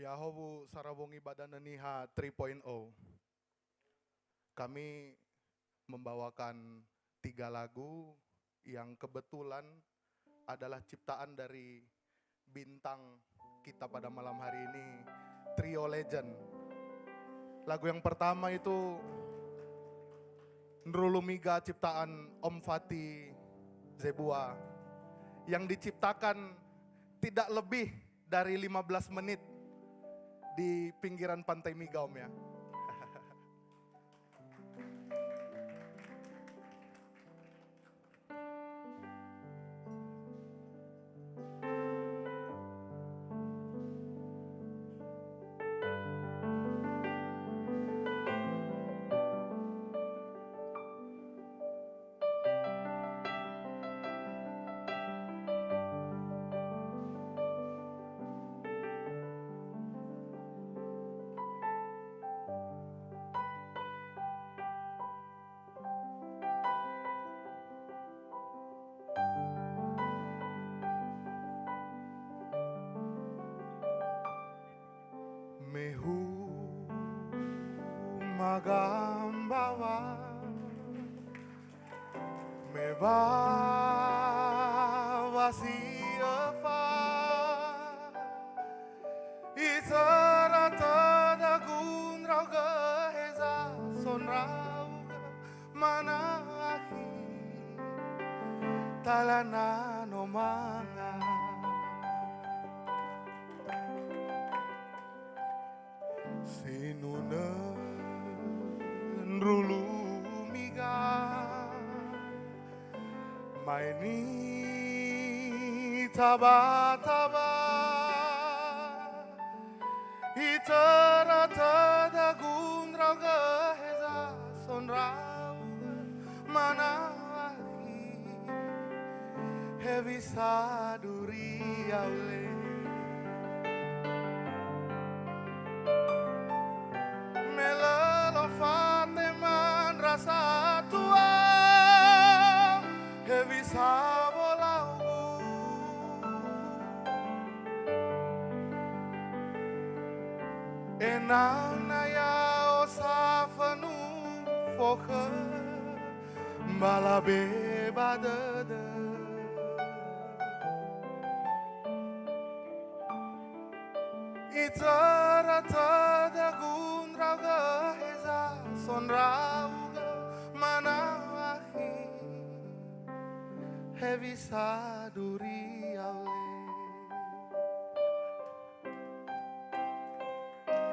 Yahowu Sarabongi Badananiha 3.0. Kami membawakan 3 lagu yang kebetulan adalah ciptaan dari bintang kita pada malam hari ini, Trio Legend. Lagu yang pertama itu Nrulumiga ciptaan Om Fatih Zebua yang diciptakan tidak lebih dari 15 menit di pinggiran pantai Migaum ya. Mehu magambawa mebawa siapa itarata dagun rauga heza sonrauga manahi talana no manga Nunen rulu miga maini taba-taba itara tadagun rauga heza sonrau manahi heavy saduri aule melelo fateman rasa tua heavy sabolau enang naya osafanu foka balabe badada itara tadagun raga heza sonrauga manahi heavy saduri aule.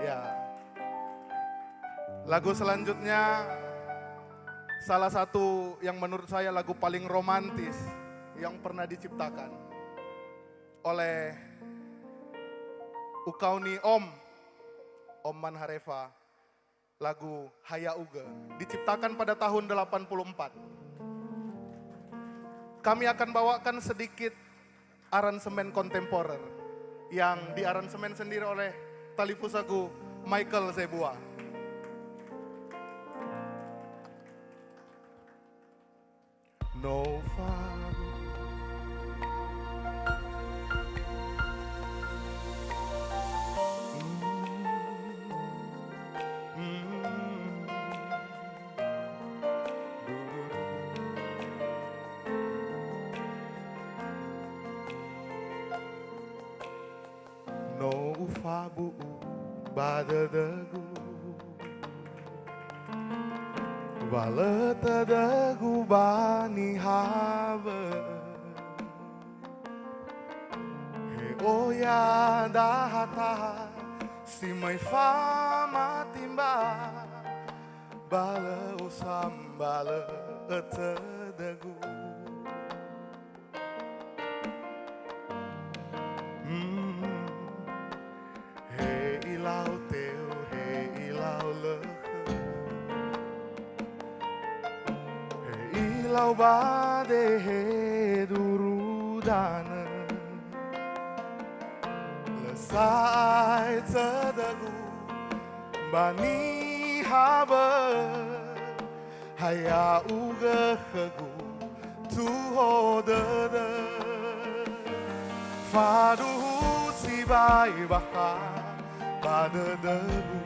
Ya, lagu selanjutnya salah satu yang menurut saya lagu paling romantis yang pernah diciptakan oleh Ukauni Om Manhareva, lagu Haya Uga, diciptakan pada tahun 84. Kami akan bawakan sedikit aransemen kontemporer yang diaransemen sendiri oleh Talifusaku Michael Zebua. No fago no ufabu badadagu balatadagu bani haba he oya dahata si mai fama timba bala usam bala atadagu Ilau bade he durudana lesai tadagu bani haba haya uga hagu tuho dada fadu si bai baka badadagu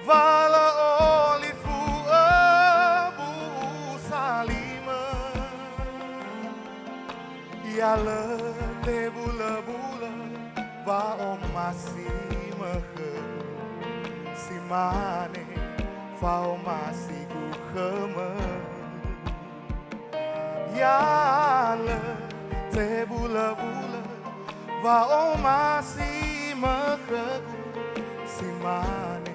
vala olifu ya le bula-bula va om masih mehe si mane va om masih gu kheme ya le bula-bula va om masih mehe si mane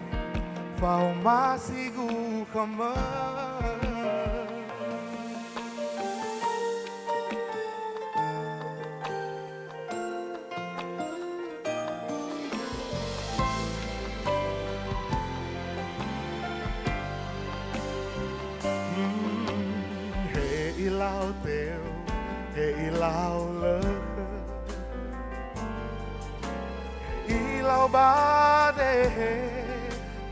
va om masih gu kheme. Ilau teu, he ilau leke, ilau bade he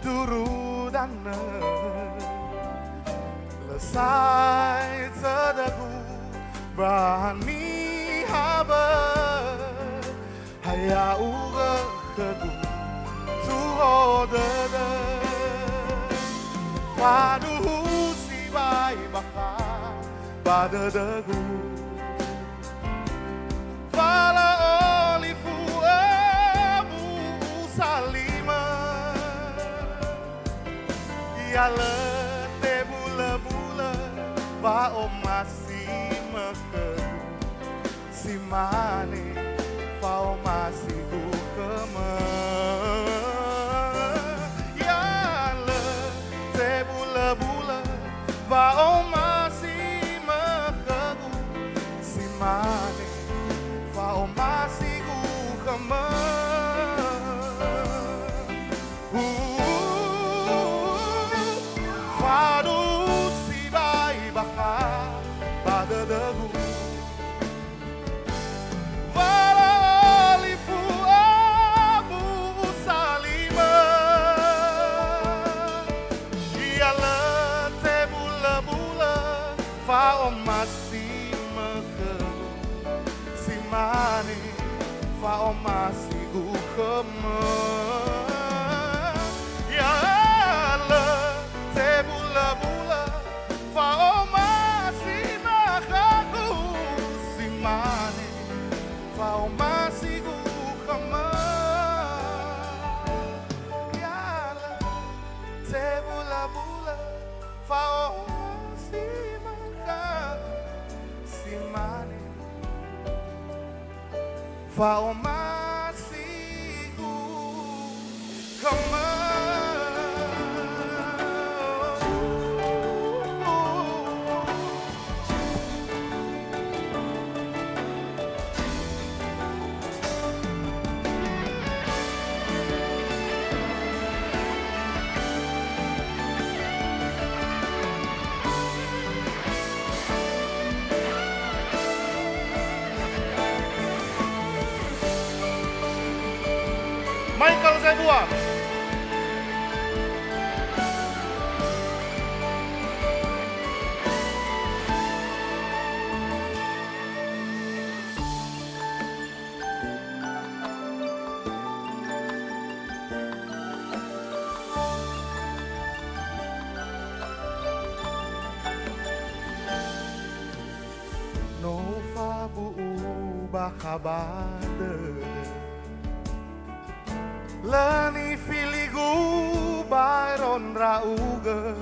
durudana, lesai tadagu bani haba, haya uga kegu tuho dada, padu si bai bakar. Badadagu Fala olifu abu salima Ya lete bula-bula Va om masih meke Si mane Va om masih bukeme masih gukeme ya le sebula-bula fao masih nakaku simane fao masih gukeme ya le sebula-bula fao masih nakaku simane fao masih gukeme. Michael Zebua. Nova bu'u bakabade Lani filigu Byron rauge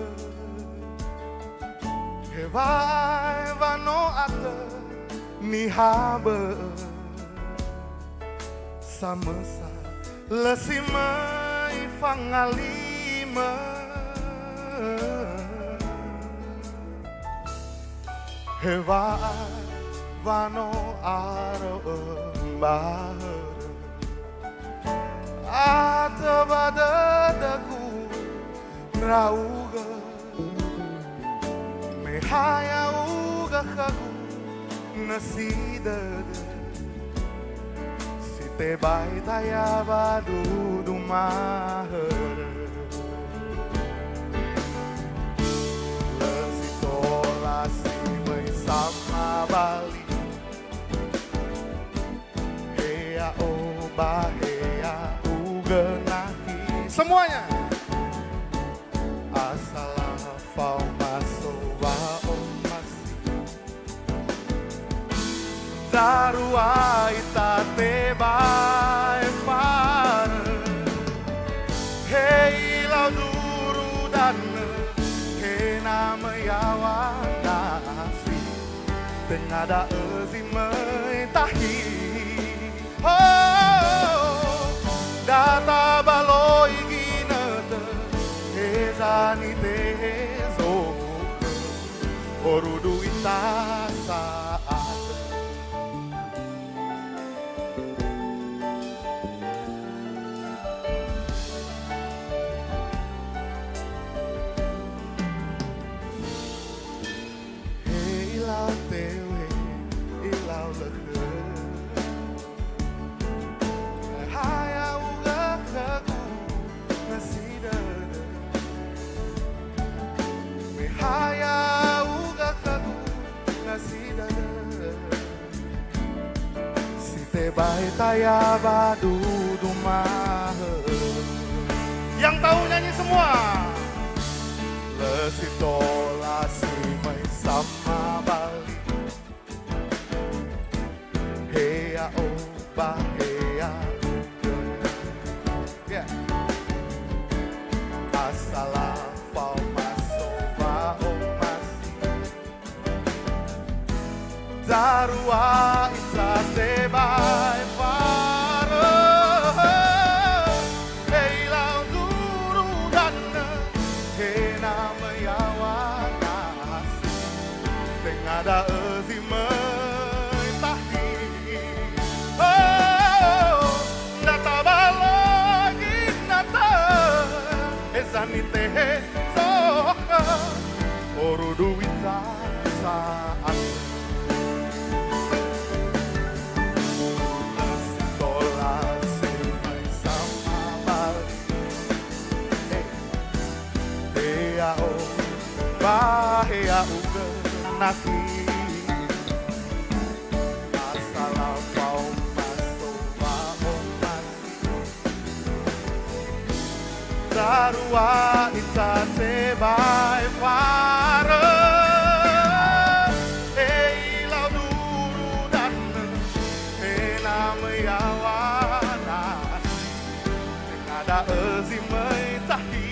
Hevai vano ate ni habe Samesa lesimai fangalime Hevai vano aro embah Atabadadaku rauga Mehaya uga kagu nasidada Si tebay tayabadu dumahar Lesitola si may sama bali Heya o bahaya genahi semuanya asalah fau masowa masih darua itate bai par hei lau duru dan he nama yawan nasi tengada ezimai tahi Data baloi ginata Ezani tezo Orudu ita saat Hey ilau tewe ilau leke Tebay tayabadu dumah. Yang tahu nyanyi semua. Lesitola si may sama bali. Heya oh bahaya. Yeah. Asalah pau masoba oh masih. Darua isa tebay para. Heilau duru dan hena meyawan nasi. Tengada ezimai tahi. Oh, nata balagi nata. Ezanite soka. Oru duita saat. Bahaya uga naki asalah pau maso pao sarua ita te bai fare ei lau duru dan e nama yawana ada ezimai tahi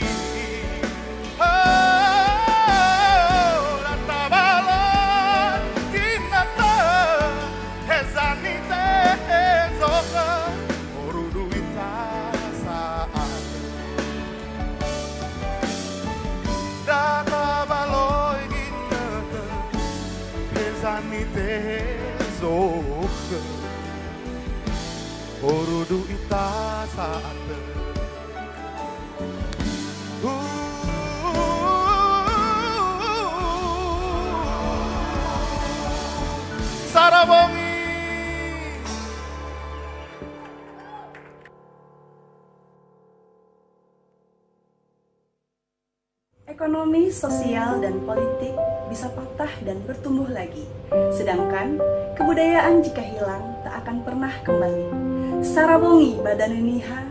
Orudu ita saat Sarabongi. Ekonomi, sosial, dan politik bisa patah dan bertumbuh lagi. Sedangkan kebudayaan jika hilang tak akan pernah kembali. Sarabongi Badanuniha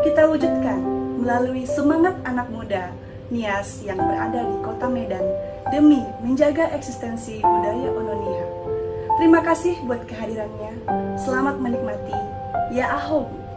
kita wujudkan melalui semangat anak muda Nias yang berada di kota Medan demi menjaga eksistensi budaya Ononiha. Terima kasih buat kehadirannya. Selamat menikmati. Ya Ahom.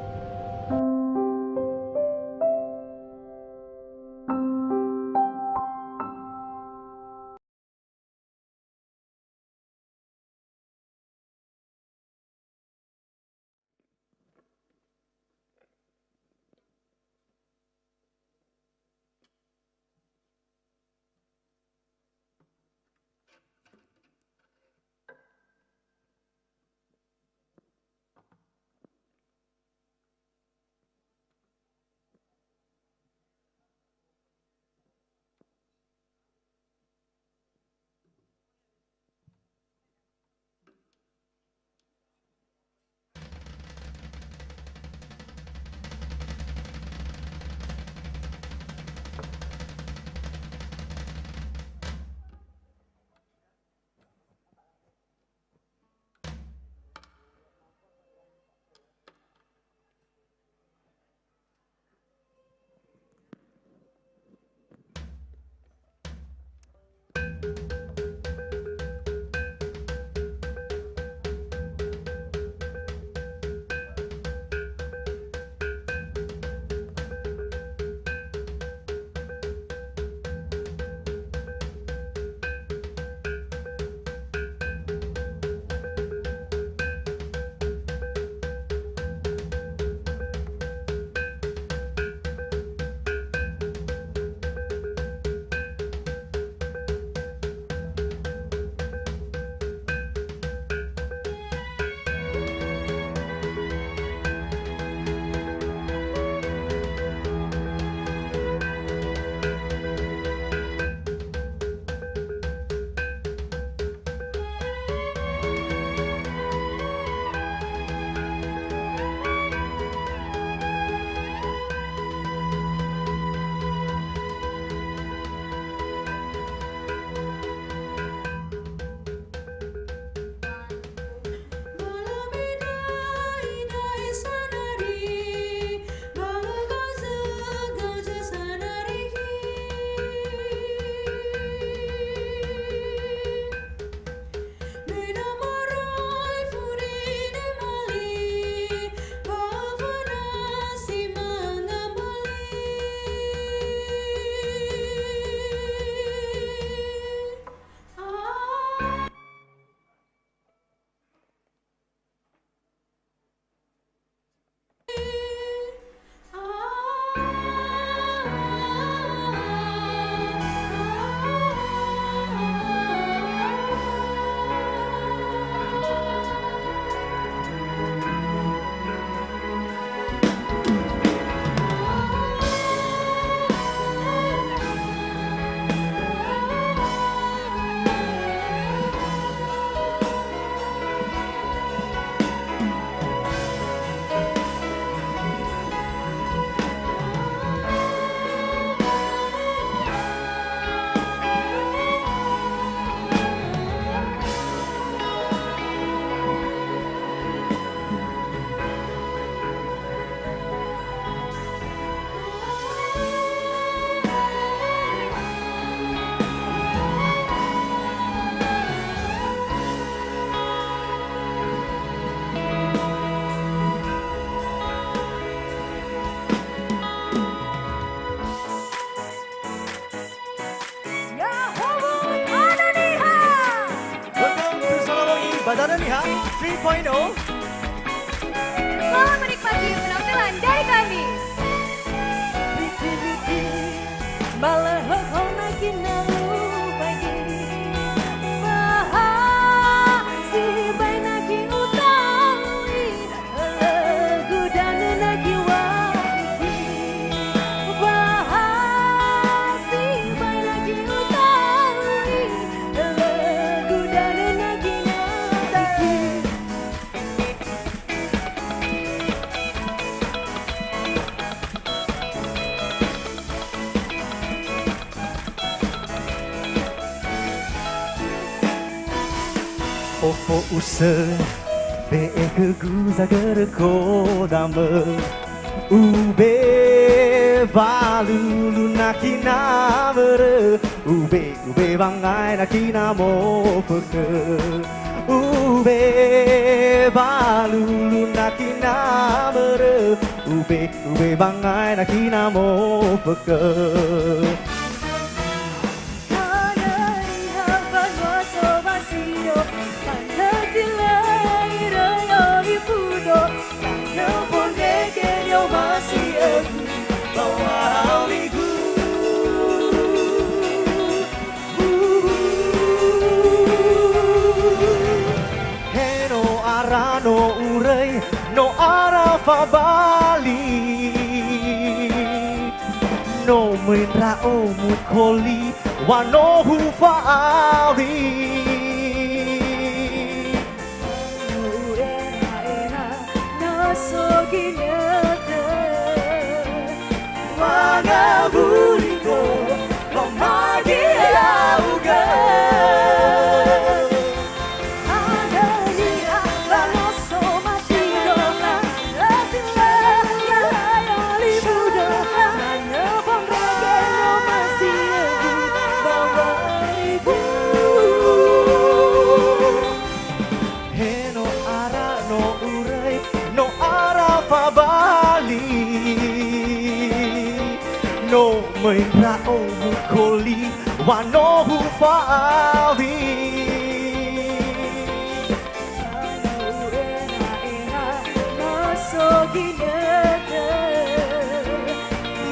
Nihat 3.0. Selamat menikmati penampilan dari kami. Malah hona kinalu pagi. Si bainaki utawi gudana nagi waki. Si bainaki utawi gudana nagi nataki. Opo use be ke guza gerko dame ube balu lunaki namere ube bangai naki namo peke ube balu lunaki namere ube bangai naki namo peke. No urei no arafa bali no menra o mukoli wa no hufa awi no soginete waga buriko lomagi auga. No menra o mukoli wa no hufa awi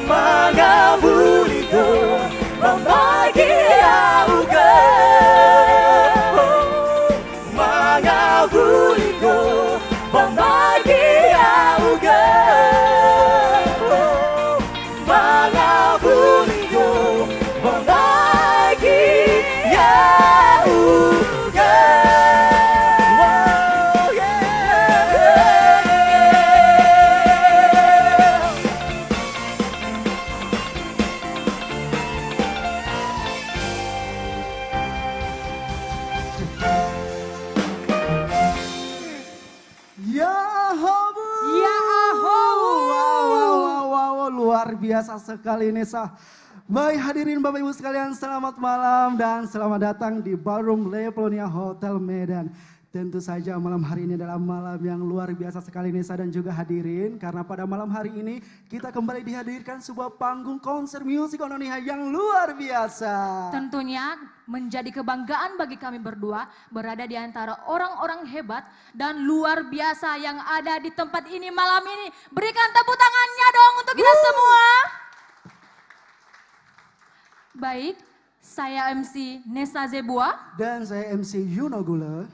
Magabulito Mamagi auga Magabulito Mamagi auga Luar biasa sekali Nesa. Baik hadirin Bapak Ibu sekalian, selamat malam dan selamat datang di Ballroom Le Polonia Hotel Medan. Tentu saja malam hari ini adalah malam yang luar biasa sekali Nesa dan juga hadirin. Karena pada malam hari ini kita kembali dihadirkan sebuah panggung konser musik Indonesia yang luar biasa. Tentunya menjadi kebanggaan bagi kami berdua berada di antara orang-orang hebat dan luar biasa yang ada di tempat ini malam ini. Berikan tepuk tangannya dong untuk kita semua. Baik, saya MC Nesa Zebua. Dan saya MC Yuno Gula.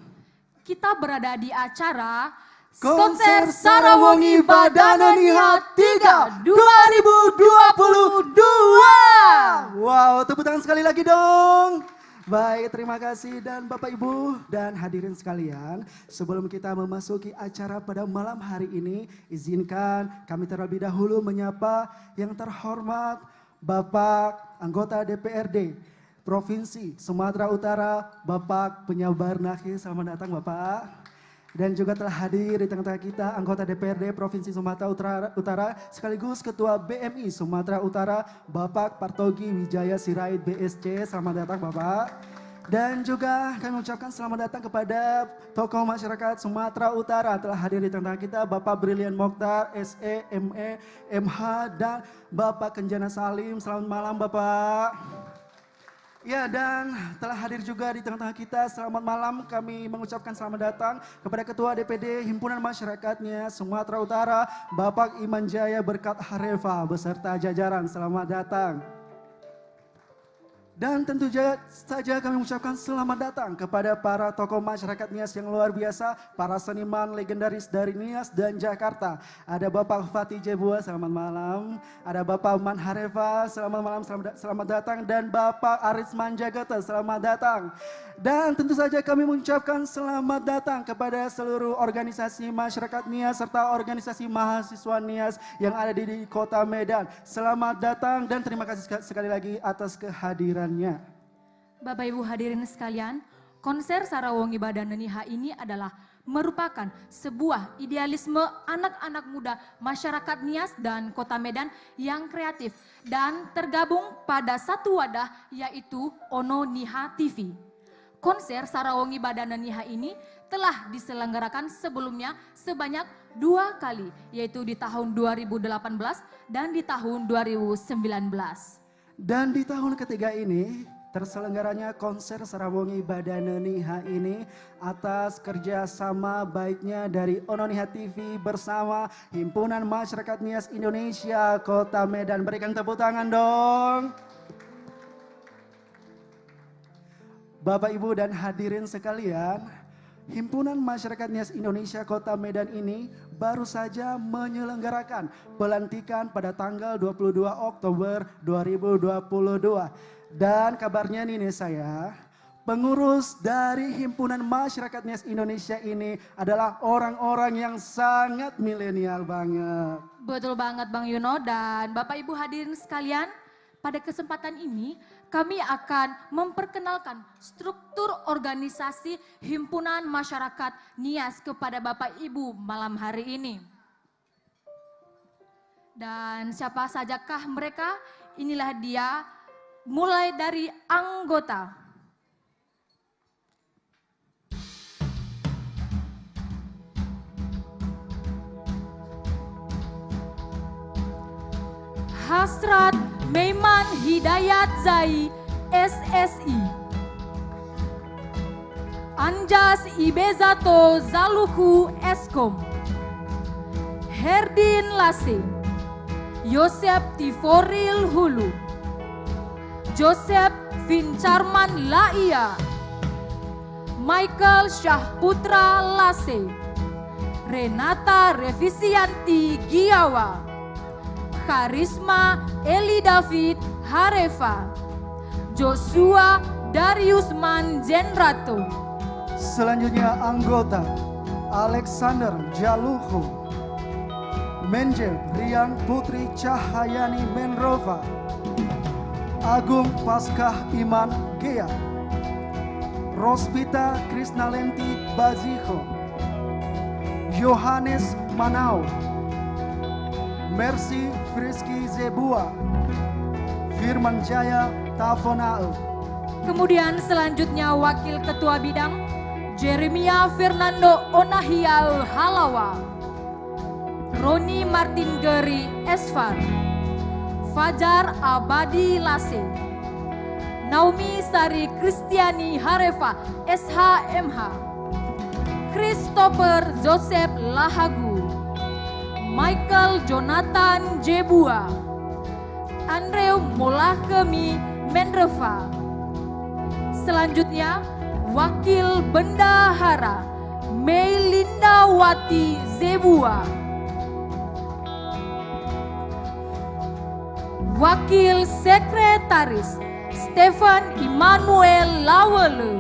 Kita berada di acara Konser Sarawangi Badana Nihat 3 2022. Wow, tepuk tangan sekali lagi dong. Baik, terima kasih dan Bapak Ibu dan hadirin sekalian. Sebelum kita memasuki acara pada malam hari ini, izinkan kami terlebih dahulu menyapa yang terhormat Bapak anggota DPRD Provinsi Sumatera Utara, Bapak Penyabar Nakhi. Selamat datang Bapak. Dan juga telah hadir di tengah-tengah kita anggota DPRD Provinsi Sumatera Utara sekaligus Ketua BMI Sumatera Utara, Bapak Partogi Wijaya Sirait BSC. Selamat datang Bapak. Dan juga kami mengucapkan selamat datang kepada tokoh masyarakat Sumatera Utara telah hadir di tengah-tengah kita, Bapak Brilian Mokhtar, SE, ME, MH, dan Bapak Kenjana Salim. Selamat malam Bapak. Ya, dan telah hadir juga di tengah-tengah kita. Selamat malam, kami mengucapkan selamat datang kepada Ketua DPD Himpunan Masyarakatnya Sumatera Utara, Bapak Iman Jaya Berkat Harefa beserta jajaran. Selamat datang. Dan tentu saja kami mengucapkan selamat datang kepada para tokoh masyarakat Nias yang luar biasa, para seniman legendaris dari Nias dan Jakarta. Ada Bapak Fatih Jebua, selamat malam. Ada Bapak Man Harefa, selamat malam, selamat datang. Dan Bapak Aris Manjagata, selamat datang. Dan tentu saja kami mengucapkan selamat datang kepada seluruh organisasi masyarakat Nias serta organisasi mahasiswa Nias yang ada di Kota Medan. Selamat datang dan terima kasih sekali lagi atas kehadirannya. Bapak Ibu hadirin sekalian, konser Sarawongi Badaneniha ini adalah merupakan sebuah idealisme anak-anak muda masyarakat Nias dan Kota Medan yang kreatif dan tergabung pada satu wadah yaitu Ono Niha TV. Konser Sarawongi Badaneniha ini telah diselenggarakan sebelumnya sebanyak 2 kali, yaitu di tahun 2018 dan di tahun 2019. Dan di tahun ketiga ini terselenggaranya konser Sarawongi Badaneniha ini atas kerjasama baiknya dari Ononiha TV bersama Himpunan Masyarakat Nias Indonesia Kota Medan. Berikan tepuk tangan dong. Bapak, Ibu, dan hadirin sekalian, Himpunan Masyarakat Nias Indonesia Kota Medan ini baru saja menyelenggarakan pelantikan pada tanggal 22 Oktober 2022. Dan kabarnya nih saya, pengurus dari Himpunan Masyarakat Nias Indonesia ini adalah orang-orang yang sangat milenial banget. Betul banget Bang Yuno dan Bapak Ibu hadirin sekalian, pada kesempatan ini kami akan memperkenalkan struktur organisasi Himpunan Masyarakat Nias kepada Bapak Ibu malam hari ini. Dan siapa sajakah mereka? Inilah dia, mulai dari anggota. Hasrat Meiman Hidayat Zai, SSI. Anjas Ibezato Zaluhu, Eskom. Herdin Lase. Yosep Tiforil Hulu. Joseph Vincarman Laia. Michael Syahputra Lase. Renata Revisianti Giawa. Karisma Eli David Harefa. Joshua Darius Manjenrato. Selanjutnya anggota Alexander Jaluhu. Menjel Rian Putri Cahayani Menrova. Agung Paskah Iman Gea. Rospita Krisnalenti Baziho. Yohanes Manau. Mercy Friski Zebua. Firman Jaya Tafonao. Kemudian selanjutnya Wakil Ketua Bidang Jeremia Fernando Onahial Halawa. Roni Martin Geri Esfar. Fajar Abadi Lase. Naomi Sari Kristiani Harefa SHMH. Christopher Joseph Lahagu. Michael Jonathan Jebua. Andrew Molakemi Menreva. Selanjutnya Wakil Bendahara Melinda Wati Zebua. Wakil Sekretaris Stefan Immanuel Lawele.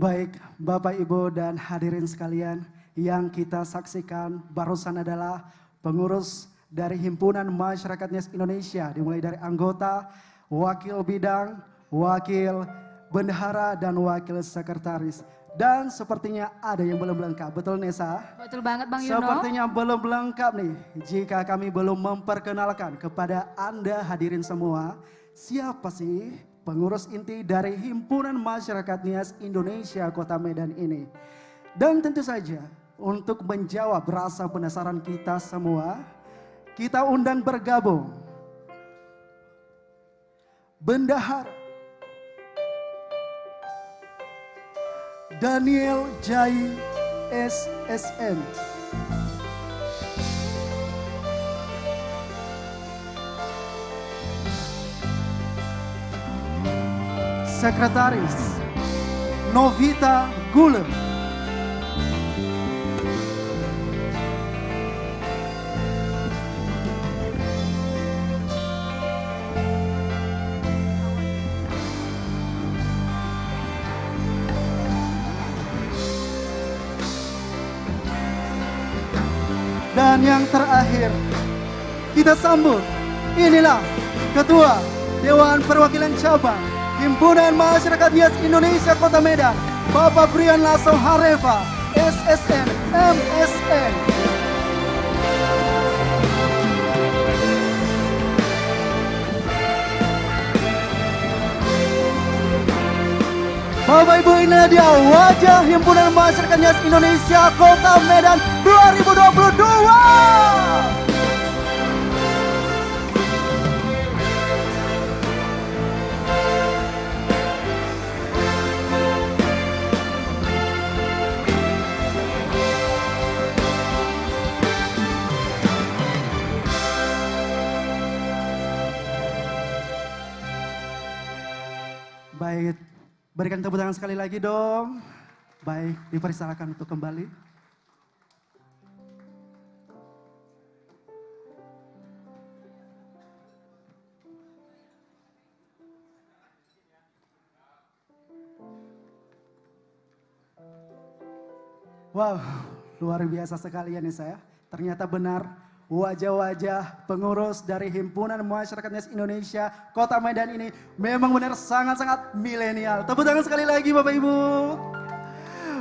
Baik, Bapak, Ibu, dan hadirin sekalian, yang kita saksikan barusan adalah pengurus dari Himpunan Masyarakat Nias Indonesia, dimulai dari anggota, wakil bidang, wakil bendahara dan wakil sekretaris. Dan sepertinya ada yang belum lengkap, betul Nesa? Betul banget Bang Yuno. Sepertinya belum lengkap nih jika kami belum memperkenalkan kepada Anda hadirin semua, siapa sih pengurus inti dari Himpunan Masyarakat Nias Indonesia Kota Medan ini. Dan tentu saja untuk menjawab rasa penasaran kita semua, kita undang bergabung Bendahara Daniel Jai SSN, Sekretaris Novita Gule, dan yang terakhir kita sambut, inilah Ketua Dewan Perwakilan Cabang Himpunan Masyarakat Nias Indonesia Kota Medan, Bapak Brian Lasso Harefa, SSN, MSN. Bapak Ibu, ini dia wajah Himpunan Masyarakat Nias Indonesia Kota Medan 2022. Baik, berikan tepuk tangan sekali lagi dong. Baik, dipersilakan untuk kembali. Wow, luar biasa sekali ya nih saya. Ternyata benar wajah-wajah pengurus dari Himpunan Masyarakat Nias Indonesia Kota Medan ini memang benar sangat-sangat milenial. Tepuk tangan sekali lagi Bapak Ibu.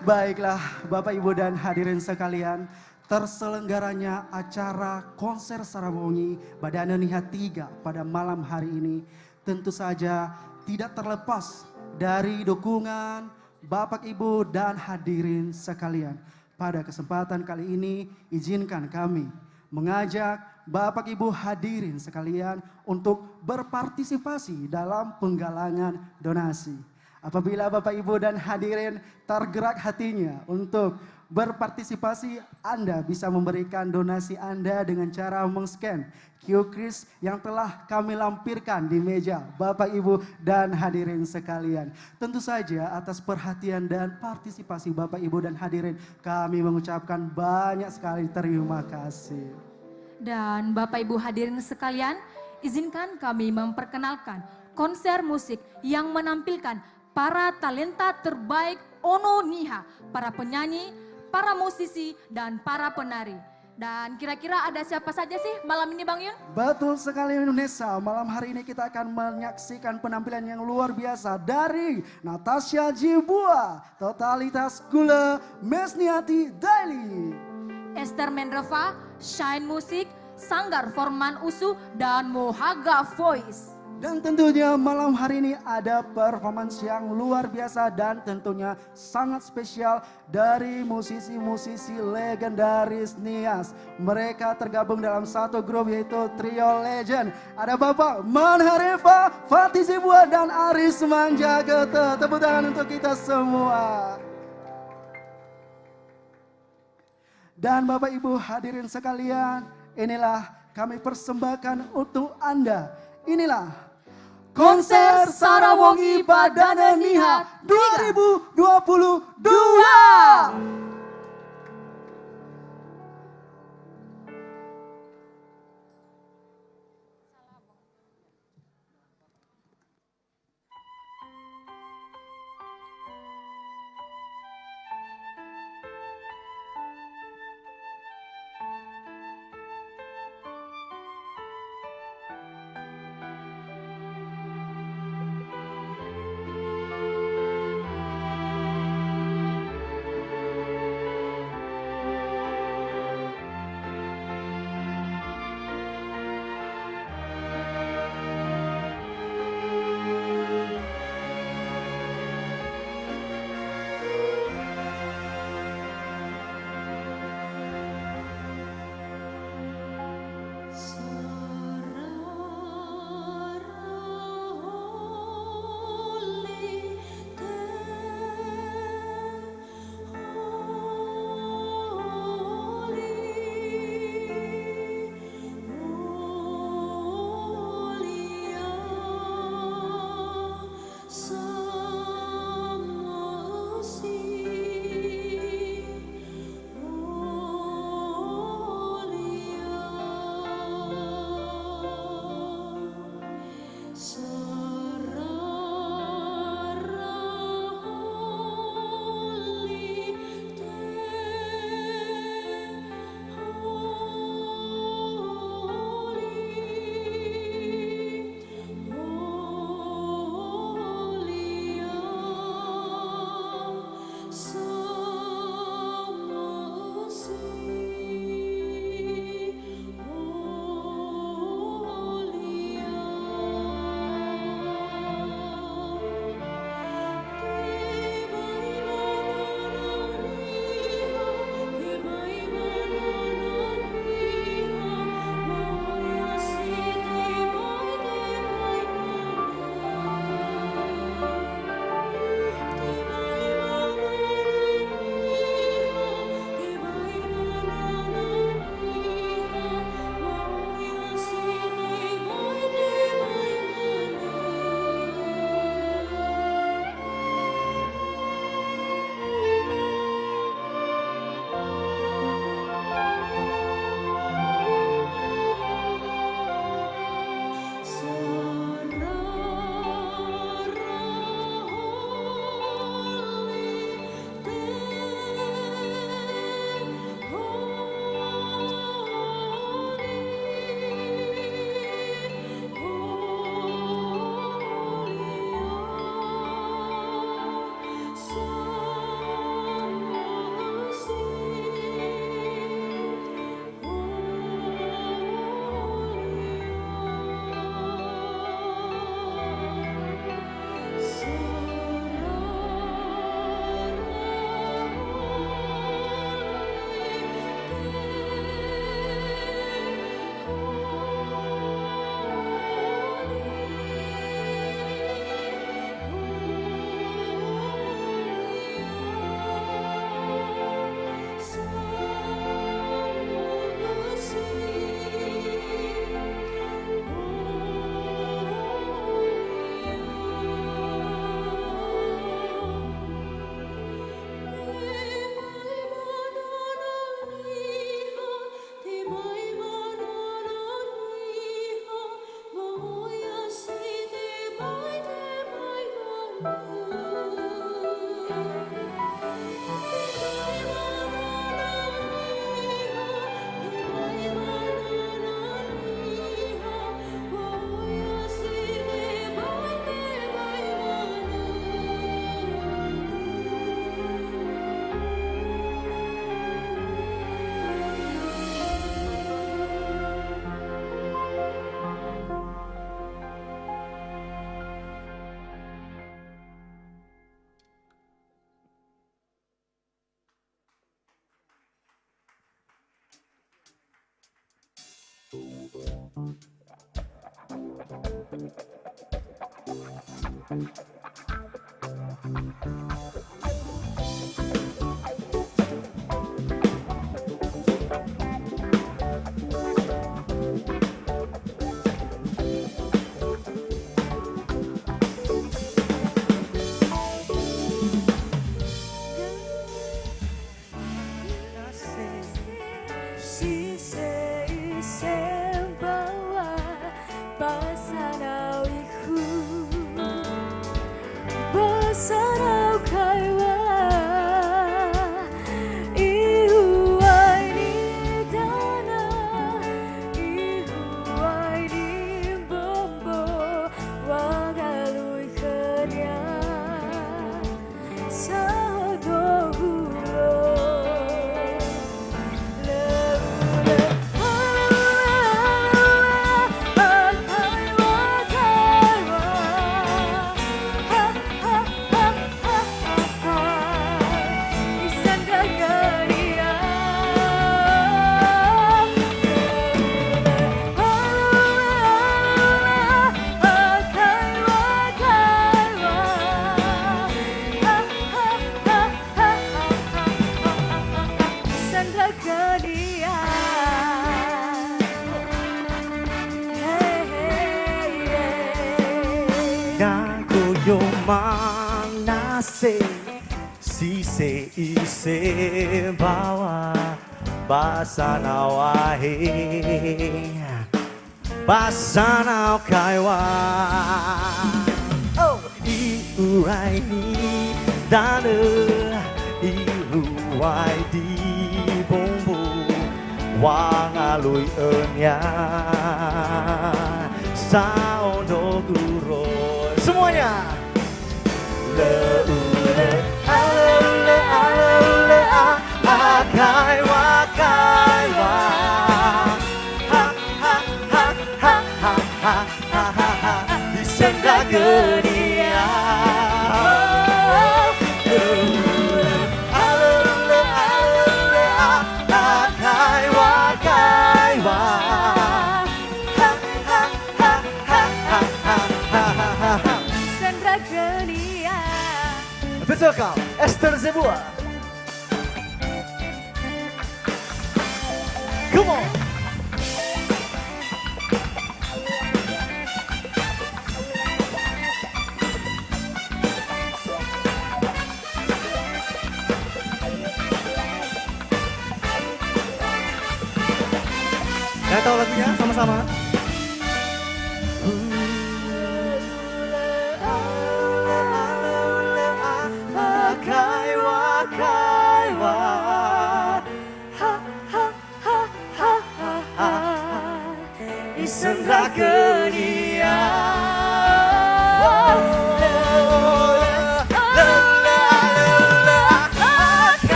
Baiklah Bapak Ibu dan hadirin sekalian, terselenggaranya acara konser Sarawongi Badana Niha 3 pada malam hari ini tentu saja tidak terlepas dari dukungan Bapak Ibu dan hadirin sekalian. Pada kesempatan kali ini izinkan kami mengajak Bapak Ibu hadirin sekalian untuk berpartisipasi dalam penggalangan donasi. Apabila Bapak Ibu dan hadirin tergerak hatinya untuk berpartisipasi, Anda bisa memberikan donasi Anda dengan cara meng-scan QRIS yang telah kami lampirkan di meja Bapak Ibu dan hadirin sekalian. Tentu saja atas perhatian dan partisipasi Bapak Ibu dan hadirin kami mengucapkan banyak sekali terima kasih. Dan Bapak Ibu hadirin sekalian, izinkan kami memperkenalkan konser musik yang menampilkan para talenta terbaik Ono Niha, para penyanyi, para musisi, dan para penari. Dan kira-kira ada siapa saja sih malam ini Bang Yun? Betul sekali Indonesia, malam hari ini kita akan menyaksikan penampilan yang luar biasa dari Natasha Jibua, Totalitas Gula, Mesniati Daily, Esther Mendreva, Shine Music, Sanggar Forman Usu, dan Mohaga Voice. Dan tentunya malam hari ini ada performance yang luar biasa dan tentunya sangat spesial dari musisi-musisi legendaris Nias. Mereka tergabung dalam satu grup yaitu Trio Legend. Ada Bapak Man Harefa, Fatih Zibua, dan Aris Manjagete. Tepuk tangan untuk kita semua. Dan Bapak Ibu hadirin sekalian, inilah kami persembahkan untuk Anda. Inilah konser Sarawongi Badana Niha 2022. Manase si se ise bawa basana wahe basana kaiwa oh iurai ni dane iuai di bombo wangalui enya sao no guro semuanya. Betul kau, Esther Zebua. Come on. Yang tahu lagunya sama-sama. Isendra genia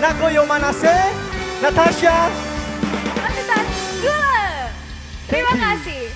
Nagoyo Manase, Natasha. Terima kasih.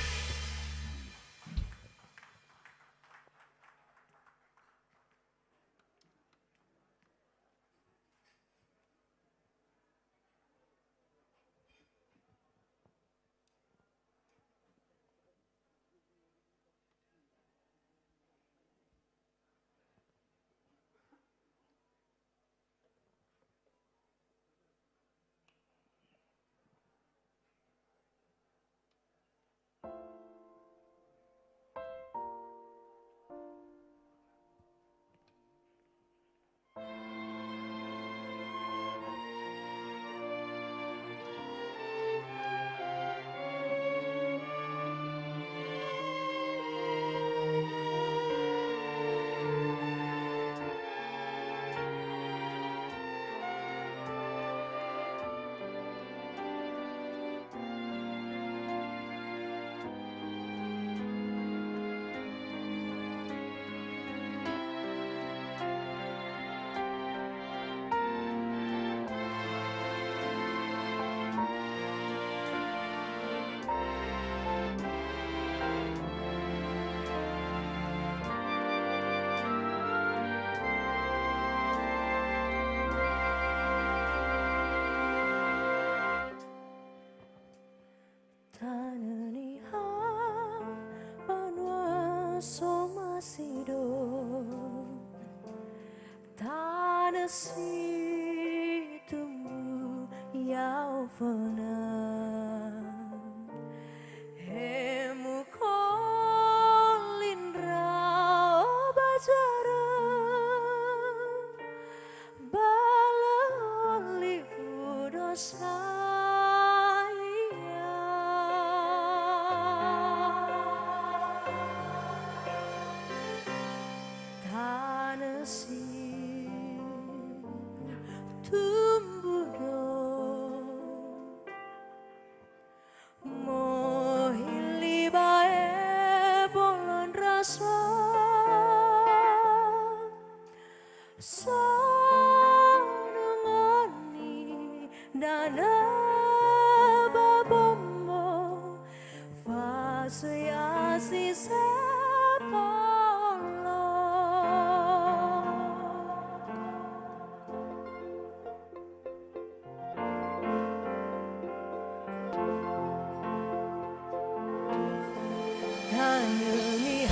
somasido tanasi tumbuh yau fana hemu kolindra bajara bala olivu dosa Sonungani dana babombo fasuyasi sepolo Tanumi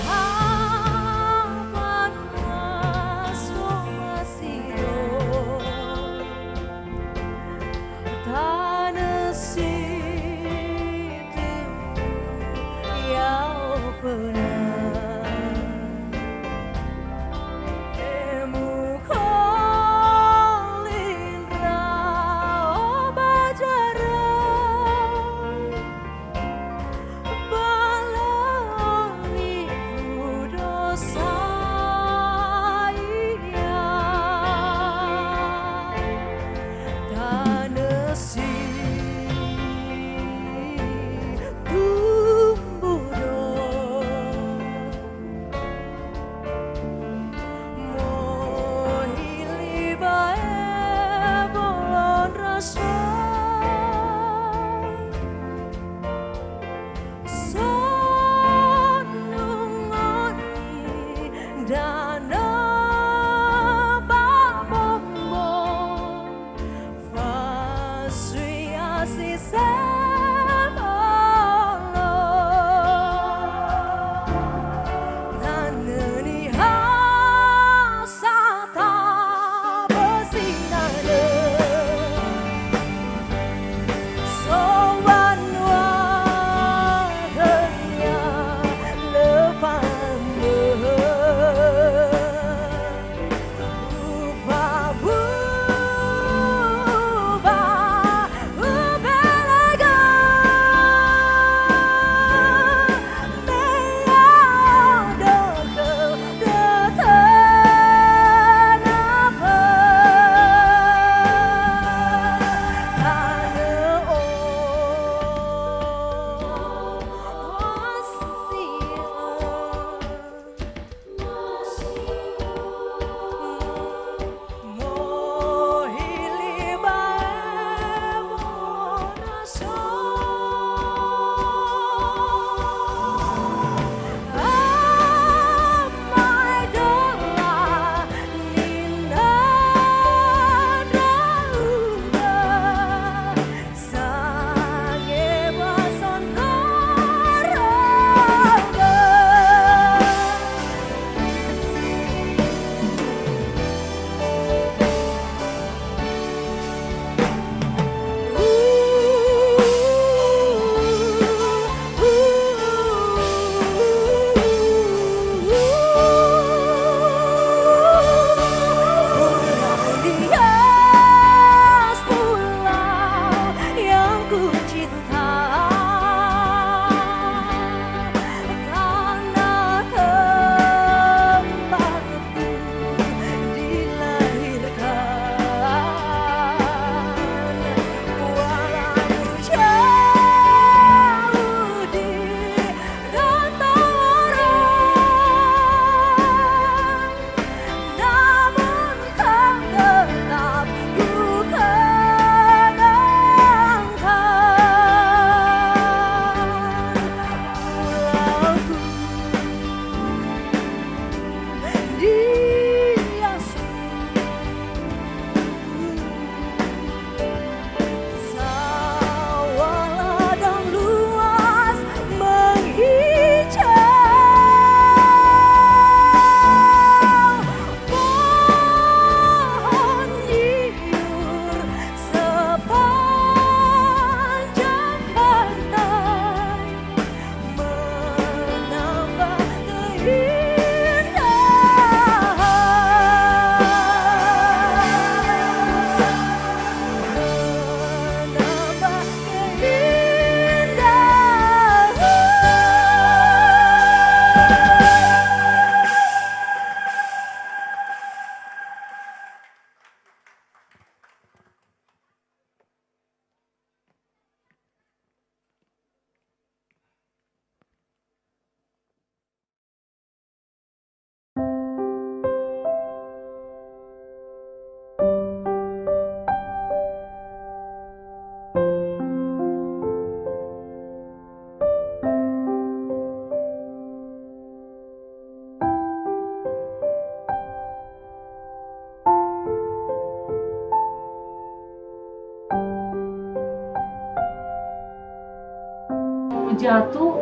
jatuh,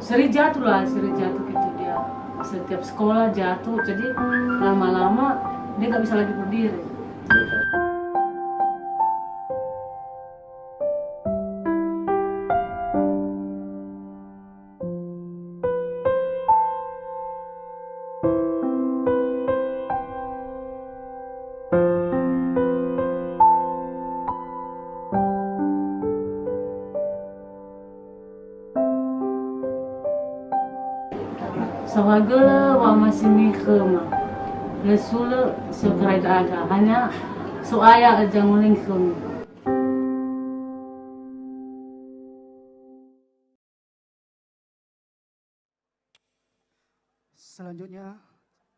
sering jatuh gitu dia. Setiap sekolah jatuh, jadi lama-lama dia nggak bisa lagi berdiri. Sawagala wa masini khema. Lesula sekrai daga hanya soaya aja nguling khema. Selanjutnya,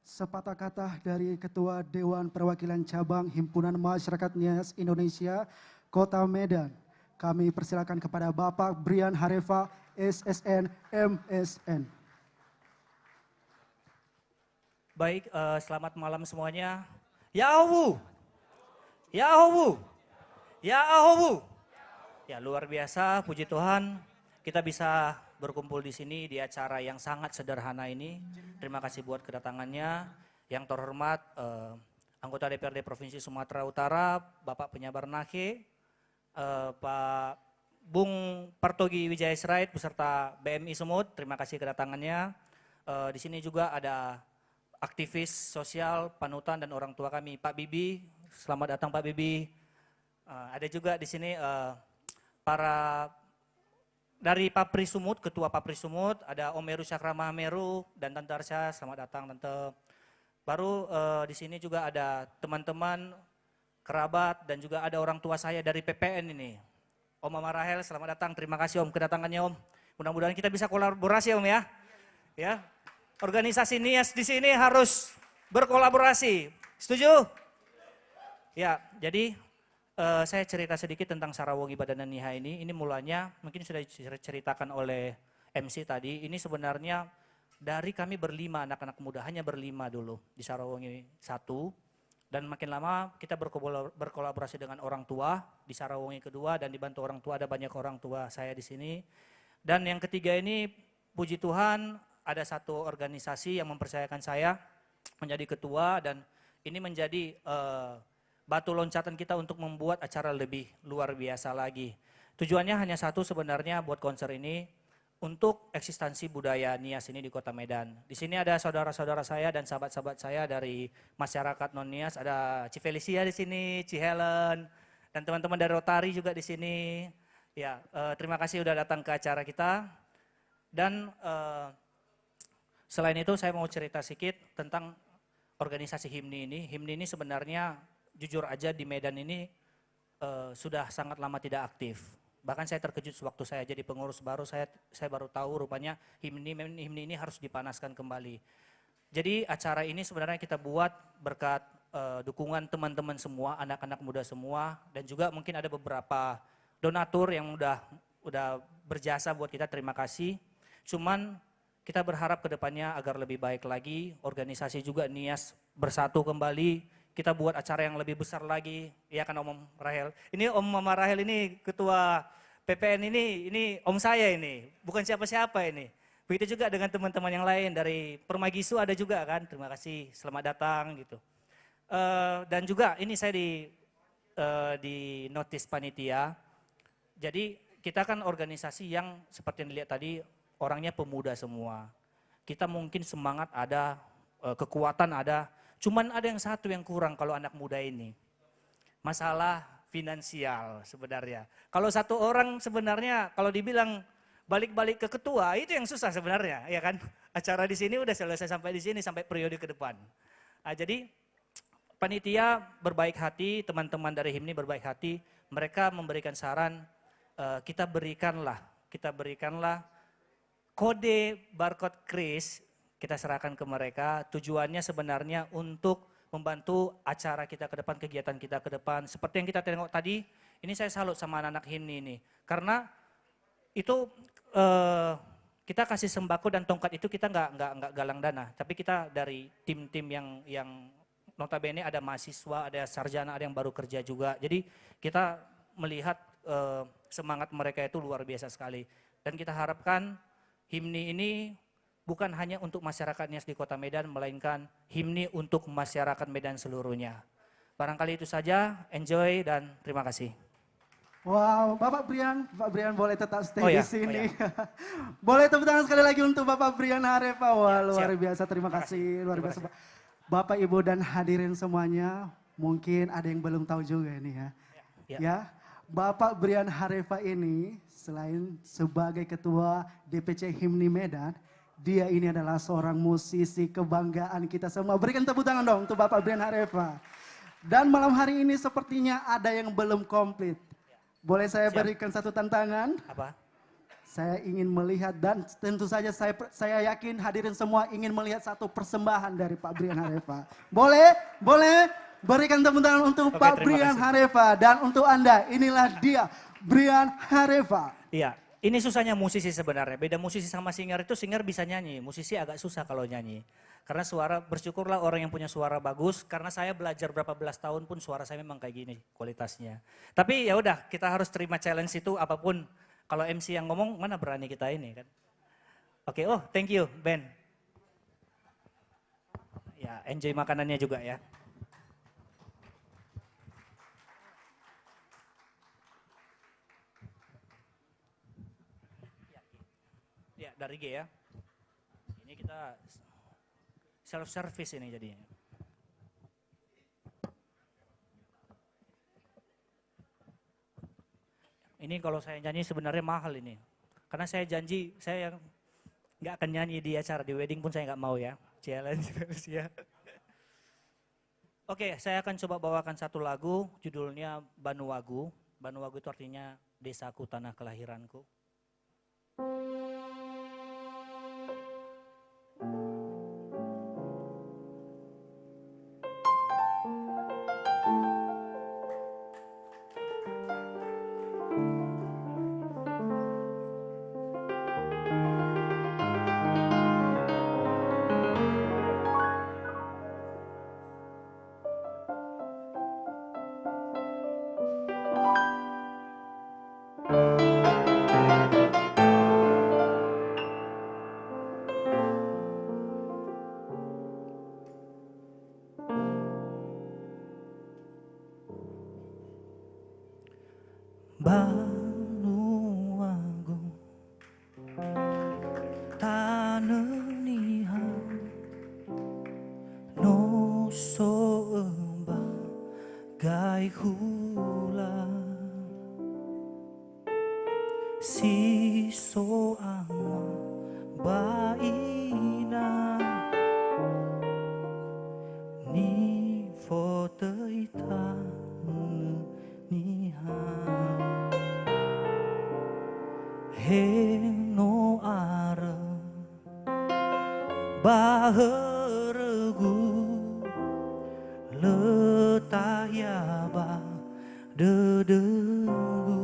sepatah kata dari Ketua Dewan Perwakilan Cabang Himpunan Masyarakat Nias Indonesia, Kota Medan. Kami persilakan kepada Bapak Brian Harefa, SSN, MSN. Baik, selamat malam semuanya. Ya Ahobu, ya Ahobu, ya Ahobu. Ya luar biasa, puji Tuhan kita bisa berkumpul di sini di acara yang sangat sederhana ini. Terima kasih buat kedatangannya. Yang terhormat anggota DPRD Provinsi Sumatera Utara, Bapak Penyabar Nake, Pak Bung Partogi Wijaya Sirait beserta BMI Sumut. Terima kasih kedatangannya. Di sini juga ada aktivis sosial, panutan dan orang tua kami, Pak Bibi. Selamat datang Pak Bibi. Ada juga di sini para dari Papri Sumut, Ketua Papri Sumut, ada Om Meru Cakrama Meru dan Tante Arsya. Selamat datang Tante. Baru di sini juga ada teman-teman, kerabat dan juga ada orang tua saya dari PPN ini. Om Mama Rahel, selamat datang. Terima kasih Om kedatangannya Om. Mudah-mudahan kita bisa kolaborasi Om ya. Ya. Organisasi Nias di sini harus berkolaborasi. Setuju? Ya, jadi saya cerita sedikit tentang Sarawongi Badanan Niha ini. Ini mulanya mungkin sudah diceritakan oleh MC tadi. Ini sebenarnya dari kami berlima anak-anak muda, hanya berlima dulu di Sarawongi 1. Dan makin lama kita berkolaborasi dengan orang tua di Sarawongi kedua dan dibantu orang tua, ada banyak orang tua saya di sini. Dan yang ketiga ini puji Tuhan ada satu organisasi yang mempercayakan saya menjadi ketua dan ini menjadi batu loncatan kita untuk membuat acara lebih luar biasa lagi. Tujuannya hanya satu sebenarnya buat konser ini, untuk eksistensi budaya Nias ini di Kota Medan. Di sini ada saudara-saudara saya dan sahabat-sahabat saya dari masyarakat non-Nias, ada Ci Felicia di sini, Ci Helen, dan teman-teman dari Rotary juga di sini. Ya, terima kasih udah datang ke acara kita. Dan selain itu saya mau cerita sedikit tentang organisasi HIMNI ini. HIMNI ini sebenarnya jujur aja di Medan ini sudah sangat lama tidak aktif. Bahkan saya terkejut sewaktu saya jadi pengurus baru, saya baru tahu rupanya HIMNI ini harus dipanaskan kembali. Jadi acara ini sebenarnya kita buat berkat dukungan teman-teman semua, anak-anak muda semua, dan juga mungkin ada beberapa donatur yang udah berjasa buat kita, terima kasih. Cuman kita berharap ke depannya agar lebih baik lagi, organisasi juga Nias bersatu kembali, kita buat acara yang lebih besar lagi, ya kan Om Rahel. Ini Om Mama Rahel ini ketua PPN ini Om saya ini, bukan siapa-siapa ini. Begitu juga dengan teman-teman yang lain dari Permagisu ada juga kan, terima kasih, selamat datang gitu. Dan juga ini saya di notis panitia, jadi kita kan organisasi yang seperti yang dilihat tadi, orangnya pemuda semua. Kita mungkin semangat ada, kekuatan ada, cuman ada yang satu yang kurang kalau anak muda ini. Masalah finansial sebenarnya. Kalau satu orang sebenarnya kalau dibilang balik-balik ke ketua itu yang susah sebenarnya, ya kan? Acara di sini udah selesai sampai di sini sampai periode ke depan. Nah, jadi panitia berbaik hati, teman-teman dari HIMNI berbaik hati, mereka memberikan saran, kita berikanlah kode barcode kris, kita serahkan ke mereka, tujuannya sebenarnya untuk membantu acara kita ke depan, kegiatan kita ke depan. Seperti yang kita tengok tadi, ini saya salut sama anak-anak HIMNI ini. Karena itu kita kasih sembako dan tongkat itu kita nggak galang dana. Tapi kita dari tim-tim yang notabene ada mahasiswa, ada sarjana, ada yang baru kerja juga. Jadi kita melihat semangat mereka itu luar biasa sekali. Dan kita harapkan himni ini bukan hanya untuk masyarakat Nias di Kota Medan, melainkan himni untuk masyarakat Medan seluruhnya. Barangkali itu saja, enjoy dan terima kasih. Wow, Bapak Brian boleh tetap stay Oh di ya, sini. oh ya. Boleh tepuk tangan sekali lagi untuk Bapak Brian Harefa. Wah, Ya, luar siap. biasa, terima Terima kasih, kasih. luar Terima biasa. kasih. Bapak, Ibu dan hadirin semuanya, mungkin ada yang belum tahu juga ini ya. Ya. Ya, Bapak Brian Harefa ini selain sebagai ketua DPC Himni Medan, dia ini adalah seorang musisi kebanggaan kita semua. Berikan tepuk tangan dong untuk Bapak Brian Harefa. Dan malam hari ini sepertinya ada yang belum komplit. Boleh saya Siap. berikan satu tantangan? Apa? Saya ingin melihat dan tentu saja saya yakin hadirin semua ingin melihat satu persembahan dari Pak Brian Harefa. Boleh? Boleh? Berikan tepuk tangan untuk Oke, Pak terima Brian kasih. Harefa. Dan untuk Anda, inilah dia, Brian Harefa. Iya, ini susahnya musisi sebenarnya. Beda musisi sama singer itu, singer bisa nyanyi, musisi agak susah kalau nyanyi. Karena suara, bersyukurlah orang yang punya suara bagus, karena saya belajar berapa belas tahun pun suara saya memang kayak gini kualitasnya. Tapi ya udah, kita harus terima challenge itu apapun. Kalau MC yang ngomong, mana berani kita ini kan. Oke, oh thank you Ben. Ya, enjoy makanannya juga ya. Ya, dari G ya. Ini kita self service ini jadinya. Ini kalau saya nyanyi sebenarnya mahal ini. Karena saya janji saya nggak akan nyanyi di acara di wedding pun saya nggak mau ya. Challenge ya. Oke, saya akan coba bawakan satu lagu judulnya Banuwagu. Banuwagu itu artinya desaku, tanah kelahiranku. Banuwagu tanenihan no so emba gai hula si so ama baina ni foteita nihan Heno are baheregu letayaba dedegu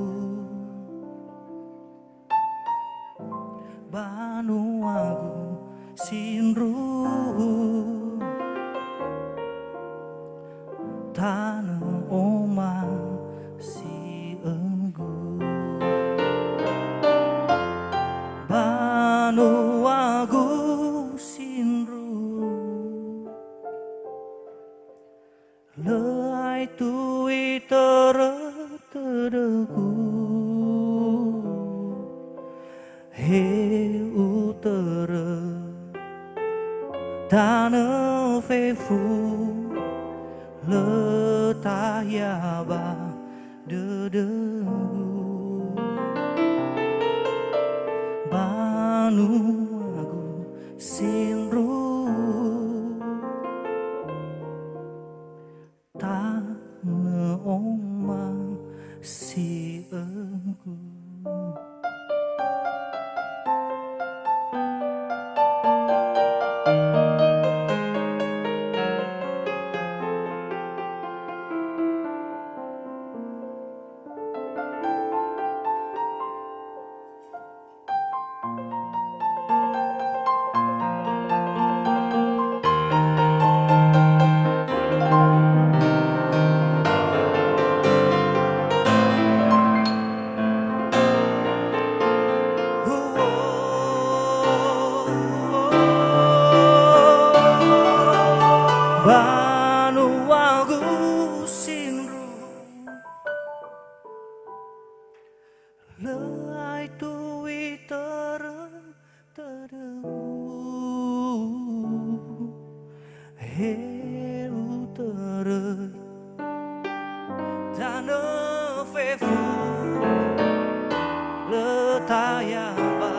Banuwagu sinru tanah oma si enggu Banuwagu sinru leai tui teregu he utere tanah fefu letayaba dedegu Banuwagu sinru tanah oma si enggu Banuagu sinru Leai tui teremu Heru tere Tana fefu Letayaba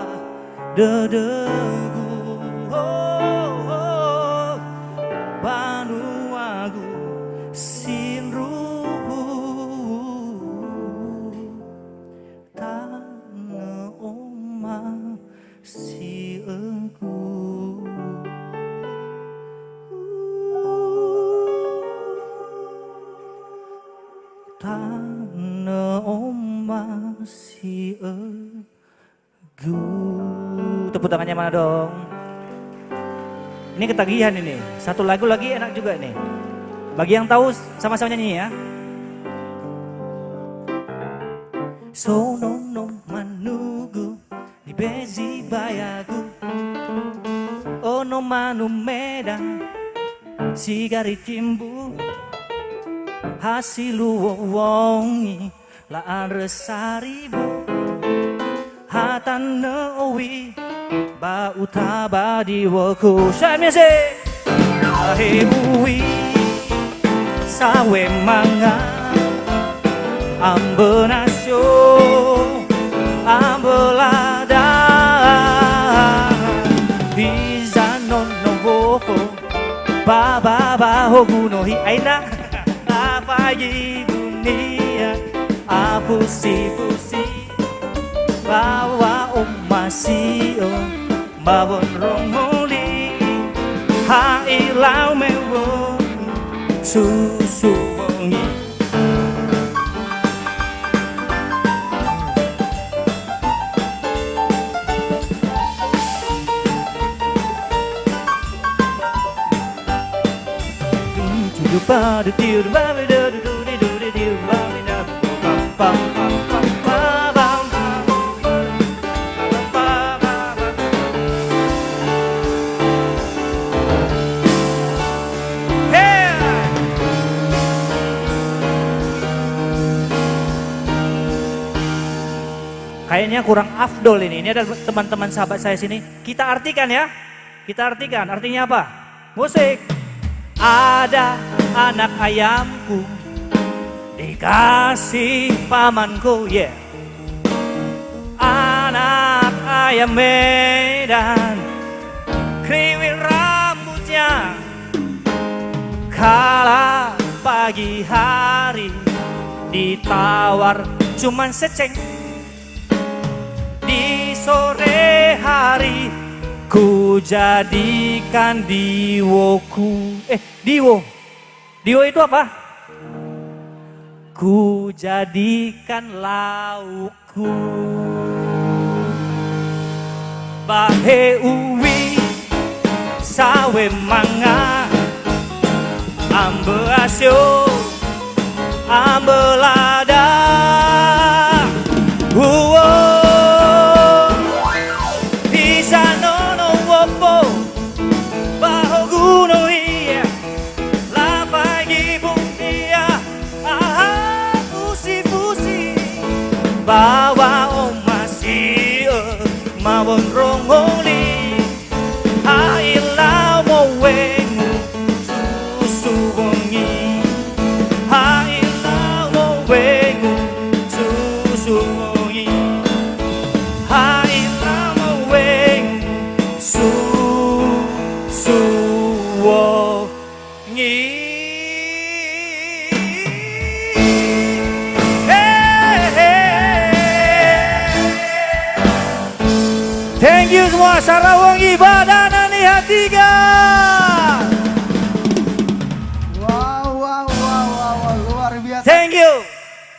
dedegu Banuagu sinru Tana oma si engku Tana oma si engku. Tepuk tangannya mana dong? Ini ketagihan ini. Satu lagu lagi enak juga nih. Bagi yang tahu sama-sama nyanyi ya. Sono no manugu di bezi bayagu. Ono manu medan sigari timbu. Hasilu wongi laan resaribu. Hatan newi ba utaba di woku shamese ahewi sawe manga ambenasyo ambelada bizanon no wofo baba ba hogu no hi aina apa yi dunia apusi-pusi bawa masio mawon rongoli ha ilau mewo susu wengi tujuh pada tiur babi do do do do do do babi da pam pam pam pam pam. Kayaknya kurang afdol ini. Ini ada teman-teman sahabat saya sini. Kita artikan ya. Kita artikan. Artinya apa? Musik. Ada anak ayamku dikasih pamanku, yeah. Anak ayam Medan, kriwil rambutnya. Kala pagi hari ditawar cuman seceng. Di sore hari ku jadikan diwoku. Diwo itu apa? Ku jadikan laukku. Bahe uwi sawe manga ambe asyo ambelada. Bawa omasi mawon rongoli hailau mowengu susu wengi hailau mowengu susu wengi hailau mowengu susu wengi. Thank you semua, Sarawongi Badanani Hatiga. Wow, luar biasa. Thank you.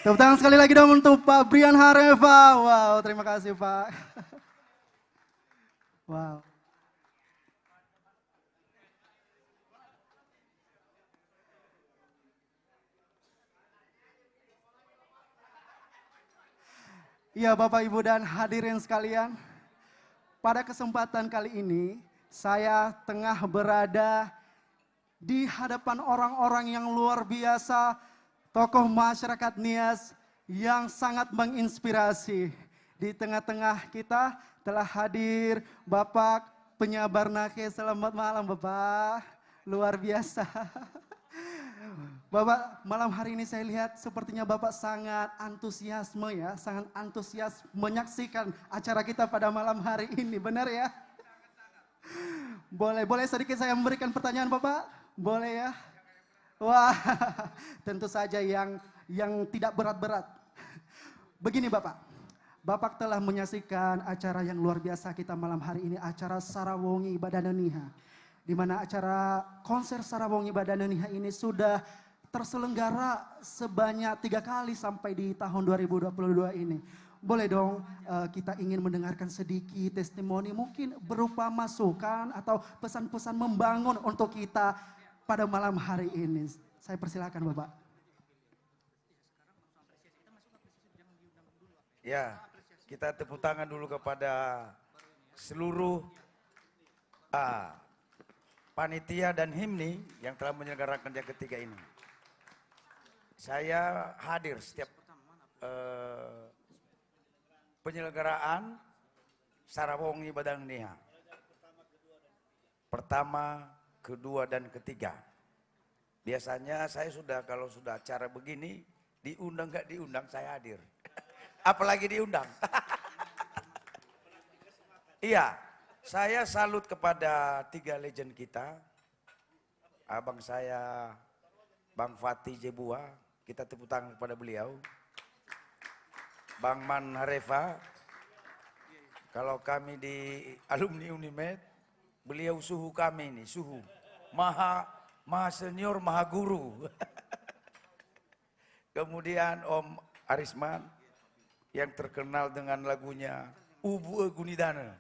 Tepuk tangan sekali lagi dong untuk Pak Brian Hareva. Wow, terima kasih Pak. Wow. Iya Bapak Ibu dan hadirin sekalian. Pada kesempatan kali ini, saya tengah berada di hadapan orang-orang yang luar biasa, tokoh masyarakat Nias yang sangat menginspirasi. Di tengah-tengah kita telah hadir Bapak Penyabar Nake. Selamat malam Bapak, luar biasa. Bapak, malam hari ini saya lihat sepertinya Bapak sangat antusiasme ya, sangat antusias menyaksikan acara kita pada malam hari ini, benar ya? Boleh sedikit saya memberikan pertanyaan Bapak? Boleh ya? Wah, tentu saja yang tidak berat-berat. Begini Bapak, Bapak telah menyaksikan acara yang luar biasa kita malam hari ini, acara Sarawongi Badaneniha. Di mana acara konser Sarawongi Badaneniha ini sudah terselenggara sebanyak 3 kali sampai di tahun 2022 ini. Boleh dong kita ingin mendengarkan sedikit testimoni mungkin berupa masukan atau pesan-pesan membangun untuk kita pada malam hari ini. Saya persilakan Bapak. Ya, kita tepuk tangan dulu kepada seluruh panitia dan himni yang telah menyelenggarakan yang ketiga ini. Saya hadir setiap penyelenggaraan Sarawongi Badaneniha. Pertama, kedua, dan ketiga. Biasanya saya kalau sudah acara begini, diundang gak diundang saya hadir. Apalagi diundang. Iya, saya salut kepada 3 legend kita. Abang saya, Bang Fatih Jebua, kita tepuk tangan kepada beliau. Bang Man Harefa, kalau kami di alumni Unimed, beliau suhu kami ini, suhu. Maha senior, maha guru. Kemudian Om Arisman, yang terkenal dengan lagunya Ubu Gunidana.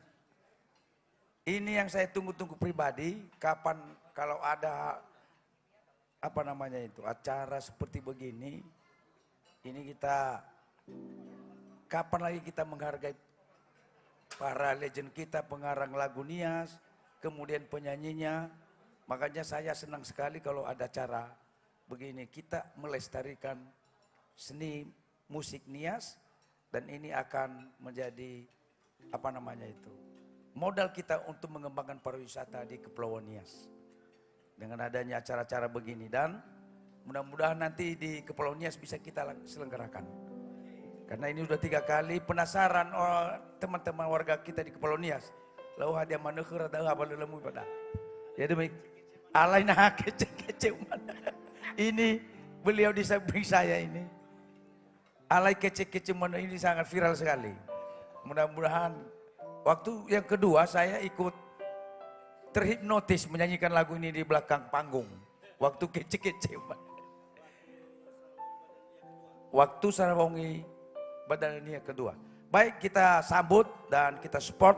Ini yang saya tunggu-tunggu pribadi, kapan kalau ada acara seperti begini, ini kita kapan lagi kita menghargai para legend kita, pengarang lagu Nias, kemudian penyanyinya. Makanya saya senang sekali kalau ada acara begini, kita melestarikan seni musik Nias, dan ini akan menjadi modal kita untuk mengembangkan pariwisata di Kepulauan Nias. Dengan adanya acara-acara begini, dan mudah-mudahan nanti di Kepulauan Nias bisa kita selenggarakan. Karena ini udah 3 kali, penasaran teman-teman warga kita di Kepulauan Nias. Lalu hadiah manukir ada apa lemu pada. Ya demi alai nah kece-kece ini beliau di samping saya ini. Alai kece-kece mana ini sangat viral sekali. Mudah-mudahan waktu yang kedua saya ikut terhipnotis menyanyikan lagu ini di belakang panggung. Waktu kece-kece. Waktu Sarawongi Badaneniha kedua. Baik, kita sambut dan kita support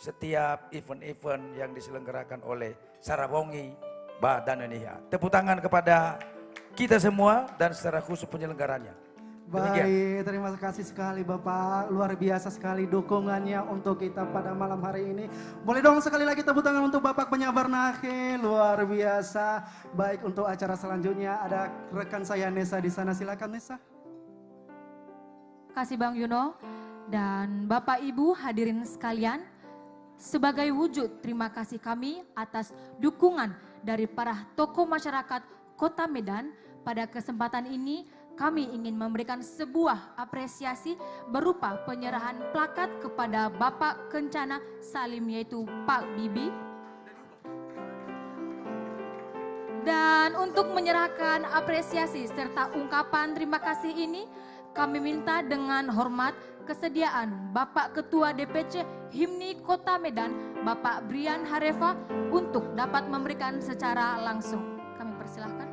setiap event-event yang diselenggarakan oleh Sarawongi Badaneniha. Tepuk tangan kepada kita semua dan secara khusus penyelenggaranya. Baik, terima kasih sekali Bapak. Luar biasa sekali dukungannya untuk kita pada malam hari ini. Boleh dong sekali lagi tepuk tangan untuk Bapak Penyabar Nake, luar biasa. Baik, untuk acara selanjutnya ada rekan saya Nesa di sana. Silakan Nesa. Kasih Bang Yuno dan Bapak Ibu hadirin sekalian. Sebagai wujud terima kasih kami atas dukungan dari para tokoh masyarakat Kota Medan, pada kesempatan ini kami ingin memberikan sebuah apresiasi berupa penyerahan plakat kepada Bapak Kencana Salim, yaitu Pak Bibi. Dan untuk menyerahkan apresiasi serta ungkapan terima kasih ini, kami minta dengan hormat kesediaan Bapak Ketua DPC Himni Kota Medan, Bapak Brian Harefa, untuk dapat memberikan secara langsung. Kami persilahkan.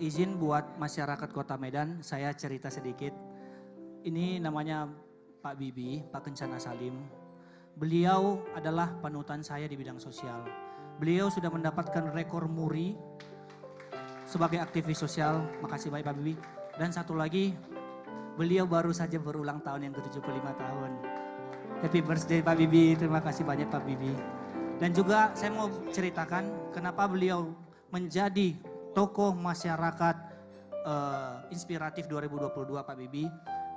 Izin buat masyarakat Kota Medan, saya cerita sedikit. Ini namanya Pak Bibi, Pak Kencana Salim. Beliau adalah panutan saya di bidang sosial. Beliau sudah mendapatkan rekor muri sebagai aktivis sosial. Makasih banyak Pak Bibi. Dan satu lagi, beliau baru saja berulang tahun yang ke-75 tahun. Happy birthday Pak Bibi, terima kasih banyak Pak Bibi. Dan juga saya mau ceritakan kenapa beliau menjadi tokoh masyarakat inspiratif 2022 Pak Bibi.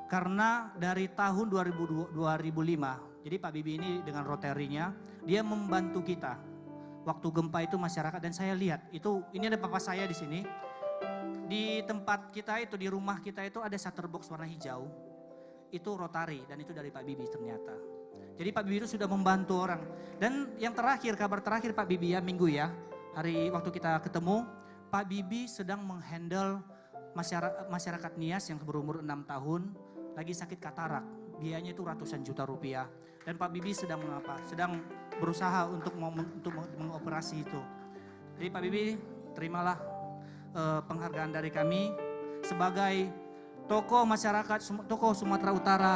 Karena dari tahun 2005, jadi Pak Bibi ini dengan Rotary-nya, dia membantu kita. Waktu gempa itu masyarakat, dan saya lihat, ini ada papa saya di sini. Di tempat kita itu, di rumah kita itu ada shutter box warna hijau. Itu Rotary, dan itu dari Pak Bibi ternyata. Jadi Pak Bibi itu sudah membantu orang. Dan yang terakhir, kabar terakhir Pak Bibi ya, minggu ya, hari waktu kita ketemu, Pak Bibi sedang menghandle masyarakat Nias yang berumur 6 tahun, lagi sakit katarak, biayanya itu ratusan juta rupiah. Dan Pak Bibi sedang berusaha untuk mengoperasi itu. Jadi Pak Bibi, terimalah penghargaan dari kami sebagai tokoh masyarakat, tokoh Sumatera Utara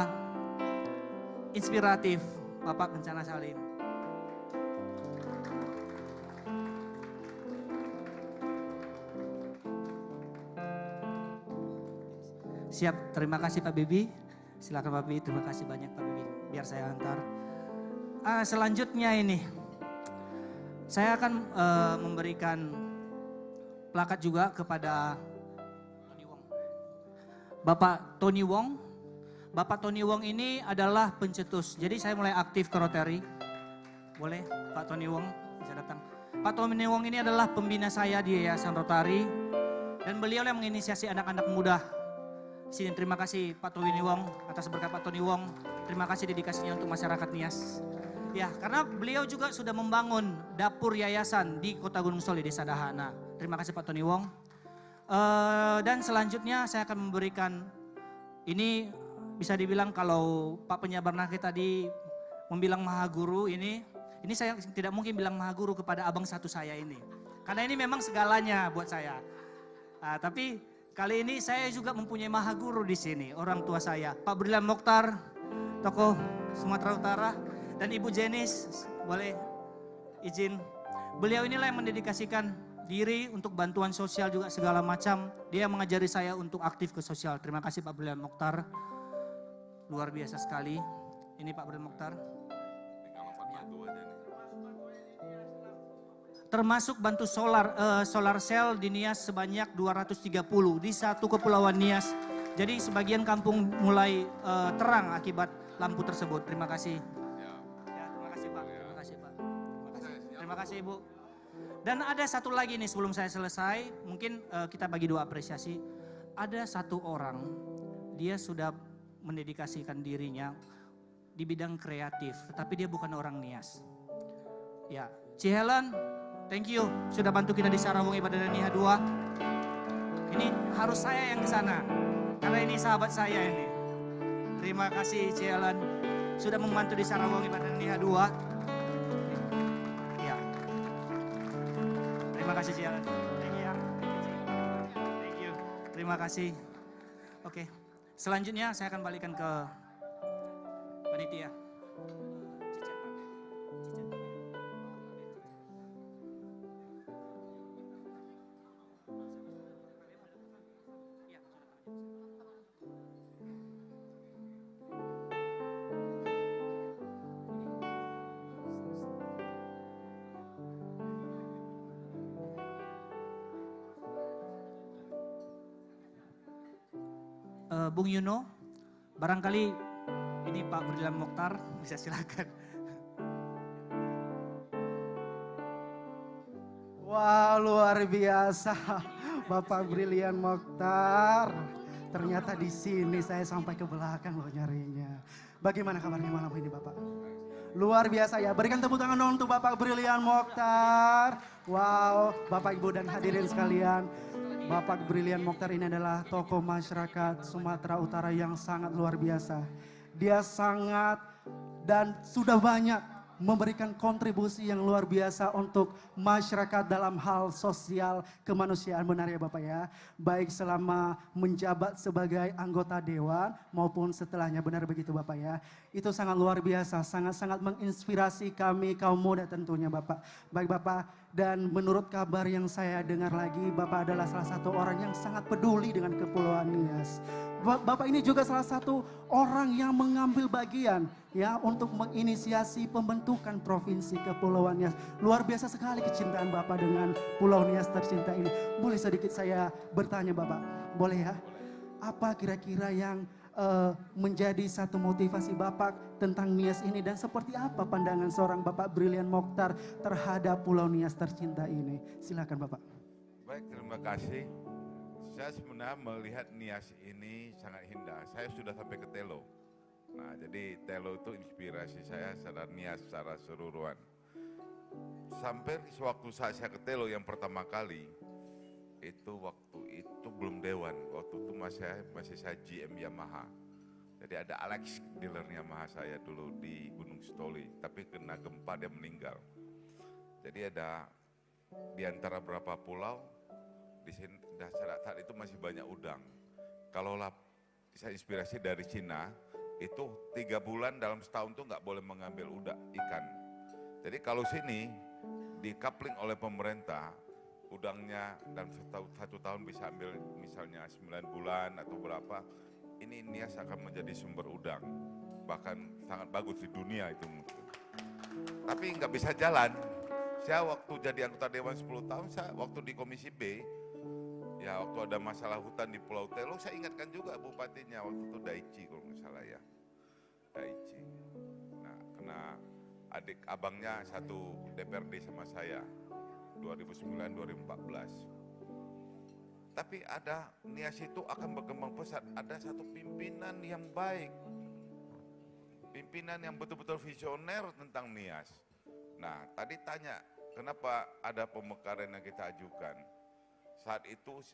inspiratif, Bapak Kencana Salim. Siap, terima kasih Pak Bibi. Silakan Pak Bibi, terima kasih banyak Pak Bibi. Biar saya antar. Selanjutnya ini, saya akan memberikan plakat juga kepada Bapak Tony Wong. Bapak Tony Wong ini adalah pencetus. Jadi saya mulai aktif ke Rotary. Boleh Pak Tony Wong bisa datang. Pak Tony Wong ini adalah pembina saya di Yayasan Rotary. Dan beliau yang menginisiasi anak-anak muda. Sini terima kasih Pak Tony Wong atas berkat Pak Tony Wong. Terima kasih dedikasinya untuk masyarakat Nias. Ya, karena beliau juga sudah membangun dapur yayasan di Kota Gunung Soli, Desa Dahana. Terima kasih Pak Tony Wong. Dan selanjutnya saya akan memberikan, ini bisa dibilang kalau Pak penyabar nakit tadi membilang Maha Guru ini saya tidak mungkin bilang Maha Guru kepada abang satu saya ini. Karena ini memang segalanya buat saya. Tapi kali ini saya juga mempunyai Maha Guru di sini, orang tua saya, Pak Brilian Mokhtar, tokoh Sumatera Utara, dan Ibu Jenis, boleh izin. Beliau inilah yang mendedikasikan diri untuk bantuan sosial juga segala macam. Dia mengajari saya untuk aktif ke sosial. Terima kasih Pak Brilian Mokhtar, luar biasa sekali. Ini Pak Brilian Mokhtar. Termasuk bantu solar cell di Nias sebanyak 230 di satu kepulauan Nias. Jadi sebagian kampung mulai terang akibat lampu tersebut. Terima kasih. Ya, terima kasih Pak. Terima kasih Pak. Terima kasih Ibu. Dan ada satu lagi nih sebelum saya selesai, mungkin kita bagi dua apresiasi. Ada satu orang, dia sudah mendedikasikan dirinya di bidang kreatif, tetapi dia bukan orang Nias. Ya, Cihelen, thank you sudah bantu kita di Sarawongi pada Niha 2. Ini harus saya yang ke sana karena ini sahabat saya ini. Terima kasih Cihelen sudah membantu di Sarawongi pada Niha 2. Ya. Terima kasih Cihelen. Thank you ya. Thank you. Terima kasih. Oke. Selanjutnya saya akan balikan ke panitia. Bung Yuno, barangkali ini Pak Brilian Mokhtar, bisa silakan. Wah, luar biasa Bapak Brilian Mokhtar. Ternyata di sini saya sampai ke belakang loh nyarinya. Bagaimana kabarnya malam ini Bapak? Luar biasa ya, berikan tepuk tangan dong untuk Bapak Brilian Mokhtar. Wow, Bapak Ibu dan hadirin sekalian. Bapak Brilian Mokhtar ini adalah tokoh masyarakat Sumatera Utara yang sangat luar biasa. Dia sangat dan sudah banyak memberikan kontribusi yang luar biasa untuk masyarakat dalam hal sosial kemanusiaan, benar ya Bapak ya. Baik selama menjabat sebagai anggota dewan maupun setelahnya, benar begitu Bapak ya. Itu sangat luar biasa, sangat-sangat menginspirasi kami kaum muda tentunya Bapak. Baik Bapak, dan menurut kabar yang saya dengar lagi, Bapak adalah salah satu orang yang sangat peduli dengan Kepulauan Nias. Bapak ini juga salah satu orang yang mengambil bagian ya untuk menginisiasi pembentukan Provinsi Kepulauan Nias. Luar biasa sekali kecintaan Bapak dengan Pulau Nias tercinta ini. Boleh sedikit saya bertanya Bapak? Boleh ya? Apa kira-kira yang menjadi satu motivasi Bapak tentang Nias ini dan seperti apa pandangan seorang Bapak Brilian Mokhtar terhadap Pulau Nias tercinta ini? Silakan Bapak. Baik, terima kasih. Saya sebenarnya melihat Nias ini sangat indah. Saya sudah sampai ke Telo. Nah, jadi Telo itu inspirasi saya secara Nias secara keseluruhan. Sampai sewaktu saya ke Telo yang pertama kali, itu waktu itu belum Dewan, waktu itu masih saya GM Yamaha. Jadi ada Alex dealernya Yamaha saya dulu di Gunung Stoli, tapi kena gempa dia meninggal. Jadi ada di antara berapa pulau, di sini saat itu masih banyak udang. Kalau saya inspirasi dari Cina, itu 3 bulan dalam setahun tuh nggak boleh mengambil ikan. Jadi kalau sini di coupling oleh pemerintah, udangnya dan satu tahun bisa ambil misalnya 9 bulan atau berapa, ini Nias akan menjadi sumber udang. Bahkan sangat bagus di dunia itu mungkin. Tapi nggak bisa jalan. Saya waktu jadi anggota Dewan 10 tahun, saya waktu di Komisi B, ya waktu ada masalah hutan di Pulau Telo, saya ingatkan juga bupatinya, waktu itu Daichi kalau nggak salah ya. Daichi. Nah, kena adik abangnya satu DPRD sama saya. 2009-2014. Tapi ada Nias itu akan berkembang pesat, ada satu pimpinan yang baik. Pimpinan yang betul-betul visioner tentang Nias. Nah, tadi tanya, kenapa ada pemekaran yang kita ajukan? Saat itu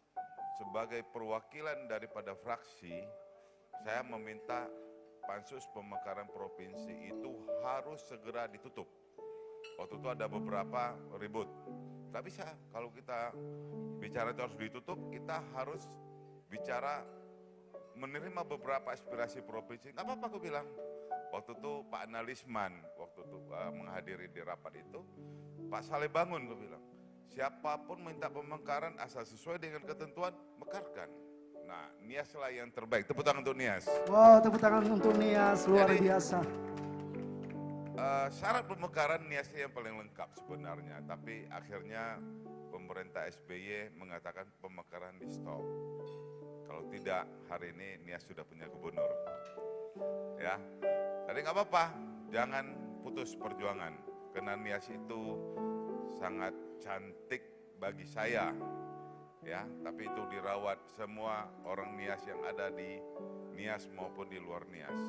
sebagai perwakilan daripada fraksi, saya meminta pansus pemekaran provinsi itu harus segera ditutup. Waktu itu ada beberapa ribut. Gak bisa, kalau kita bicara itu harus ditutup, kita harus bicara menerima beberapa aspirasi provinsi. Gak apa-apa aku bilang. Waktu itu Pak Analisman, waktu itu menghadiri di rapat itu, Pak Saleh Bangun gue bilang, siapapun minta pemekaran asal sesuai dengan ketentuan, mekarkan. Nah, Nias lah yang terbaik. Tepuk tangan untuk Nias. Wow, tepuk tangan untuk Nias, luar biasa. Syarat pemekaran Nias yang paling lengkap sebenarnya, tapi akhirnya pemerintah SBY mengatakan pemekaran di stop. Kalau tidak, hari ini Nias sudah punya gubernur. Ya, tapi nggak apa-apa, jangan putus perjuangan, karena Nias itu sangat cantik bagi saya. Ya, tapi itu dirawat semua orang Nias yang ada di Nias maupun di luar Nias.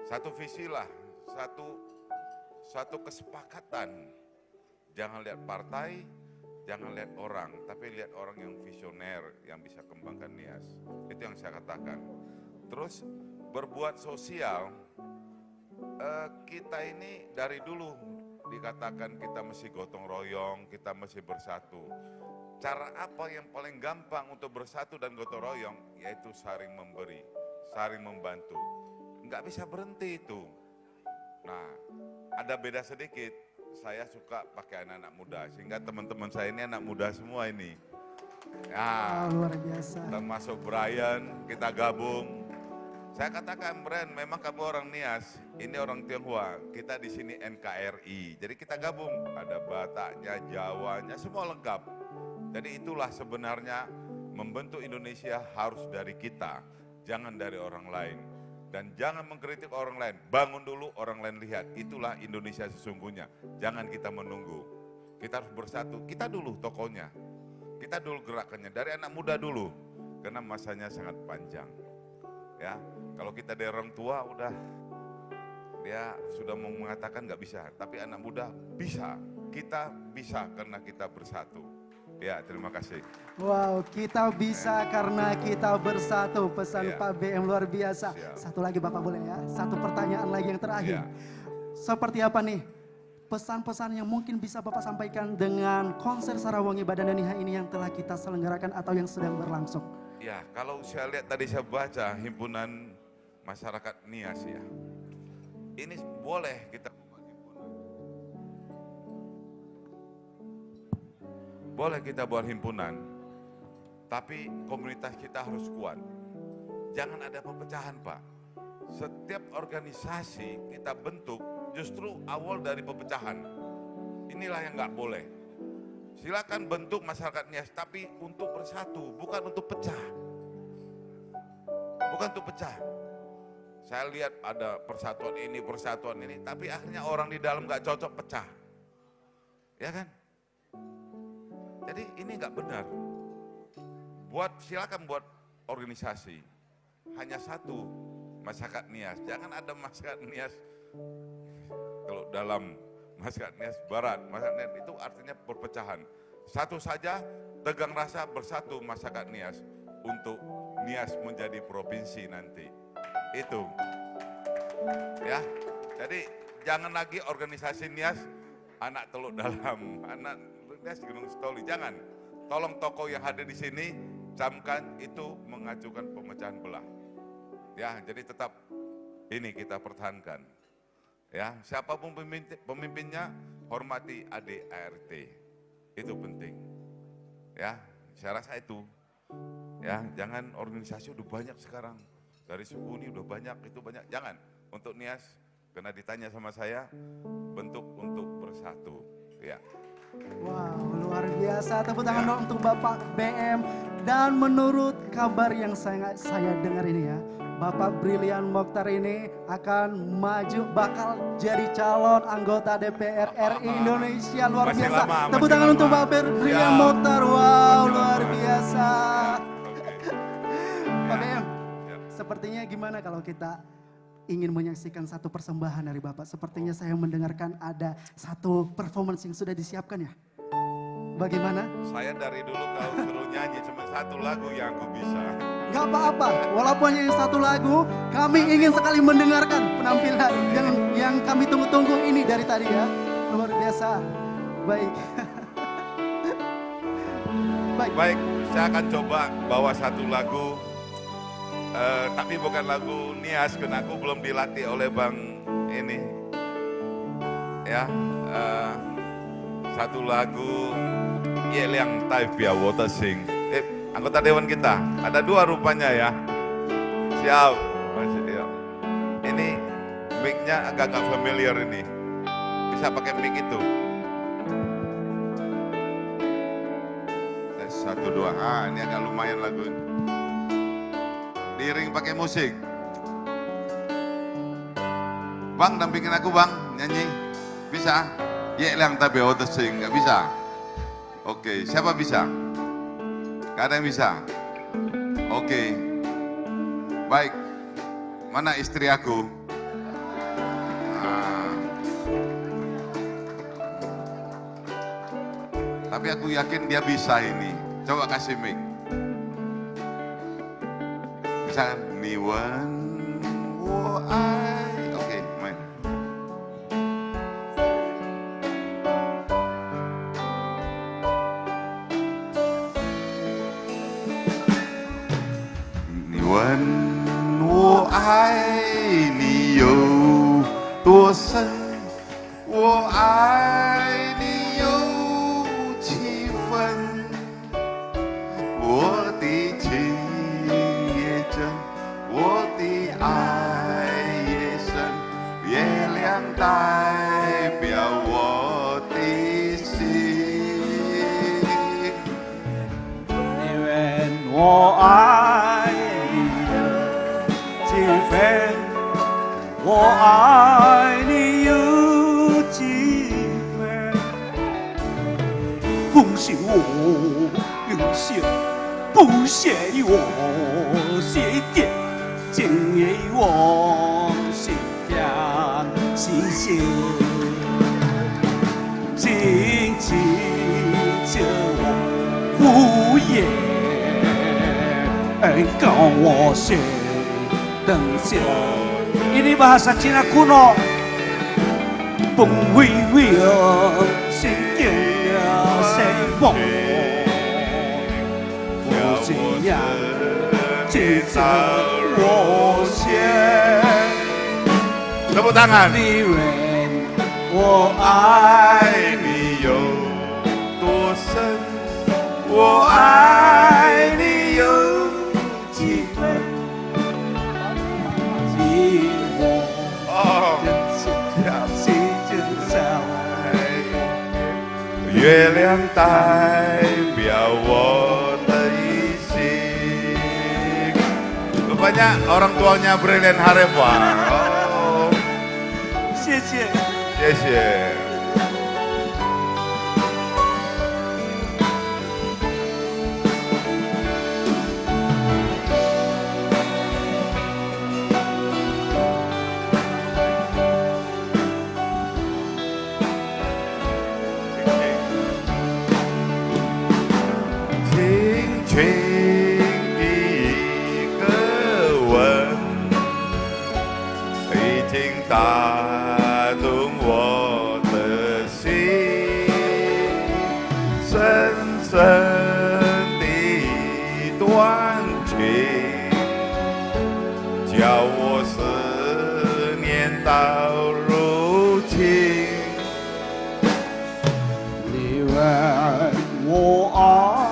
Satu visi lah, satu kesepakatan. Jangan lihat partai, jangan lihat orang, tapi lihat orang yang visioner, yang bisa kembangkan Nias. Itu yang saya katakan. Terus berbuat sosial, kita ini dari dulu dikatakan kita mesti gotong royong, kita mesti bersatu. Cara apa yang paling gampang untuk bersatu dan gotong royong? Yaitu saling memberi, saling membantu. Nggak bisa berhenti itu. Nah, ada beda sedikit. Saya suka pakai anak-anak muda, sehingga teman-teman saya ini anak muda semua ini. Ya, luar biasa. Termasuk Brian, kita gabung. Saya katakan, Brian, memang kamu orang Nias, ini orang Tionghoa, kita di sini NKRI. Jadi kita gabung, ada Bataknya, Jawanya, semua lengkap. Jadi itulah sebenarnya membentuk Indonesia harus dari kita, jangan dari orang lain. Dan jangan mengkritik orang lain, bangun dulu orang lain lihat, itulah Indonesia sesungguhnya. Jangan kita menunggu, kita harus bersatu, kita dulu tokohnya, kita dulu gerakannya, dari anak muda dulu, karena masanya sangat panjang. Ya, kalau kita dari orang tua udah, dia sudah mau mengatakan nggak bisa, tapi anak muda bisa, kita bisa karena kita bersatu. Ya, terima kasih. Wow, kita bisa karena kita bersatu. Pesan Pak BM luar biasa. Satu lagi Bapak boleh ya? Satu pertanyaan lagi yang terakhir. Seperti apa nih pesan-pesan yang mungkin bisa Bapak sampaikan dengan konser Sarawongi Badananiha ini yang telah kita selenggarakan atau yang sedang berlangsung? Ya, kalau saya lihat tadi saya baca himpunan masyarakat Nias ya. Ini boleh kita boleh kita buat himpunan, tapi komunitas kita harus kuat. Jangan ada perpecahan, Pak. setiap organisasi kita bentuk justru awal dari pepecahan. Inilah yang nggak boleh. Silakan bentuk masyarakat Nias, tapi untuk bersatu, bukan untuk pecah. Bukan untuk pecah. Saya lihat ada persatuan ini, tapi akhirnya orang di dalam nggak cocok, pecah. Ya kan? Jadi ini nggak benar. Silakan buat organisasi. Hanya satu masyarakat Nias. Jangan ada masyarakat Nias. Kalau dalam masyarakat Nias Barat, masyarakat Nias itu artinya perpecahan. Satu saja, tegang rasa bersatu masyarakat Nias untuk Nias menjadi provinsi nanti. Itu. Ya. Jadi jangan lagi organisasi Nias anak Teluk Dalam, anak Nias Gunung Sitoli. Jangan. Tolong tokoh yang hadir di sini camkan itu mengajukan pemecahan belah. Ya, jadi tetap ini kita pertahankan. Ya, siapapun pemimpinnya hormati ADART. Itu penting. Ya, saya rasa itu. Ya, jangan organisasi udah banyak sekarang. Dari suku ini udah banyak, itu banyak. Jangan. Untuk Nias, karena ditanya sama saya, bentuk untuk bersatu. Ya. Wow, luar biasa. Tepuk tangan dong untuk Bapak BM. Dan menurut kabar yang saya dengar ini ya, Bapak Brilian Mokhtar ini akan maju, bakal jadi calon anggota DPR RI Indonesia. Luar Masih biasa. lama, Tepuk tangan untuk Bapak Brilian Mokhtar. Wow, luar biasa. Pak BM, sepertinya gimana kalau kita ingin menyaksikan satu persembahan dari Bapak? Sepertinya saya mendengarkan ada satu performance yang sudah disiapkan ya. Bagaimana? Saya dari dulu kalau suruh nyanyi cuma satu lagu yang aku bisa. Gak apa-apa, walaupun hanya satu lagu, kami ingin sekali mendengarkan penampilan yang kami tunggu-tunggu ini dari tadi ya. Luar biasa. Baik. Baik, saya akan coba bawa satu lagu. Tapi bukan lagu Nias, karena aku belum dilatih oleh Bang ini. Ya, satu lagu Ye Liang Tai Bia Water Sing. Anggota dewan kita, ada dua rupanya ya. Siap, masih dia. Ini mic-nya agak-agak familiar ini. Bisa pakai mic itu. Satu dua, ini agak lumayan lagu ini. Diiring pakai musik. Bang, dampingin aku bang, nyanyi. Bisa? Ye Liang Tai Bia Water Sing, nggak bisa? Oke, siapa bisa? Gak ada yang bisa? Oke. Baik. Mana istri aku? Tapi aku yakin dia bisa ini. Coba kasih mic. Bisa kan? Ni wen wo ai. Oke, main. Ni wen wo ai ni有多深，我爱你有几分，我的情也真，我的爱也深，月亮代表我的心。因为我爱你有几分，我爱你有几分，奉行我领袖，不屑于我谢电，敬业我心亮心性，紧紧着我无言，跟我学等下。Ini bahasa Cina kuno. Pengwiwiya singkirnya sebong. Fujinya cita wosian. Tepuk tangan. 我爱你有多深，我爱你有几分。我月亮代表我的一心。Rupanya orang tuanya Brilliant Harefa. Oh. 谢谢，谢谢。轻轻一个吻，已经打动我的心，深深的一段情，叫我思念到如今。你问我爱。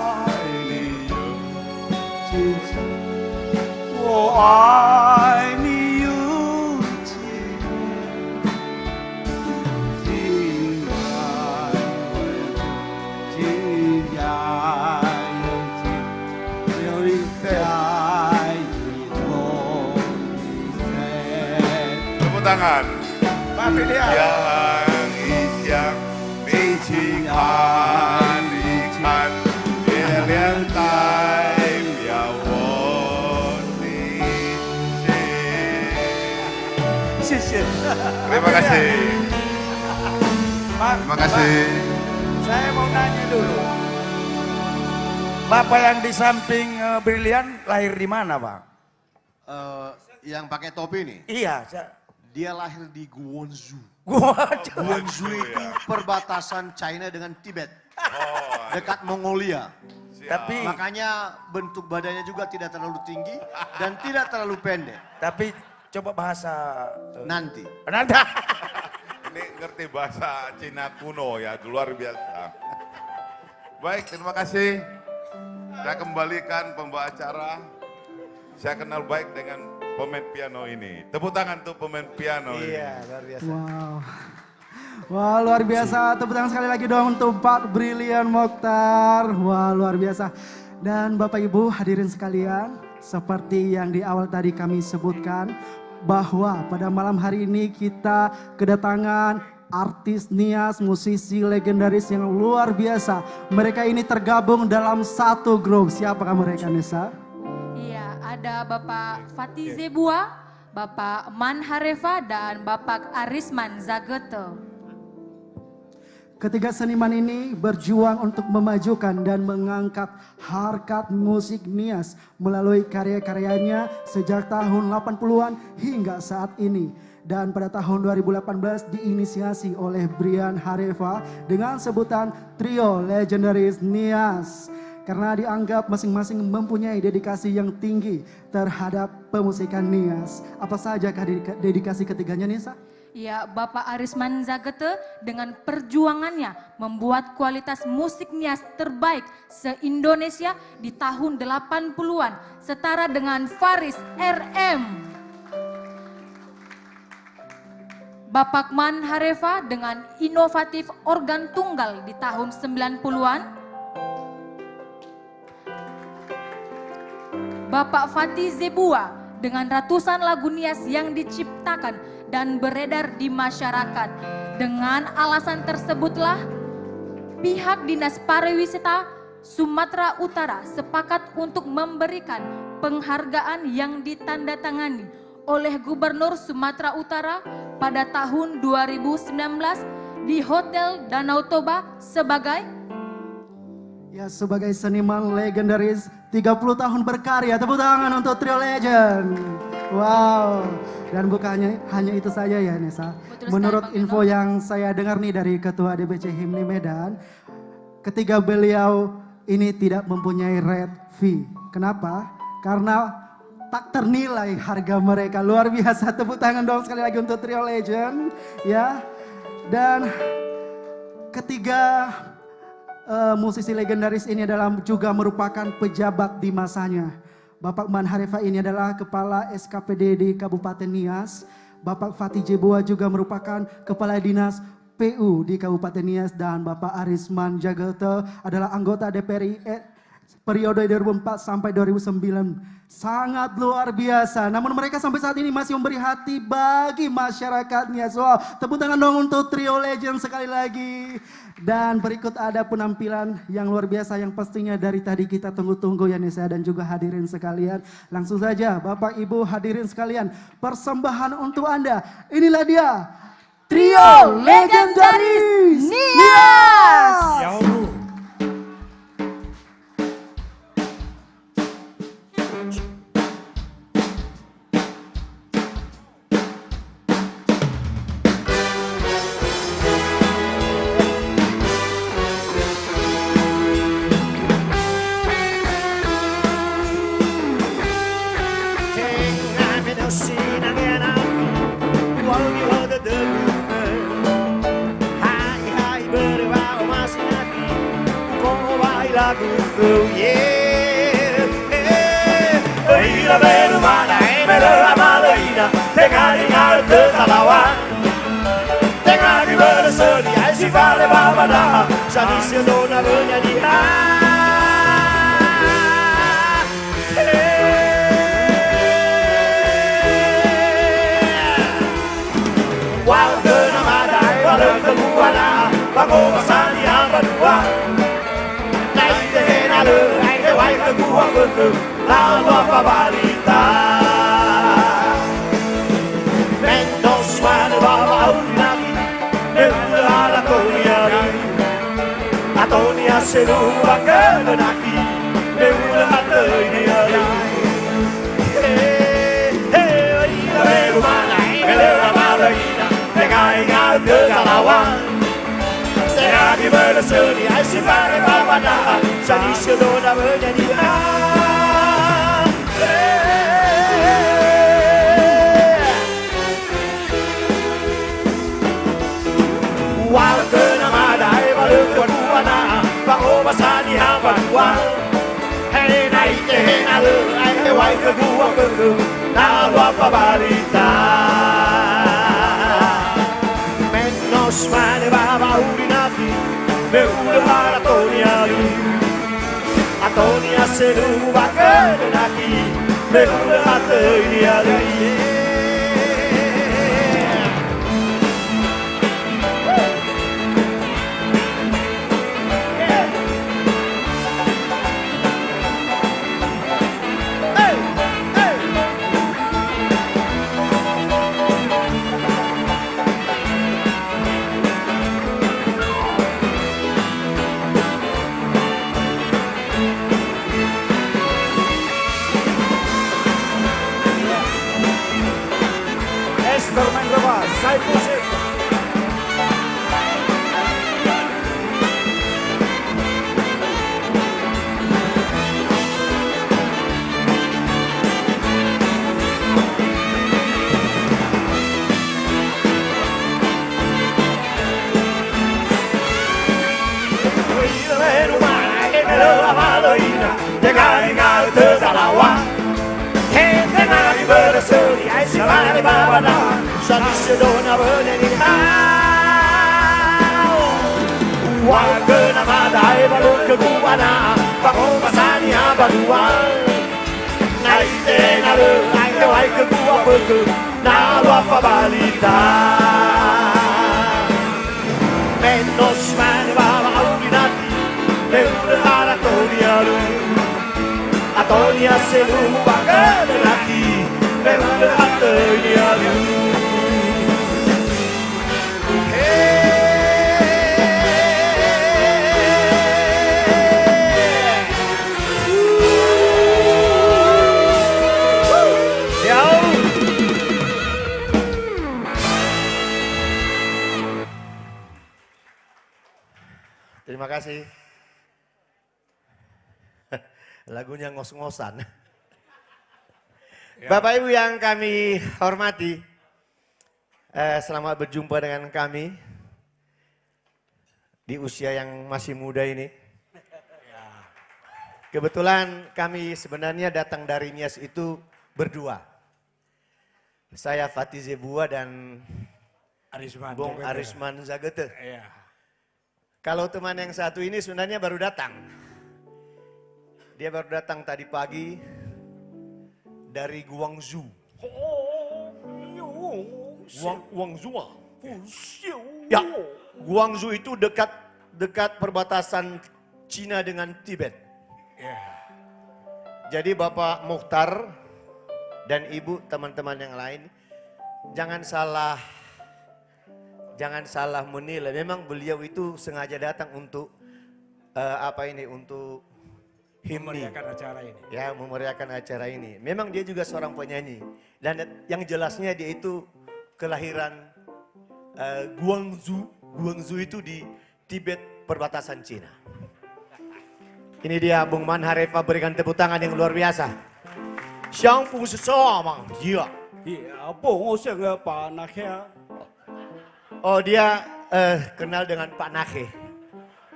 我爱你有情，情爱情爱有情，有你在一同一生。Tepuk tangan. Pak Brilian. Yang yang 你轻看一看，月亮代表我的心。谢谢。Terima kasih. Pak, Terima kasih. Saya mau nanya dulu. Bapak yang di samping Brilian lahir di mana, Pak? Yang pakai topi nih? Iya. Dia lahir di Guangzhou. Guangzhou. Guangzhou itu perbatasan China dengan Tibet. Dekat Mongolia. Tapi makanya bentuk badannya juga tidak terlalu tinggi dan tidak terlalu pendek. Tapi coba bahasa nanti. Nanti. Ini ngerti bahasa Cina kuno ya, luar biasa. Baik, terima kasih. Saya kembalikan pembawa acara. Saya kenal baik dengan pemain piano ini. Tepuk tangan untuk pemain piano ini. Iya, luar biasa. Wow. Wah, luar biasa. Tepuk tangan sekali lagi dong untuk Pak Brilian Mokhtar. Wah, luar biasa. Dan Bapak Ibu hadirin sekalian, seperti yang di awal tadi kami sebutkan, bahwa pada malam hari ini kita kedatangan artis Nias, musisi legendaris yang luar biasa. Mereka ini tergabung dalam satu grup. Siapakah mereka, Nesa? Iya, ada Bapak Fatih Zebua, Bapak Man Harefa, dan Bapak Arisman Zageto. Ketiga seniman ini berjuang untuk memajukan dan mengangkat harkat musik Nias melalui karya-karyanya sejak tahun 80-an hingga saat ini. Dan pada tahun 2018 diinisiasi oleh Brilliant Harefa dengan sebutan Trio Legendaris Nias. Karena dianggap masing-masing mempunyai dedikasi yang tinggi terhadap pemusikan Nias. Apa saja dedikasi ketiganya, Nisa? Ya, Bapak Arisman Zageto dengan perjuangannya membuat kualitas musik Nias terbaik se-Indonesia di tahun 80-an setara dengan Faris RM. Bapak Man Harefa dengan inovatif organ tunggal di tahun 90-an. Bapak Fatih Zebua dengan ratusan lagu Nias yang diciptakan dan beredar di masyarakat. Dengan alasan tersebutlah pihak Dinas Pariwisata Sumatera Utara sepakat untuk memberikan penghargaan yang ditandatangani oleh Gubernur Sumatera Utara pada tahun 2019 di Hotel Danau Toba sebagai sebagai seniman legendaris 30 tahun berkarya. Tepuk tangan untuk Trio Legend. Wow. Dan bukannya hanya itu saja ya, Nesa. Menurut info yang saya dengar nih dari Ketua DPC HIMNI Medan, ketiga beliau ini tidak mempunyai red fee. Kenapa? Karena tak ternilai harga mereka. Luar biasa. Tepuk tangan dong sekali lagi untuk Trio Legend, ya. Dan ketiga musisi legendaris ini adalah juga merupakan pejabat di masanya. Bapak Man Harefa ini adalah Kepala SKPD di Kabupaten Nias. Bapak Fatih Zebua juga merupakan Kepala Dinas PU di Kabupaten Nias dan Bapak Arisman Jagoto adalah anggota DPRI periode 2004 sampai 2009. Sangat luar biasa. Namun mereka sampai saat ini masih memberi hati bagi masyarakatnya. So, tepuk tangan dong untuk trio legend sekali lagi. Dan berikut ada penampilan yang luar biasa yang pastinya dari tadi kita tunggu-tunggu ya Nisa dan juga hadirin sekalian. Langsung saja Bapak Ibu hadirin sekalian, persembahan untuk Anda. Inilah dia trio legendaris Nias. Ya Allah. Terima kasih. Lagunya ngos-ngosan. Ya. Bapak Ibu yang kami hormati, selamat berjumpa dengan kami di usia yang masih muda ini. Kebetulan kami sebenarnya datang dari Nias itu berdua. Saya Fatih Zebua dan Arisman Bung Zagete. Arisman Zagete. Iya. Kalau teman yang satu ini sebenarnya baru datang. Dia baru datang tadi pagi dari Guangzhou. Guangzhou. Ya, Guangzhou itu dekat perbatasan Cina dengan Tibet. Jadi Bapak Mukhtar dan Ibu teman-teman yang lain jangan salah menilai. Memang beliau itu sengaja datang untuk untuk himni. Memeriahkan acara ini. Ya, memeriahkan acara ini. Memang dia juga seorang penyanyi. Dan yang jelasnya dia itu kelahiran Guangzhou. Guangzhou itu di Tibet perbatasan Cina. Ini dia Bung Manharefa, berikan tepuk tangan yang luar biasa. Xiangfu sesama, iya. Iya, Bung Oseng Pak Nakhe. Oh, dia kenal dengan Pak Nakhe.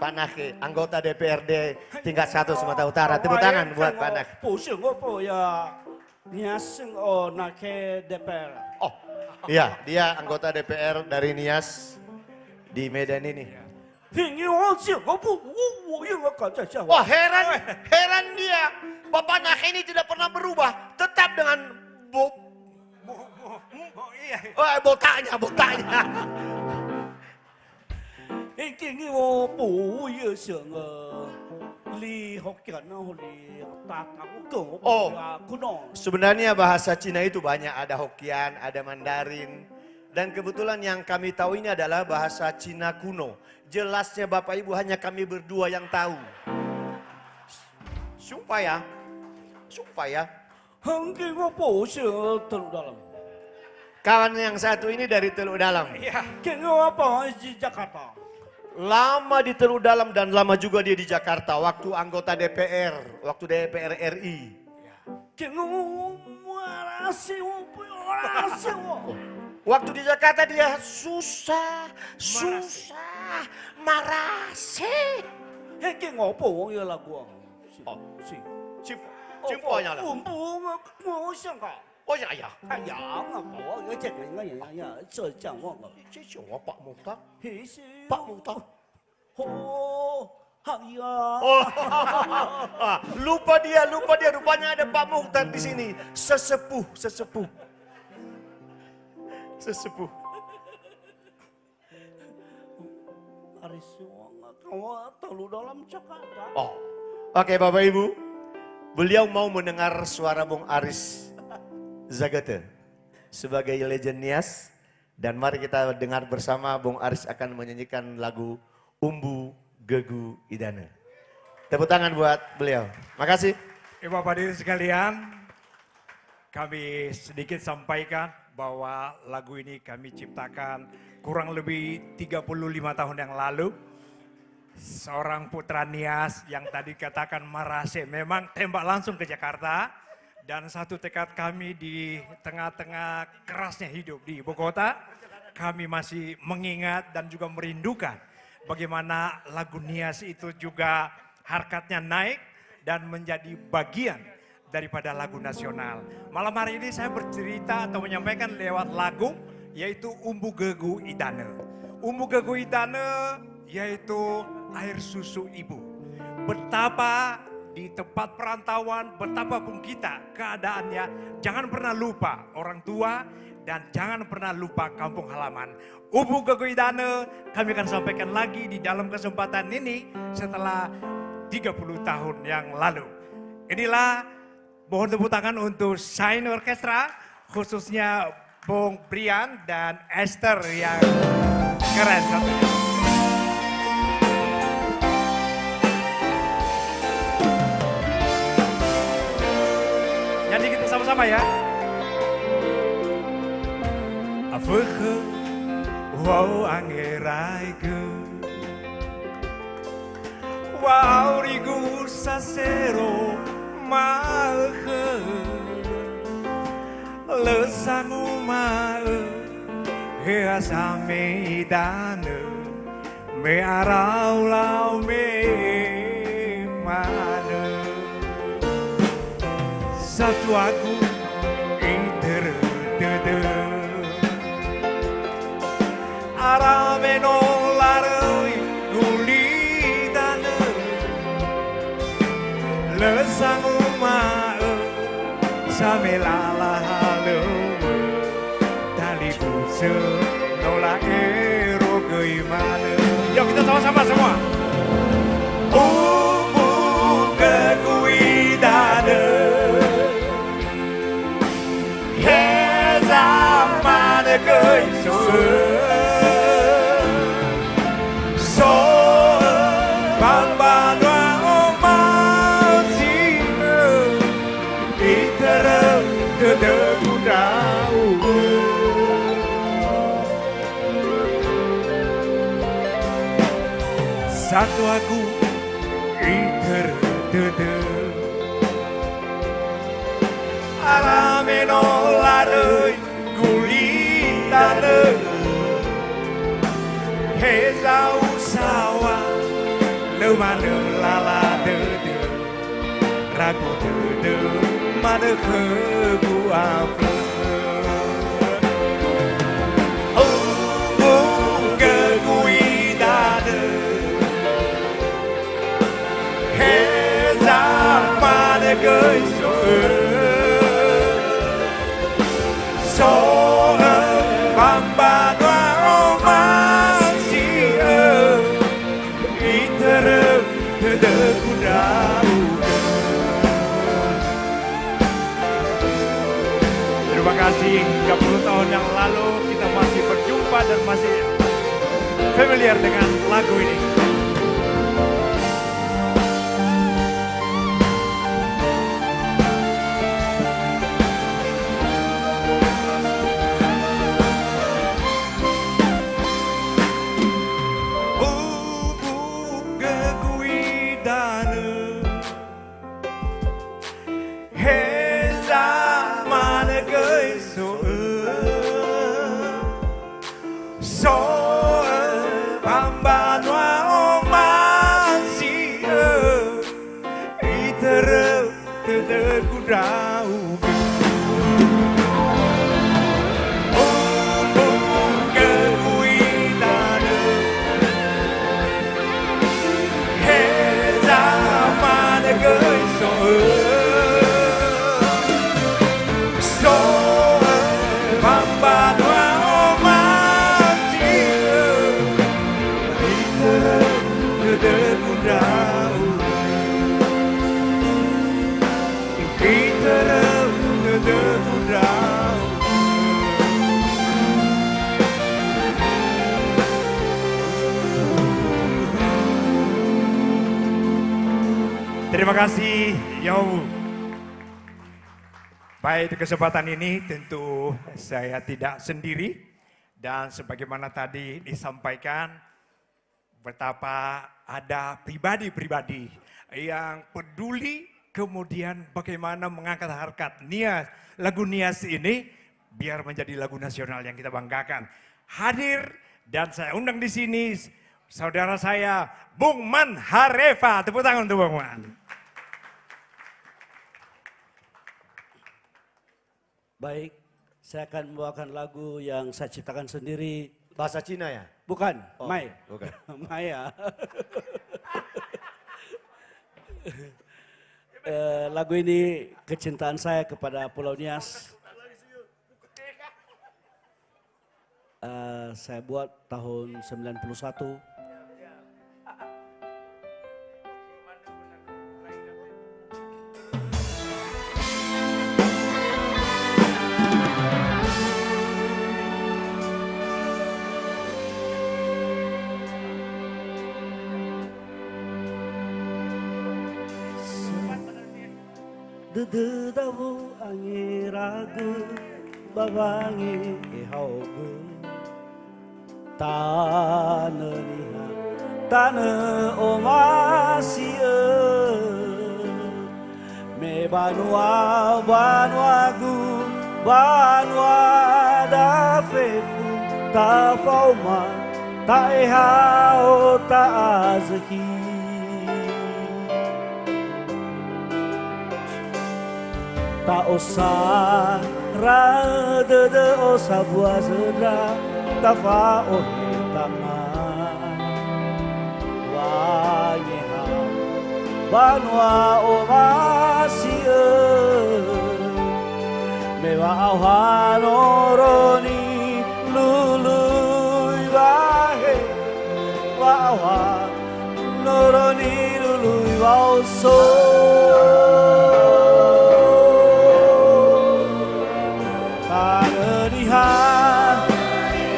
Pak Nakhe, anggota DPRD tingkat 1 Sumatera Utara. Tepuk tangan buat Pak Nakhe. Pusing apa ya? Niaseng Nakhe DPR. Oh, iya, dia anggota DPR dari Nias di Medan ini. Wah, heran dia. Bapak Nakhe ini tidak pernah berubah, tetap dengan botaknya. Sebenarnya bahasa Cina itu banyak, ada Hokkien, ada Mandarin. Dan kebetulan yang kami tahu ini adalah bahasa Cina kuno. Jelasnya Bapak Ibu hanya kami berdua yang tahu. Sumpah ya. Kawan yang satu ini dari Teluk Dalam. Iya. Di Jakarta. Lama di Teluk Dalam dan lama juga dia di Jakarta. Waktu anggota DPR, waktu DPR RI. Waktu di Jakarta dia susah marah sih. Oh ya ya. Pak Mukhtar. Pak Mukhtar. Lupa dia. Rupanya ada Pak Mukhtar di sini. Sesepuh. Oh, oke Bapak Ibu. Beliau mau mendengar suara Bung Aris Zagete sebagai legend Nias. Dan mari kita dengar bersama Bung Aris akan menyanyikan lagu Umbu Gegu Idane. Tepuk tangan buat beliau. Makasih. Bapak hadirin sekalian, kami sedikit sampaikan bahwa lagu ini kami ciptakan kurang lebih 35 tahun yang lalu. Seorang putra Nias yang tadi katakan Marase memang tembak langsung ke Jakarta. Dan satu tekad kami di tengah-tengah kerasnya hidup di ibu kota, kami masih mengingat dan juga merindukan bagaimana lagu Nias itu juga harkatnya naik dan menjadi bagian daripada lagu nasional. Malam hari ini saya bercerita atau menyampaikan lewat lagu yaitu Umbu Gegu Idane. Umbu Gegu Idane yaitu air susu ibu. Betapa di tempat perantauan, betapapun kita keadaannya, jangan pernah lupa orang tua dan jangan pernah lupa kampung halaman. Umbu Gegu Idane kami akan sampaikan lagi di dalam kesempatan ini setelah 30 tahun yang lalu. Inilah, mohon tepuk tangan untuk Shine Orchestra, khususnya Bung Brian dan Esther yang keren satunya. Nyanyi kita sama-sama ya. Afeke wau angeraike wau rigu sasero mahe lesangu mae heasame idane me arau lau me mane satu aku inter dede le sang uma samela halu tali buce nolak ero gimana. Yuk kita sama-sama semua. Cuidado, reza mana coisa, só bamba no almazinho e terang dedegudau. Satu aku iter dedeg. Alameno larei gulitane Heza usawa Lemane lala dede Ragu dede Mane kebu apa Keguidade Heza mane keisoi so bamba doa masih iter dedekudau. Terima kasih 30 tahun yang lalu kita masih berjumpa dan masih familiar dengan lagu ini. Terima kasih, Yawu. Baik, di kesempatan ini tentu saya tidak sendiri. Dan sebagaimana tadi disampaikan, betapa ada pribadi-pribadi yang peduli kemudian bagaimana mengangkat harkat Nias, lagu Nias ini biar menjadi lagu nasional yang kita banggakan. Hadir dan saya undang di sini saudara saya, Bung Man Hareva. Tepuk tangan untuk Bung Man. Baik, saya akan membawakan lagu yang saya ciptakan sendiri. Bahasa Cina ya? Bukan, oh, Mai. Bukan. Maya. Lagu ini kecintaan saya kepada Pulau Nias. Saya buat tahun 91. Dedawu angin ragu babangi ehaugu tananiha tane omasia me banua banuagu banua da fefu ta fauma ta ehau ta azhi tak usah rada de osa buah zedra tak fao tangan wangi banua omasia mewa auhanoroni lului bahe wa auhanoroni lului wauso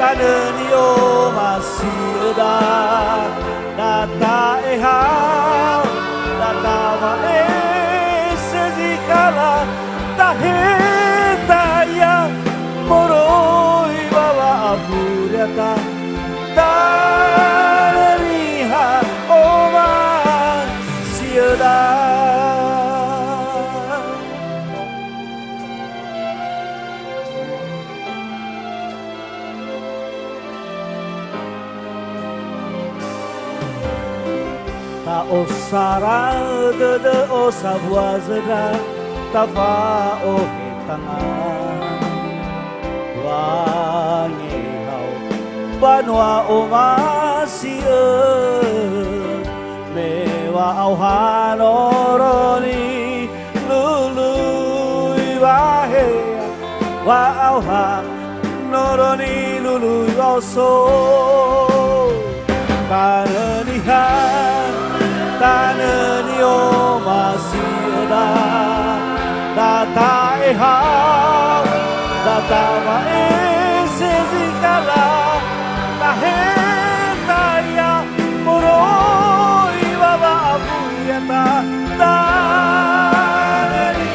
taneni o masih ada data ehau data wa sejikala taheta ya moroi bawa apuriata taneriha o masih ada. Ta osara de osa buazga ta fa o tangan wangi hau banua o masia mewa au hanoroni lului wahe wa au hanoroni lului wauso kanenihan taneni o masih ada data ehau data wa sejikala taheta ya moroi baba apuriata taneni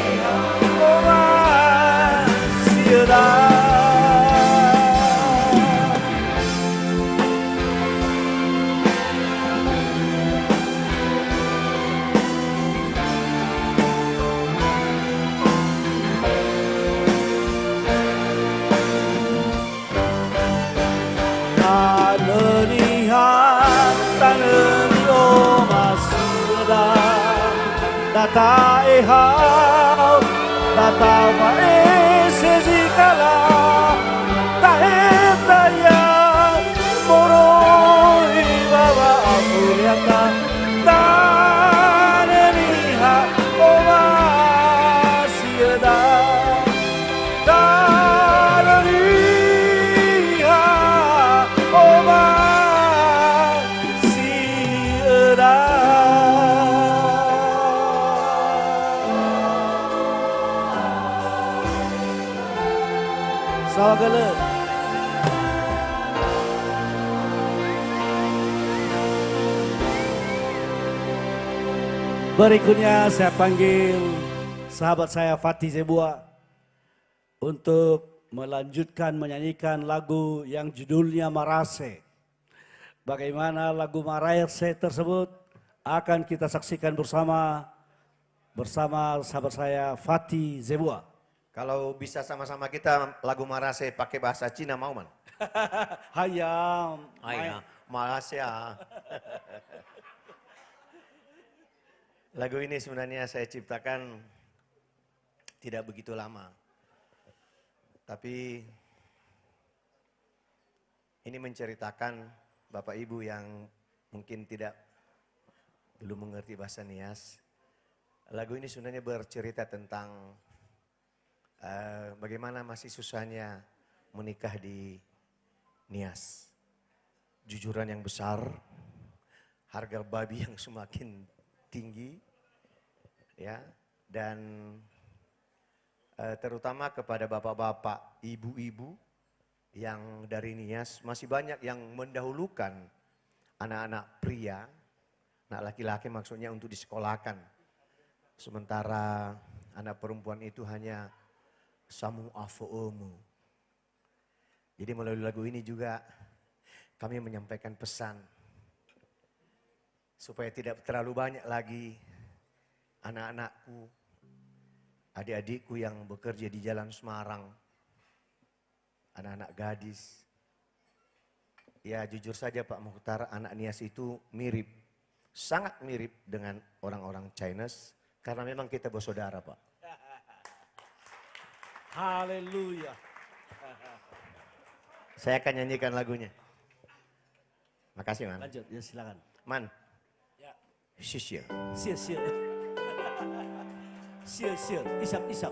o masih ada. Data ehau, data wa sejikala taheta ya moroi baba apuriata taneriha o masih ada taneriha o masih ada. Sawagala. Berikutnya saya panggil sahabat saya Fatih Zebua untuk melanjutkan menyanyikan lagu yang judulnya Marase. Bagaimana lagu Marase tersebut akan kita saksikan bersama sahabat saya Fatih Zebua. Kalau bisa sama-sama kita lagu Marase pakai bahasa Cina mau man? Hayam. Hayam. Malaysia. Lagu ini sebenarnya saya ciptakan tidak begitu lama. Tapi ini menceritakan Bapak Ibu yang mungkin belum mengerti bahasa Nias. Lagu ini sebenarnya bercerita tentang bagaimana masih susahnya menikah di Nias. Jujuran yang besar, harga babi yang semakin tinggi, ya, dan terutama kepada bapak-bapak, ibu-ibu yang dari Nias masih banyak yang mendahulukan anak-anak pria, anak laki-laki maksudnya untuk disekolahkan. Sementara anak perempuan itu hanya samu afo'omu. Jadi melalui lagu ini juga kami menyampaikan pesan supaya tidak terlalu banyak lagi anak-anakku, adik-adikku yang bekerja di Jalan Semarang, anak-anak gadis. Ya jujur saja Pak Mukhtar, anak Nias itu mirip, sangat mirip dengan orang-orang Chinese karena memang kita bersaudara Pak. Haleluya. Saya akan nyanyikan lagunya. Makasih Man. Lanjut, ya silakan. Man, Ya. 谢谢。谢谢，谢谢，一想。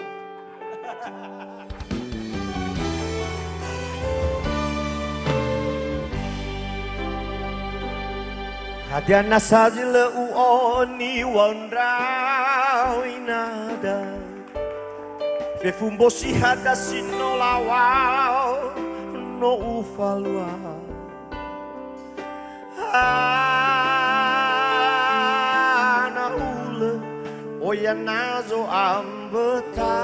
Hadiana sajile uoni wandrau inada Fefumbosi hadasi no lawao no ufalua Ana ule oyanazo ambeta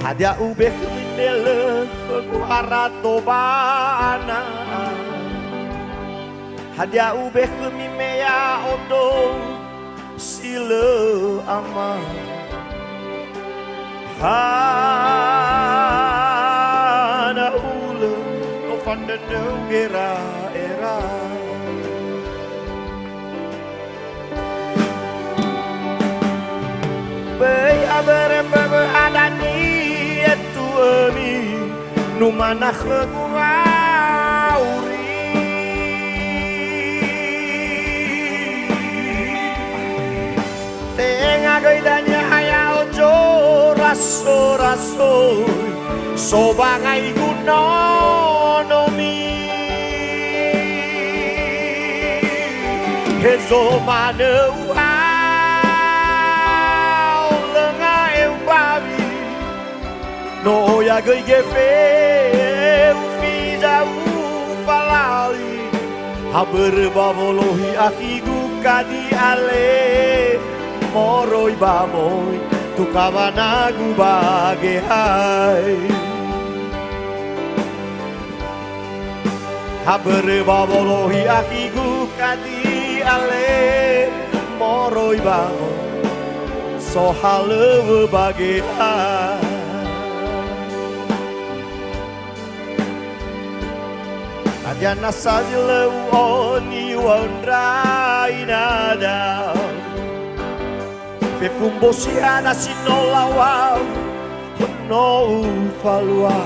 Hadia ube kumindele kuharato bana Hadia ube kumimea odo sile ama Hana ule no fanda gera era Bay abere bebe adani etu ami numana khguauri Tenga gaidanya haya ojo raso sobangai gunonomi Hezo maneu No ya goi gefe ufiza ufalali Haber babolohi akigu kadi ale Moroi bamoy tu kavanagu bagehai Haber babolohi akigu kadi ale Moroi bamoy sohale bagehai Adiana sajile uoni wandrai nada Fefumbosi hadasi no lawau no ufalua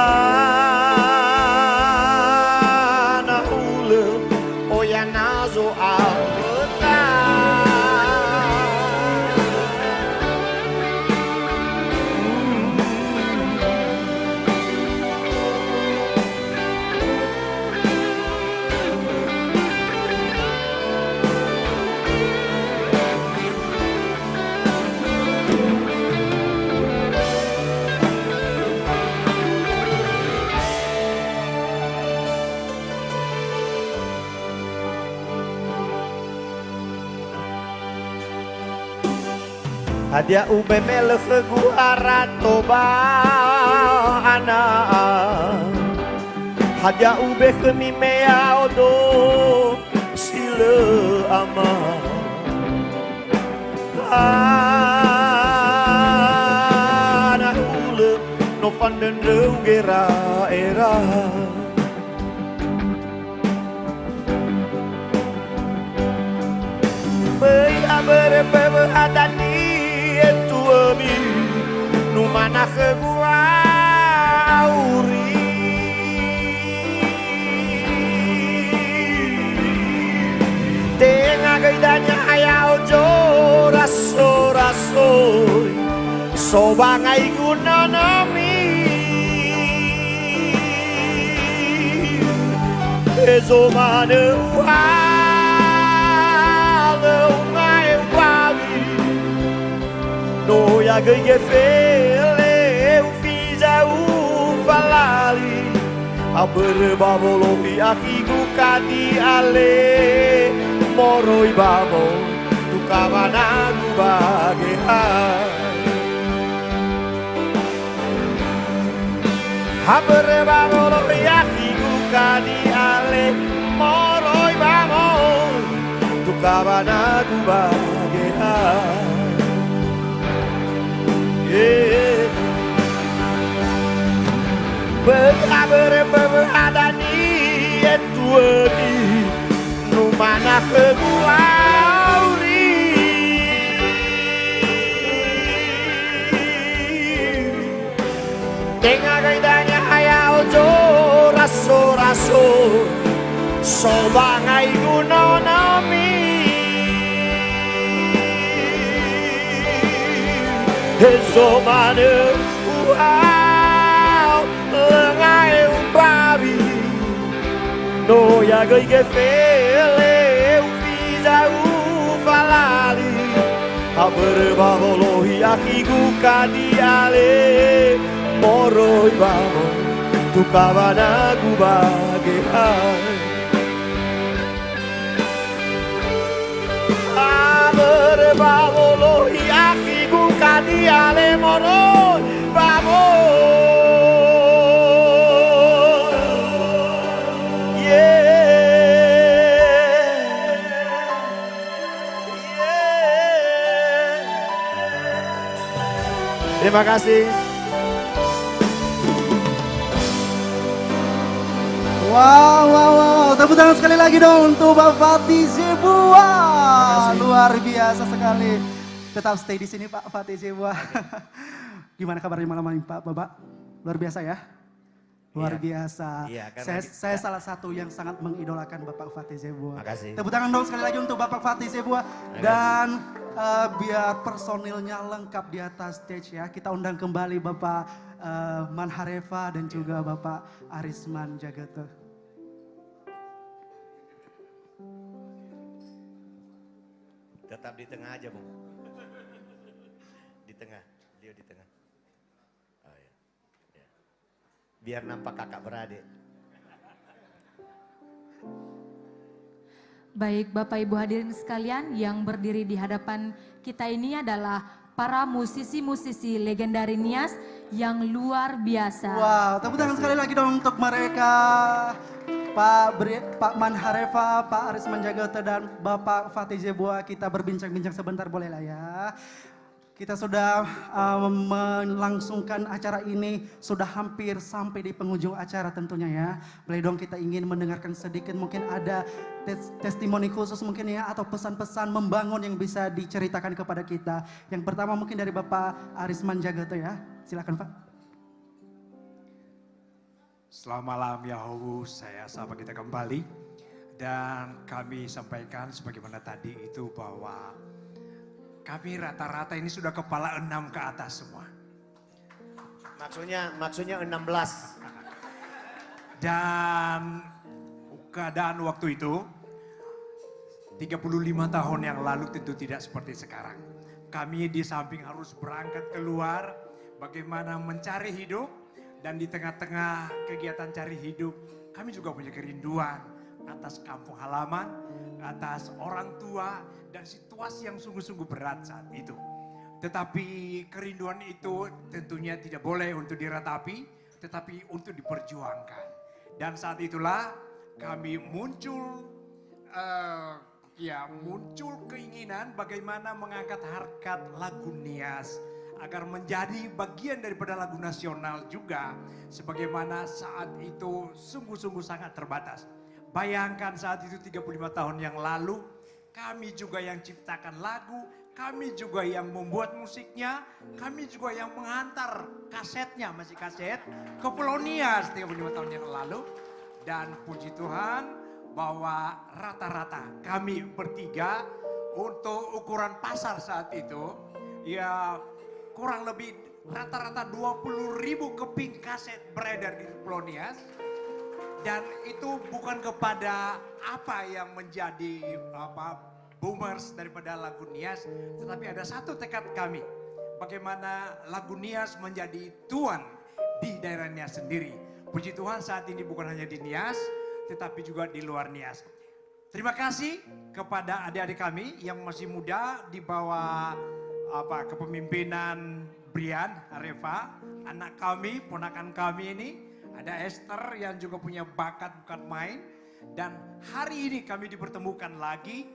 Ana ule oyanazo albeta Hadia ube melech guarato ba ana Hadia ube kemimea odo sile ama Ana ule no fanden gera era Bay abere bebe adani Ami numana khguauri Tenga gaidanya haya ojo raso sobangai gunanami Ezo maneu No ya goi gefele ufiza ufalali Aber babolomi akigu kadi ale Moroi babo tu kavanagu bagehai Aber babolomi akigu kadi ale Moroi babo tu kavanagu bagehai Berabere adani etuani numana khguauri Tenga gaidanya haya ojo sobangai gunonami Hezomane uau lengai umbabi No yagai ke fele ufiza ufalali Aberbavolohi akigu kadiale Moroi bamo tu kabana gubageai Aberbavolohi akigu kadiale moroi bamo Terima kasih. Wow. Tepuk tangan sekali lagi dong untuk Pak Fatih Zebua. Luar biasa sekali. Tetap stay di sini Pak Fatih Zebua. Gimana kabarnya malam ini Pak Bapak? Luar biasa ya? Luar biasa. Iya, Saya salah satu yang sangat mengidolakan Bapak Fatih Zebua. Makasih. Tepuk tangan dong sekali lagi untuk Bapak Fatih Zebua. Dan biar personilnya lengkap di atas stage ya. Kita undang kembali Bapak Manhareva dan juga Bapak Arisman Jagata. Tetap di tengah aja, Bung. Di tengah, dia di tengah. Oh, ya. Ya. Biar nampak kakak beradik. Baik Bapak Ibu hadirin sekalian, yang berdiri di hadapan kita ini adalah para musisi-musisi legendaris Nias yang luar biasa. Wow, tepuk tangan sekali lagi dong untuk mereka. Pak Manhareva, Pak Arisman Jagata dan Bapak Fatih Zebua, kita berbincang-bincang sebentar boleh lah ya. Kita sudah melangsungkan acara ini, sudah hampir sampai di penghujung acara tentunya ya. Boleh dong kita ingin mendengarkan sedikit, mungkin ada testimoni khusus mungkin ya, atau pesan-pesan membangun yang bisa diceritakan kepada kita. Yang pertama mungkin dari Bapak Arisman Jagata ya, silakan Pak. Selamat malam Yahowu, saya sapa kita kembali. Dan kami sampaikan sebagaimana tadi itu bahwa kami rata-rata ini sudah kepala 6 ke atas semua. Maksudnya 16. Dan keadaan waktu itu 35 tahun yang lalu tentu tidak seperti sekarang. Kami di samping harus berangkat keluar bagaimana mencari hidup, dan di tengah-tengah kegiatan cari hidup kami juga punya kerinduan atas kampung halaman, atas orang tua, dan situasi yang sungguh-sungguh berat saat itu. Tetapi kerinduan itu tentunya tidak boleh untuk diratapi, tetapi untuk diperjuangkan. Dan saat itulah kami muncul keinginan bagaimana mengangkat harkat lagu Nias agar menjadi bagian daripada lagu nasional juga, sebagaimana saat itu sungguh-sungguh sangat terbatas. Bayangkan saat itu 35 tahun yang lalu, kami juga yang ciptakan lagu, kami juga yang membuat musiknya, kami juga yang mengantar kasetnya, masih kaset, ke Pulau Nias 35 tahun yang lalu. Dan puji Tuhan bahwa rata-rata kami bertiga untuk ukuran pasar saat itu, ya kurang lebih rata-rata 20.000 keping kaset beredar di Pulau Nias. Dan itu bukan kepada apa yang menjadi boomers daripada lagu Nias, tetapi ada satu tekad kami, bagaimana lagu Nias menjadi tuan di daerah Nias sendiri. Puji Tuhan saat ini bukan hanya di Nias, tetapi juga di luar Nias. Terima kasih kepada adik-adik kami yang masih muda di bawah kepemimpinan Brian Areva, anak kami, ponakan kami ini. Ada Esther yang juga punya bakat bukan main. Dan hari ini kami dipertemukan lagi.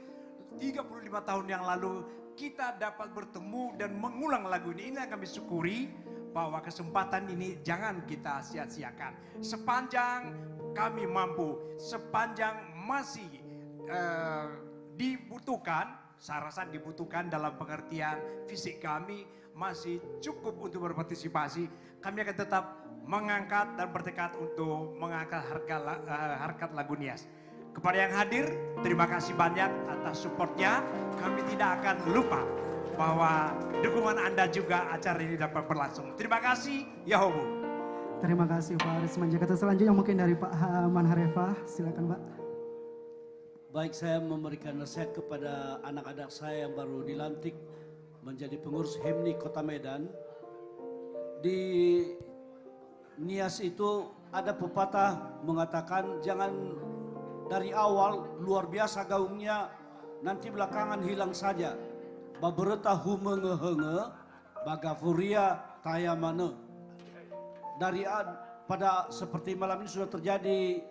35 tahun yang lalu kita dapat bertemu dan mengulang lagu ini. Ini yang kami syukuri bahwa kesempatan ini jangan kita sia-siakan. Sepanjang kami mampu, sepanjang masih dibutuhkan, saya rasa dibutuhkan dalam pengertian fisik kami masih cukup untuk berpartisipasi, kami akan tetap mengangkat dan bertekad untuk mengangkat harkat lagu Nias. Kepada yang hadir, terima kasih banyak atas supportnya. Kami tidak akan lupa bahwa dukungan Anda juga acara ini dapat berlangsung. Terima kasih, Yahobu. Terima kasih Pak Aris Manjakata. Selanjutnya mungkin dari Pak Haman Harefah, silakan Pak. Baik, saya memberikan nasihat kepada anak-anak saya yang baru dilantik menjadi pengurus HIMNI Kota Medan. Di Nias itu ada pepatah mengatakan jangan dari awal luar biasa gaungnya, nanti belakangan hilang saja. Babereta humenge-henge, bagafuria tayamane. Dari pada seperti malam ini sudah terjadi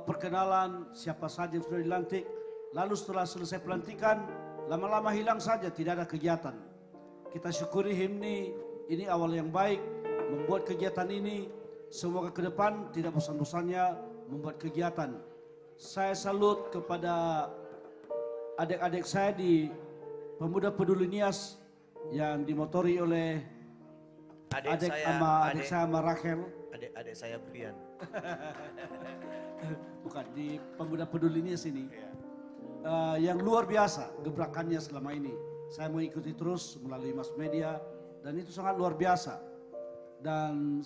perkenalan siapa saja yang sudah dilantik. Lalu setelah selesai pelantikan, lama-lama hilang saja, tidak ada kegiatan. Kita syukuri HIMNI, ini awal yang baik, membuat kegiatan ini. Semoga ke depan tidak bosan-bosannya membuat kegiatan. Saya salut kepada adik-adik saya di Pemuda Peduli Nias yang dimotori oleh adik saya sama Rachel. Adik saya Brian. Bukan, di Pemuda Peduli Nias ini. Yang luar biasa gebrakannya selama ini. Saya mengikuti terus melalui mass media dan itu sangat luar biasa. Dan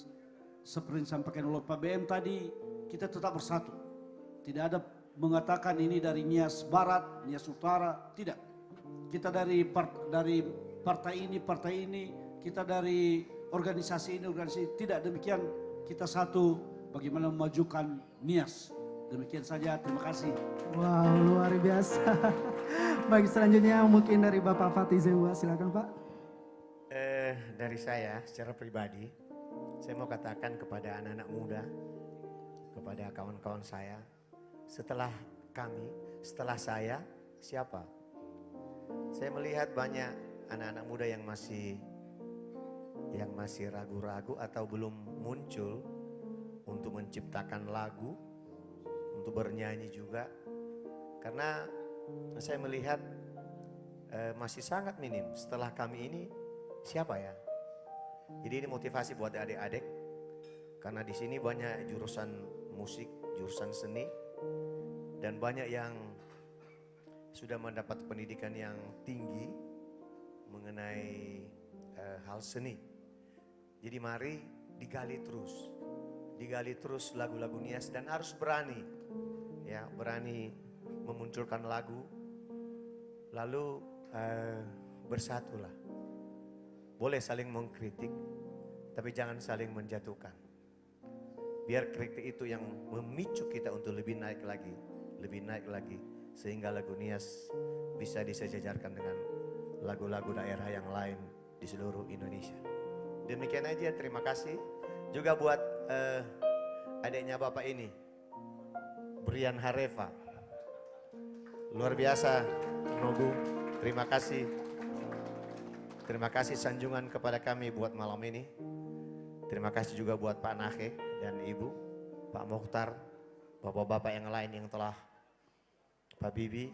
seperti disampaikan oleh Pak BM tadi, kita tetap bersatu. Tidak ada mengatakan ini dari Nias Barat, Nias Utara, tidak. Kita dari partai ini, kita dari organisasi ini, organisasi tidak, demikian kita satu bagaimana memajukan Nias. Demikian saja, terima kasih. Wow, luar biasa. Baik, selanjutnya mungkin dari Bapak Fatih Zewa, silakan Pak. Dari saya secara pribadi, saya mau katakan kepada anak-anak muda, kepada kawan-kawan saya, setelah saya, siapa? Saya melihat banyak anak-anak muda yang masih ragu-ragu atau belum muncul untuk menciptakan lagu, untuk bernyanyi juga. Karena saya melihat masih sangat minim. Setelah kami ini, siapa ya? Jadi ini motivasi buat adik-adik. Karena di sini banyak jurusan musik, jurusan seni, dan banyak yang sudah mendapat pendidikan yang tinggi mengenai hal seni. Jadi mari digali terus lagu-lagu Nias dan harus berani, ya berani memunculkan lagu, lalu bersatulah. Boleh saling mengkritik, tapi jangan saling menjatuhkan. Biar kritik itu yang memicu kita untuk lebih naik lagi, sehingga lagu Nias bisa disejajarkan dengan lagu-lagu daerah yang lain di seluruh Indonesia. Demikian aja, terima kasih. Juga buat adiknya Bapak ini, Brian Harefah. Luar biasa, Nogu, terima kasih. Terima kasih sanjungan kepada kami buat malam ini. Terima kasih juga buat Pak Nahe dan Ibu, Pak Mokhtar, bapak-bapak yang lain yang telah, Pak Bibi,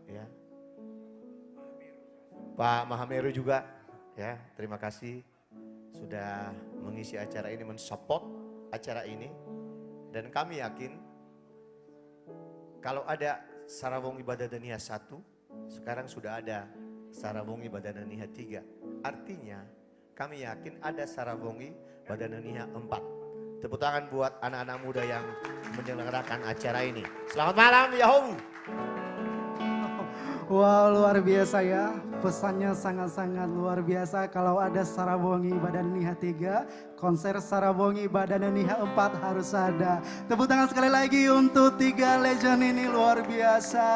ya, Pak Mahameru juga, ya. Terima kasih sudah mengisi acara ini, mensupport acara ini, dan kami yakin kalau ada Sarawongi Badananiha 1, sekarang sudah ada Sarawongi Badananiha 3. Artinya kami yakin ada Sarawongi Badananiha 4. Tepuk tangan buat anak-anak muda yang menyelenggarakan acara ini. Selamat malam, Yahobu. Wow, luar biasa ya. Pesannya sangat-sangat luar biasa. Kalau ada Sarawongi Badananiha 3, konser Sarawongi Badananiha 4 harus ada. Tepuk tangan sekali lagi untuk 3 legend ini, luar biasa.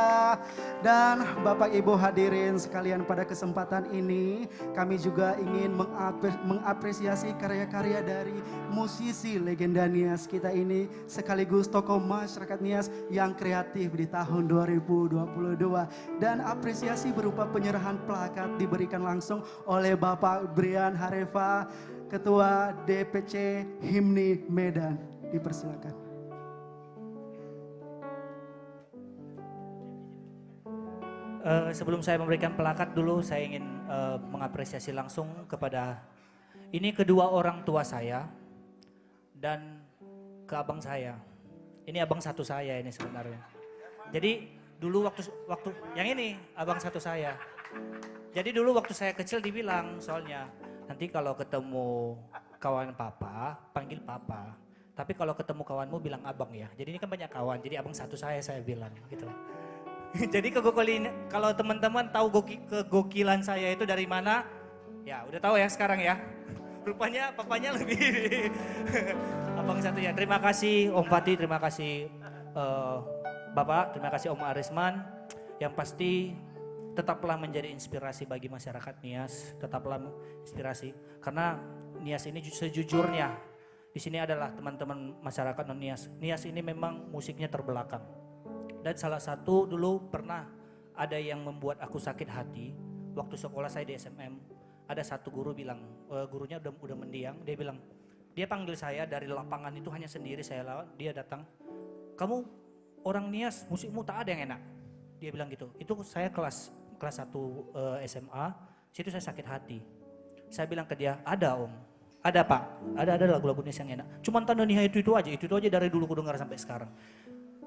Dan Bapak Ibu hadirin sekalian, pada kesempatan ini kami juga ingin mengapresiasi karya-karya dari musisi legenda Nias kita ini, sekaligus tokoh masyarakat Nias yang kreatif di tahun 2022. Dan apresiasi berupa penyerahan plakat diberikan langsung oleh Bapak Brian Harefah, Ketua DPC HIMNI Medan. Dipersilakan. Sebelum saya memberikan plakat dulu, saya ingin mengapresiasi langsung kepada ini kedua orang tua saya dan ke abang saya. Ini abang satu saya ini sebenarnya. Jadi dulu waktu yang ini abang satu saya. Jadi dulu waktu saya kecil dibilang soalnya nanti kalau ketemu kawan papa panggil papa. Tapi kalau ketemu kawanmu bilang abang ya. Jadi ini kan banyak kawan. Jadi abang satu saya bilang gitu. Jadi kalau teman-teman tahu kegokilan saya itu dari mana? Ya udah tahu ya sekarang ya. Rupanya papanya lebih abang satu ya. Terima kasih Om Fatih, terima kasih Bapak, terima kasih Om Arisman. Yang pasti tetaplah menjadi inspirasi bagi masyarakat Nias, tetaplah inspirasi. Karena Nias ini sejujurnya di sini adalah teman-teman masyarakat non Nias. Nias ini memang musiknya terbelakang. Dan salah satu dulu pernah ada yang membuat aku sakit hati waktu sekolah saya di SMM. Ada satu guru bilang, gurunya udah mendiang, dia bilang, dia panggil saya dari lapangan itu hanya sendiri saya lawan, dia datang, kamu orang Nias, musikmu tak ada yang enak. Dia bilang gitu, itu saya kelas 1 SMA, situ saya sakit hati. Saya bilang ke dia, ada Om, ada Pak, ada lagu-lagu Nias yang enak. Cuman Tanda Niha itu aja dari dulu ku dengar sampai sekarang.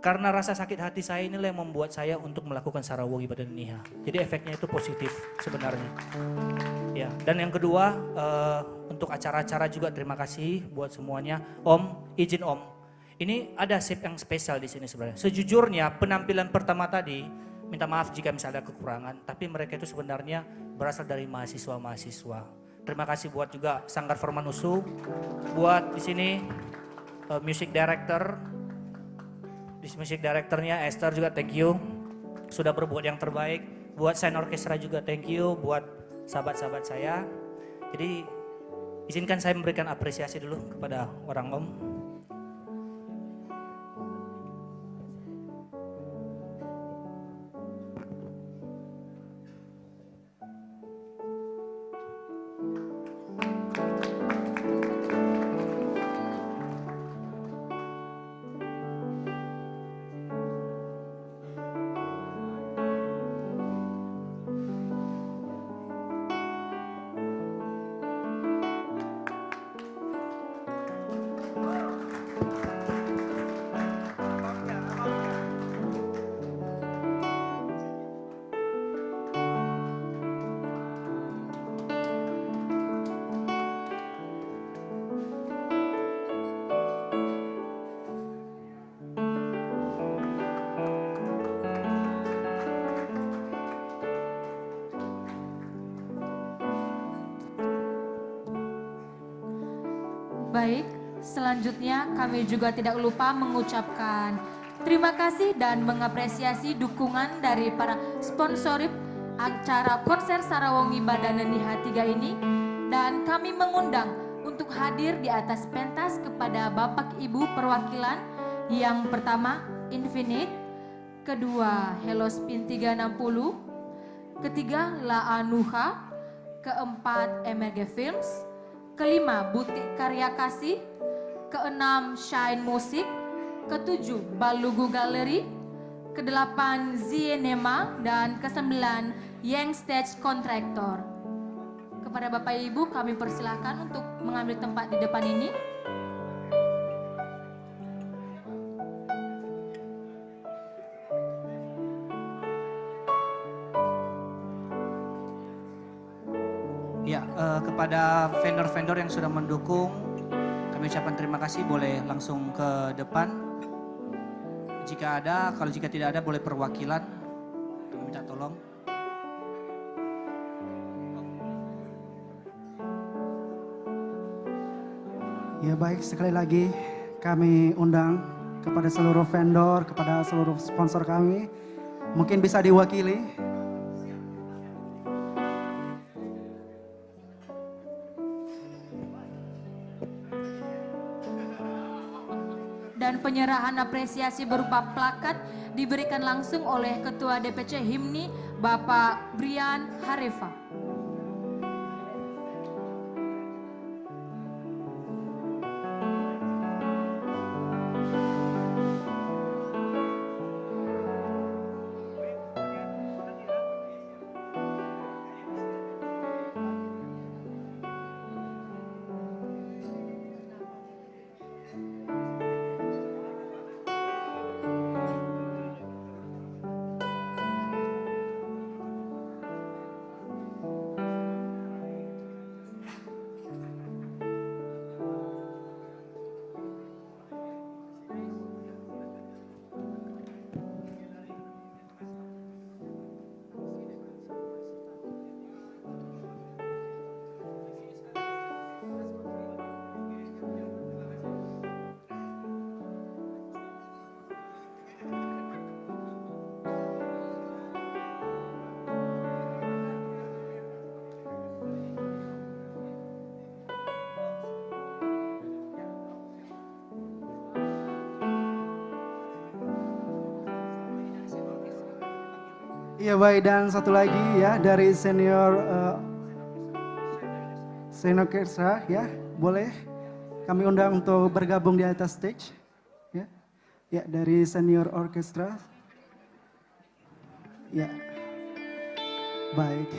Karena rasa sakit hati saya inilah yang membuat saya untuk melakukan Sarawongi Badan Niha. Jadi efeknya itu positif sebenarnya. Ya, dan yang kedua untuk acara-acara juga terima kasih buat semuanya. Om, izin Om. Ini ada sip yang spesial di sini sebenarnya. Sejujurnya penampilan pertama tadi, minta maaf jika misalnya ada kekurangan, tapi mereka itu sebenarnya berasal dari mahasiswa-mahasiswa. Terima kasih buat juga Sanggar Formanusu, buat di sini music director. Di music directornya Esther juga thank you. Sudah berbuat yang terbaik. Buat Sign Orchestra juga thank you. Buat sahabat-sahabat saya. Jadi izinkan saya memberikan apresiasi dulu kepada orang Om. Baik, selanjutnya kami juga tidak lupa mengucapkan terima kasih dan mengapresiasi dukungan dari para sponsorip acara konser Sarawongi Badan Niha 3 ini. Dan kami mengundang untuk hadir di atas pentas kepada Bapak Ibu perwakilan. Yang pertama Infinite, kedua Hello Spin 360, ketiga La Anuha, keempat MRG Films, kelima Butik Karya Kasih, keenam Shine Music, ketujuh Balugu Gallery, kedelapan Zienema, dan kesembilan Yang Stage Contractor. Kepada Bapak Ibu kami persilahkan untuk mengambil tempat di depan ini. Ya, kepada vendor-vendor yang sudah mendukung, kami ucapkan terima kasih. Boleh langsung ke depan. Jika ada, kalau jika tidak ada, boleh perwakilan. Kami minta tolong. Ya baik, sekali lagi kami undang kepada seluruh vendor, kepada seluruh sponsor kami. Mungkin bisa diwakili. Dan penyerahan apresiasi berupa plakat diberikan langsung oleh Ketua DPC HIMNI Bapak Brian Harefa. Iya baik, dan satu lagi ya dari senior orkestra ya, boleh kami undang untuk bergabung di atas stage. Ya, ya dari senior orkestra. Ya, baik.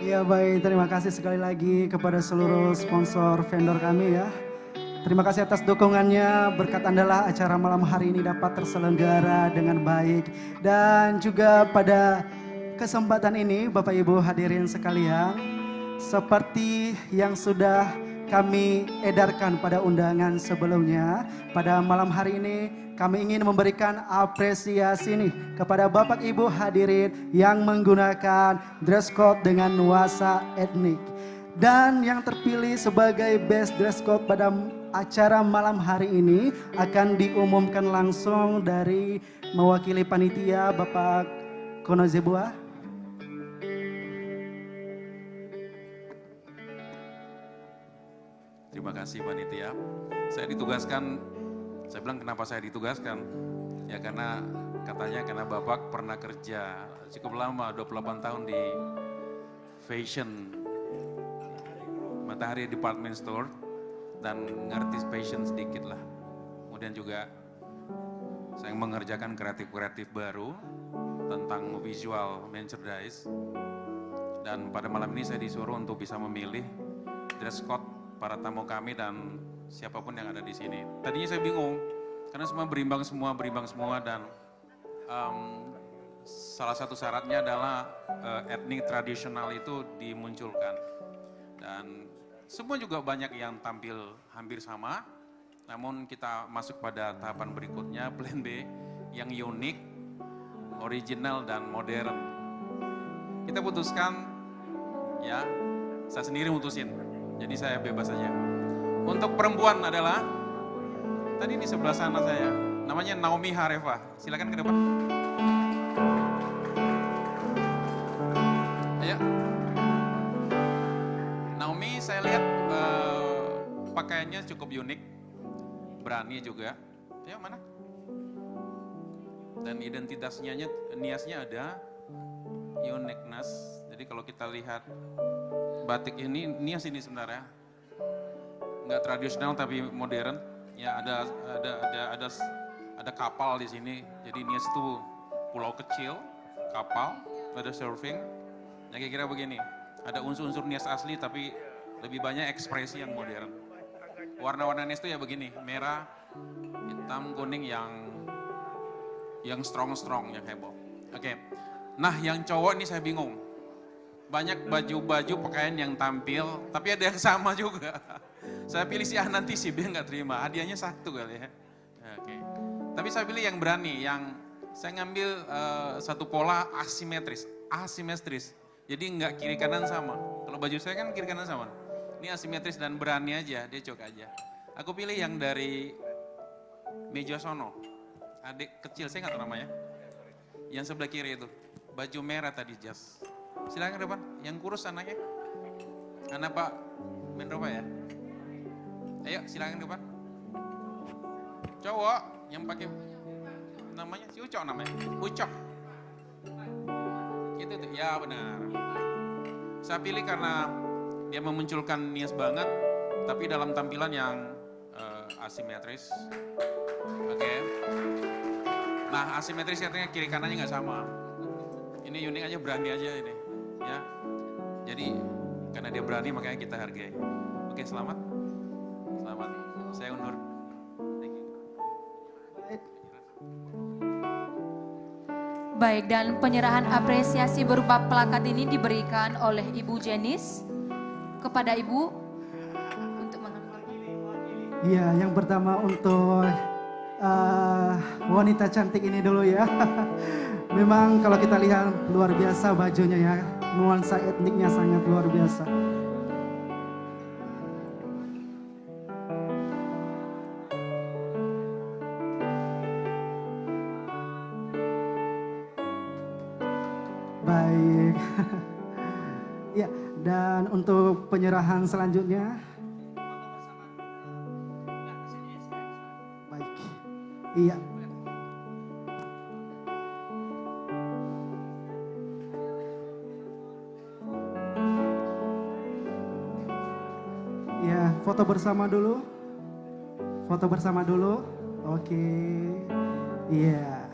Ya baik, terima kasih sekali lagi kepada seluruh sponsor vendor kami ya. Terima kasih atas dukungannya, berkat Andalah acara malam hari ini dapat terselenggara dengan baik. Dan juga pada kesempatan ini Bapak Ibu hadirin sekalian, seperti yang sudah kami edarkan pada undangan sebelumnya, pada malam hari ini kami ingin memberikan apresiasi nih kepada Bapak Ibu hadirin yang menggunakan dress code dengan nuansa etnik. Dan yang terpilih sebagai best dress code pada acara malam hari ini akan diumumkan langsung dari mewakili panitia Bapak Kono Zebua. Terima kasih panitia. Saya ditugaskan, saya bilang kenapa saya ditugaskan? Ya karena katanya karena Bapak pernah kerja cukup lama, 28 tahun di fashion, Matahari Department Store, dan ngerti fashion sedikit lah. Kemudian juga saya mengerjakan kreatif-kreatif baru tentang visual merchandise. Dan pada malam ini saya disuruh untuk bisa memilih dress code para tamu kami dan siapapun yang ada di sini. Tadinya saya bingung, karena semua berimbang semua dan salah satu syaratnya adalah etnik tradisional itu dimunculkan. Dan semua juga banyak yang tampil hampir sama, namun kita masuk pada tahapan berikutnya, plan B, yang unik, original dan modern. Kita putuskan, ya, saya sendiri mutusin. Jadi saya bebas saja. Untuk perempuan adalah, tadi di sebelah sana saya, namanya Naomi Hareva. Silakan ke depan. Ayo. Naomi saya lihat pakaiannya cukup unik, berani juga. Ya mana? Dan identitasnya, niasnya ada, uniqueness. Jadi kalau kita lihat batik ini, nias ini sebenarnya nggak tradisional tapi modern. Ya ada kapal di sini. Jadi nias itu pulau kecil, kapal, ada surfing. Ya kira-kira begini. Ada unsur-unsur nias asli tapi lebih banyak ekspresi yang modern. Warna-warna nias itu ya begini, merah, hitam, kuning yang strong, yang heboh. Oke. Nah, yang cowok ini saya bingung. Banyak baju-baju pakaian yang tampil, tapi ada yang sama juga. Saya pilih si nanti sih, dia nggak terima. Hadiahnya satu kali ya. Oke. Tapi saya pilih yang berani, yang saya ngambil satu pola asimetris. Jadi nggak kiri kanan sama. Kalau baju saya kan kiri kanan sama. Ini asimetris dan berani aja, dia cok aja. Aku pilih yang dari meja sono. Adik kecil, saya nggak tahu namanya. Yang sebelah kiri itu. Baju merah tadi jas. Silakan ke depan, yang kurus anaknya. Anak Pak Menro Pak ya. Ayo silakan ke depan. Cowok yang pakai namanya si Ucok namanya. Ucok. Gitu tuh, ya benar. Saya pilih karena dia memunculkan nias banget, tapi dalam tampilan yang asimetris. Oke. Nah asimetris artinya kiri kanannya nggak sama. Ini unik aja, berani aja ini. Ya, jadi karena dia berani makanya kita hargai. Oke, selamat. Saya undur. Thank you. Baik, dan penyerahan apresiasi berupa plakat ini diberikan oleh Ibu Jenis kepada Ibu untuk mengambil. Iya, yang pertama untuk wanita cantik ini dulu ya. Memang kalau kita lihat luar biasa bajunya ya, nuansa etniknya sangat luar biasa. Baik. Ya, dan untuk penyerahan selanjutnya. Baik. Iya. Ya, foto bersama dulu. Foto bersama dulu. Oke. Iya.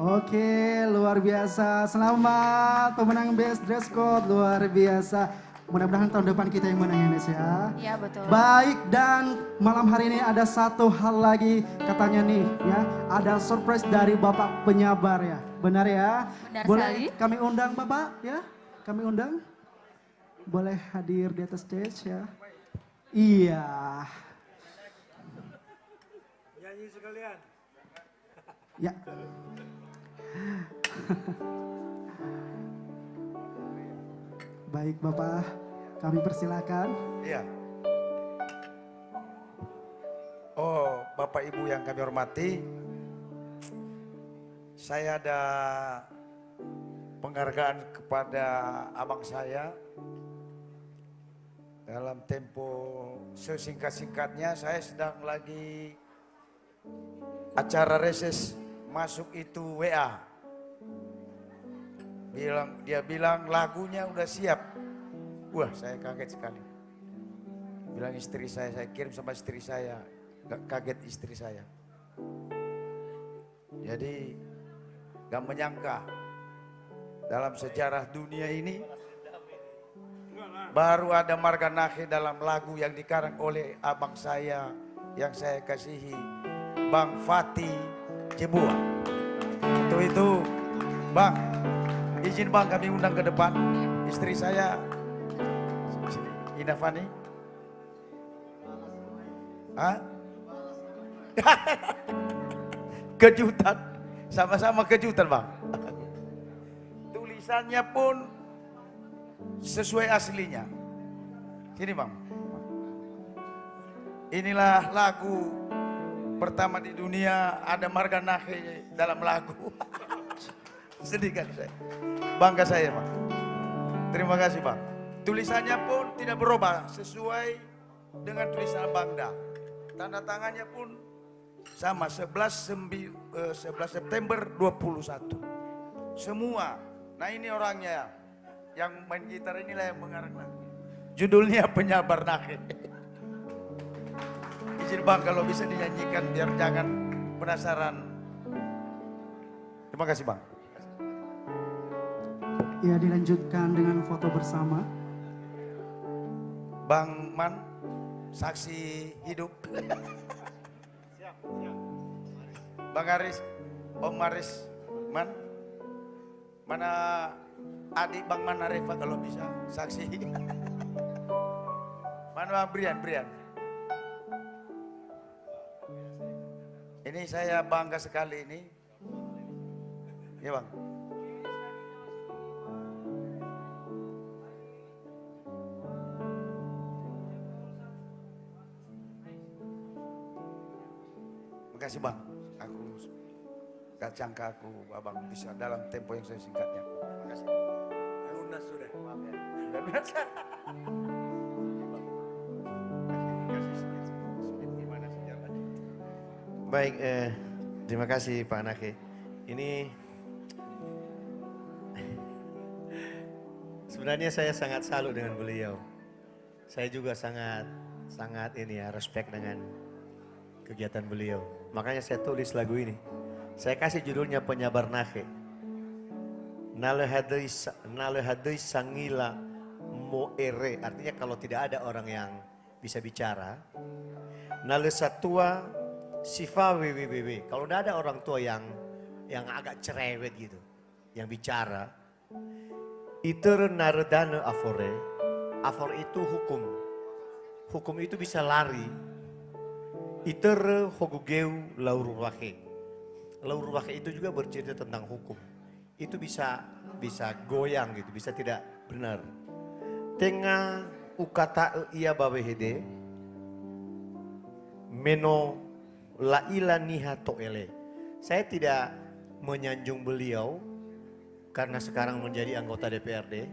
Oke, luar biasa. Selamat pemenang Best Dress Code, luar biasa. Mudah-mudahan tahun depan kita yang menang ya, Nes ya. Iya, betul. Baik, dan malam hari ini ada satu hal lagi katanya nih ya. Ada surprise dari Bapak penyabar ya. Benar ya? Benar Boleh sekali. kami undang Bapak ya? Kami undang. Boleh hadir di atas stage ya. Iya. Nyanyi sekalian. Ya. Baik Bapak, kami persilakan. Iya. Oh, Bapak Ibu yang kami hormati, saya ada penghargaan kepada abang saya. Dalam tempo sesingkat-singkatnya, saya sedang lagi acara reses, masuk itu WA. Dia bilang lagunya udah siap. Wah, saya kaget sekali. Bilang istri saya kirim sama istri saya. Gak kaget istri saya. Jadi gak menyangka dalam sejarah dunia ini baru ada marga nahe dalam lagu yang dikarang oleh abang saya yang saya kasihi, Bang Fatih Cebua. Untuk itu, Bang, izin Bang kami undang ke depan istri saya, Ina Fani. Hah? Kejutan, sama-sama kejutan Bang. Tulisannya pun sesuai aslinya. Sini Bang. Inilah lagu pertama di dunia ada marga nahe dalam lagu. Sedih kan saya. Bangga saya Bang. Terima kasih Bang. Tulisannya pun tidak berubah sesuai dengan tulisan Bangda. Tanda tangannya pun sama 11 September 21. Semua. Nah ini orangnya yang main gitar inilah yang mengarang lagu. Judulnya Penyabar Nahe. Izin Bang kalau bisa dinyanyikan biar jangan penasaran. Terima kasih Bang. Ya, dilanjutkan dengan foto bersama. Bang Man, saksi hidup. Siap. Bang Aris, Om Aris, Man. Mana adik Bang Man Arefa kalau bisa, saksi. Mana Brian. Ini saya bangga sekali ini. Ya Bang. Terima kasih Bang, aku gak jangka abang bisa dalam tempo yang singkatnya. Terima kasih. Lunas sudah, maaf ya. Sudah lunas. Baik, terima kasih Pak Nahe. Ini sebenarnya saya sangat salut dengan beliau. Saya juga sangat ini ya, respect dengan kegiatan beliau. Makanya saya tulis lagu ini. Saya kasih judulnya Penyabar Nahe. Nalehadei sangila moere. Artinya kalau tidak ada orang yang bisa bicara. Nalesatua sifa www. Kalau udah ada orang tua yang agak cerewet gitu, yang bicara, iter naredana afore. Afor itu hukum. Hukum itu bisa lari. Iter hogugeu laurwake. Laurwake itu juga bercerita tentang hukum. Itu bisa goyang gitu, bisa tidak benar. Tengah ukata ia bawehede meno laila niha toele. Saya tidak menyanjung beliau karena sekarang menjadi anggota DPRD.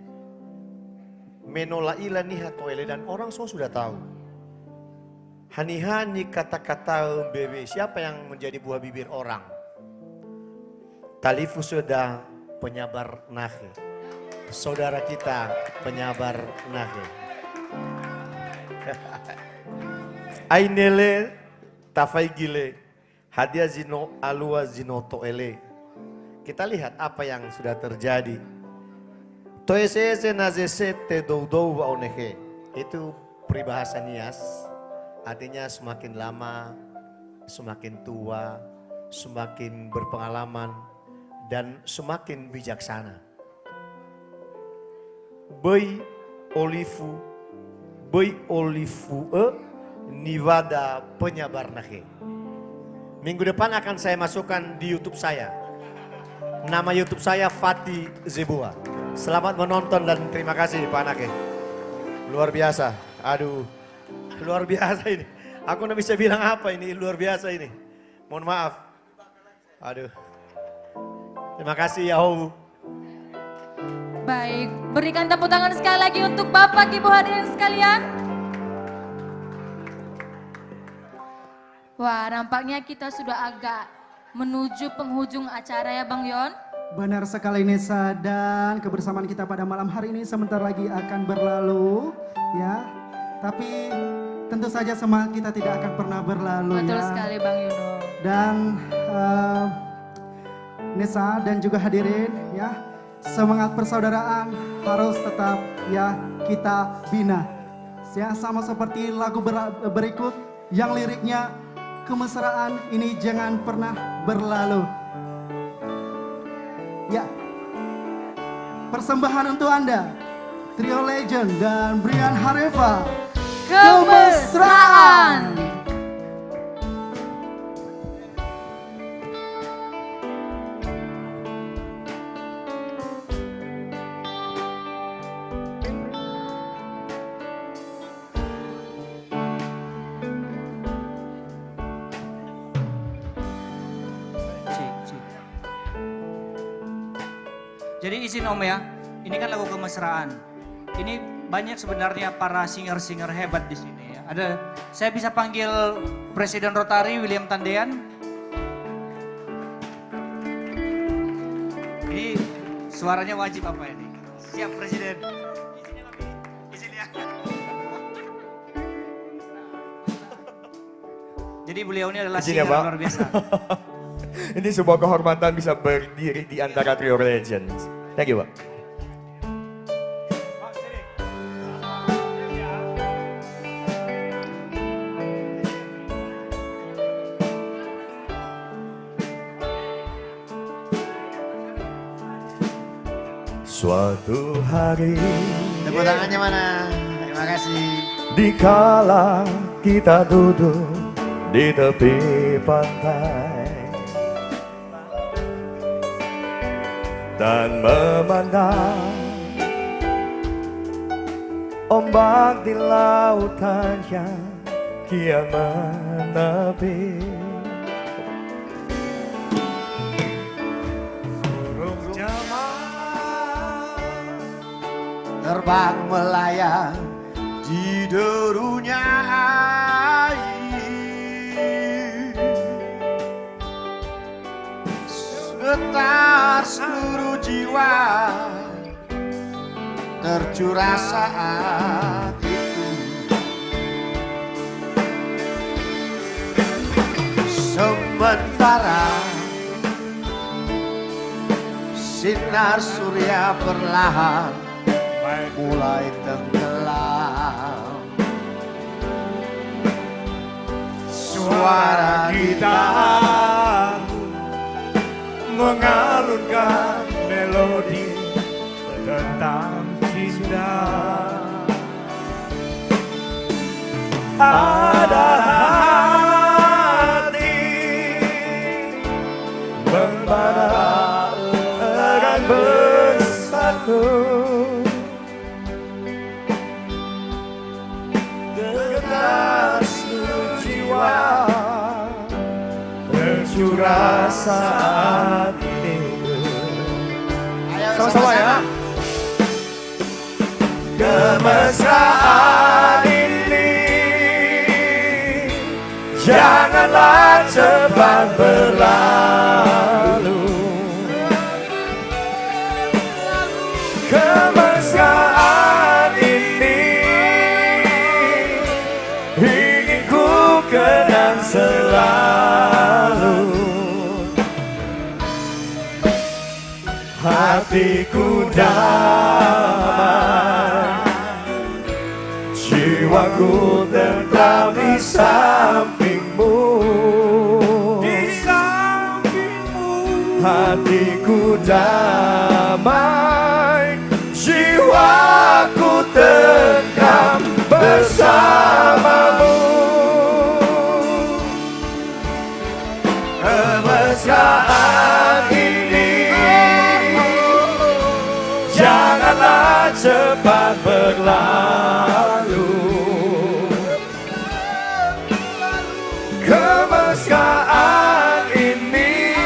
Meno laila niha toele, dan orang semua sudah tahu. Hani-hani kata-kata bebe, siapa yang menjadi buah bibir orang? Talifu sudah penyabar nahe. Saudara kita penyabar nahe. Ainele tafai gile hadiah zino alua zino toele. Kita lihat apa yang sudah terjadi. Toesese nazese te doudou wa onehe. Itu peribahasa Nias. Artinya semakin lama, semakin tua, semakin berpengalaman, dan semakin bijaksana. Boy olifu nivada penyabar nahe. Minggu depan akan saya masukkan di YouTube saya. Nama YouTube saya Fatih Zebua. Selamat menonton dan terima kasih Pak Nake. Luar biasa. Aduh, luar biasa ini. Aku nggak bisa bilang apa ini, luar biasa ini. Mohon maaf. Aduh. Terima kasih Yahoo. Baik, berikan tepuk tangan sekali lagi untuk Bapak Ibu hadirin sekalian. Wah, nampaknya kita sudah agak menuju penghujung acara ya Bang Yon. Benar sekali Nesa, dan kebersamaan kita pada malam hari ini sebentar lagi akan berlalu ya. Tapi tentu saja semangat kita tidak akan pernah berlalu. Betul ya. sekali Bang Yuno. Dan Nesa dan juga hadirin ya, semangat persaudaraan harus tetap ya kita bina. Ya, sama seperti lagu berikut yang liriknya kemesraan ini jangan pernah berlalu. Ya, persembahan untuk Anda, Trio Legend dan Brian Hareva, Kemesraan. Jadi izin Om ya, ini kan lagu kemesraan. Ini banyak sebenarnya para singer-singer hebat di sini ya. Saya bisa panggil Presiden Rotary William Tandean. Ini suaranya wajib apa ini? Siap Presiden. Izin ya. Jadi beliau ini adalah singer luar biasa. Ini sebuah kehormatan bisa berdiri di antara Trio Legends. Thank you, Pak. Suatu hari. Tepuk tangannya mana? Terima kasih. Dikala kita duduk di tepi pantai dan memandang ombak di lautan yang kian menepi. Burung terbang melayang di derunya air, getar seluruh jiwa tercurah saat itu. Sementara sinar surya perlahan mulai tenggelam, suara gitar mengalunkan melodi tentang cinta. Ada hati membara akan bersatu, getar seluruh jiwa tercurah saat itu. Sama-sama ya. Kemesraan ini janganlah cepat berlalu. Kemesraan ini ingin ku kenang selalu. Hatiku damai, jiwaku tentram di sampingmu. Hatiku damai, jiwaku tentram bersamamu. Kemesraan ini janganlah cepat berlalu. Kemesraan ini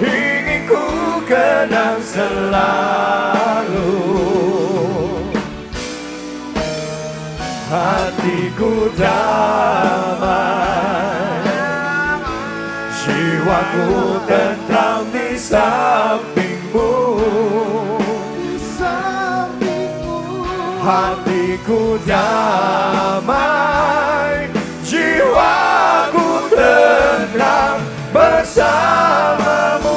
ingin ku kenang selalu. Hatiku damai, jiwaku tentram di sampingmu. Hatiku damai, jiwaku tentram bersamamu.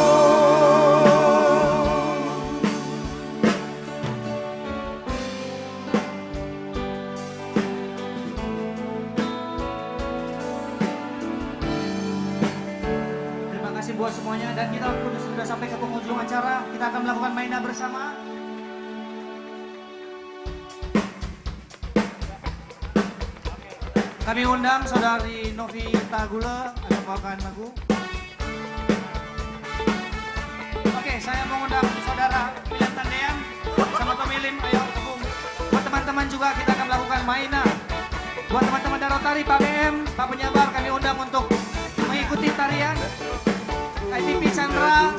Terima kasih buat semuanya dan kita sudah sampai ke penghujung acara. Kita akan melakukan mainan bersama. Kami undang saudari Novi Tagula akan membawakan lagu. Oke, saya mengundang saudara William Tandean sama Tomilim, ayo gabung. Buat teman-teman juga kita akan melakukan mainan. Buat teman-teman dari Rotary, Pak BM, Pak Penyabar kami undang untuk mengikuti tarian. ITP Chandra.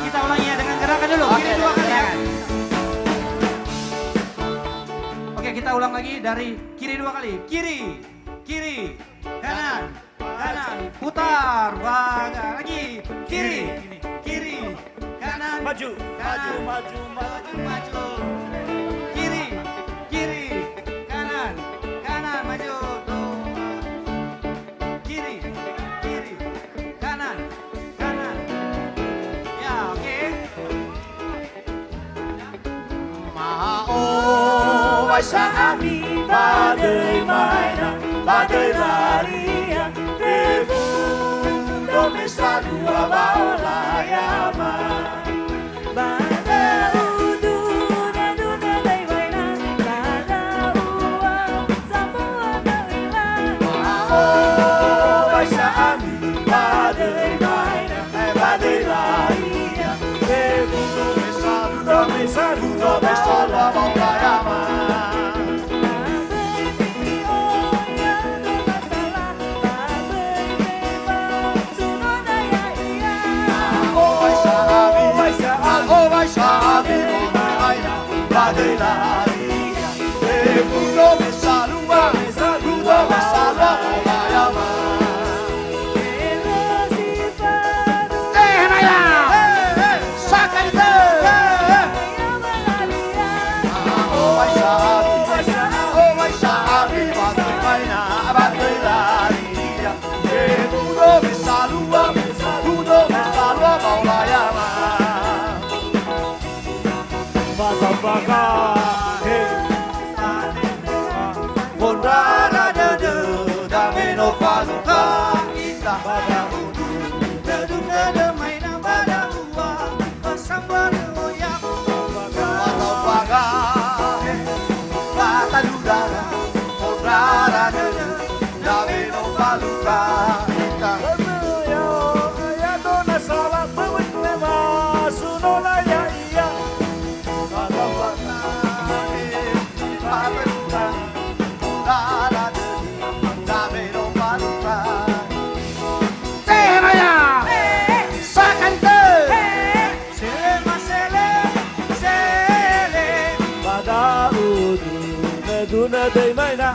Kita ulangi ya dengan gerakan dulu. Kiri dua kali ya. Oke, kita ulang lagi dari kiri dua kali. Kiri, kiri, kanan, kanan, putar, baga lagi. Kiri, kiri, kanan, maju, maju, maju, maju, maju. Kiri, kiri, kanan, kanan, maju. Kiri, kiri, kanan, kanan. Ya, oke. Kami badai mainan, badai larian, Refundo Mesa dua balayaman. Bada udu na duna day mainan, bada uang semua kailan. Baisa ami badai mainan, badai larian, Refundo Mesa dua balayaman. Baisa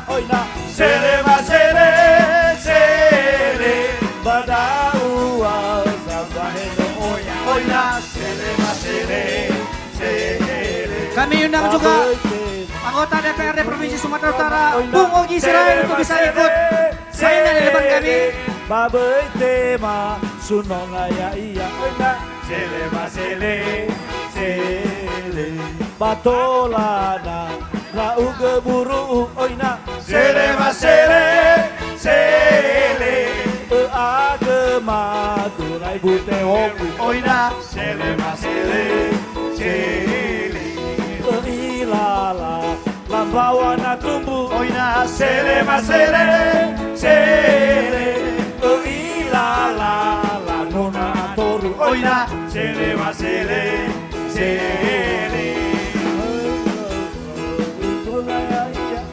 oina, sele masele, sele, badaua sabaheno oina, oina, sele masele, sele. Kami undang juga anggota DPRD Provinsi Sumatera Utara, Bung Ogi Sirain untuk bisa ikut mainan di depan kami. Babai tema sunonga ya iya oina, sele masele, sele, batolana rau geburu oina, sele masele, sele, agema turai bute hoku oina, sele masele, sele, ilala lambawana tumbuh oina, sele masele, sele, ilala la nona toru oina, sele masele, sele,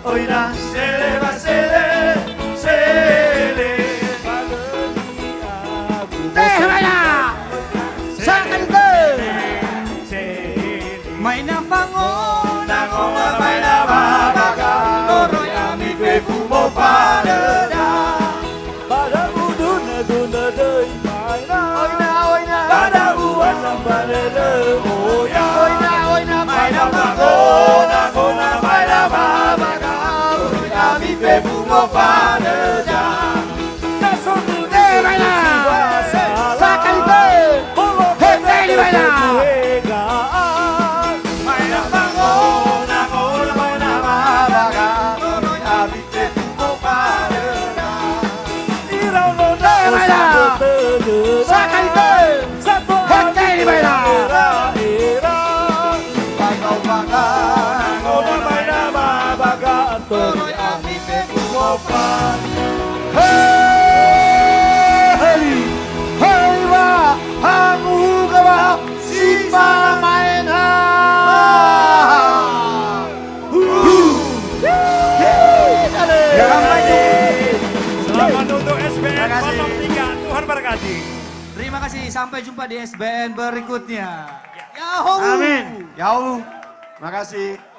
oina, sele masele, sele, teh mana sakan te Maina fango nangola maina babaga noroi ami pefumo paleda pada uduna duna dei maina oina oina pada uan sampalele oya oina oina maina fango nangola maina babaga noroi ami pefumo paleda nasotu de maina sakan te hei maina Selamat untuk SBN 03, Tuhan berkati. Terima kasih, sampai jumpa di SBN berikutnya. Amin. Yahoo. Terima kasih.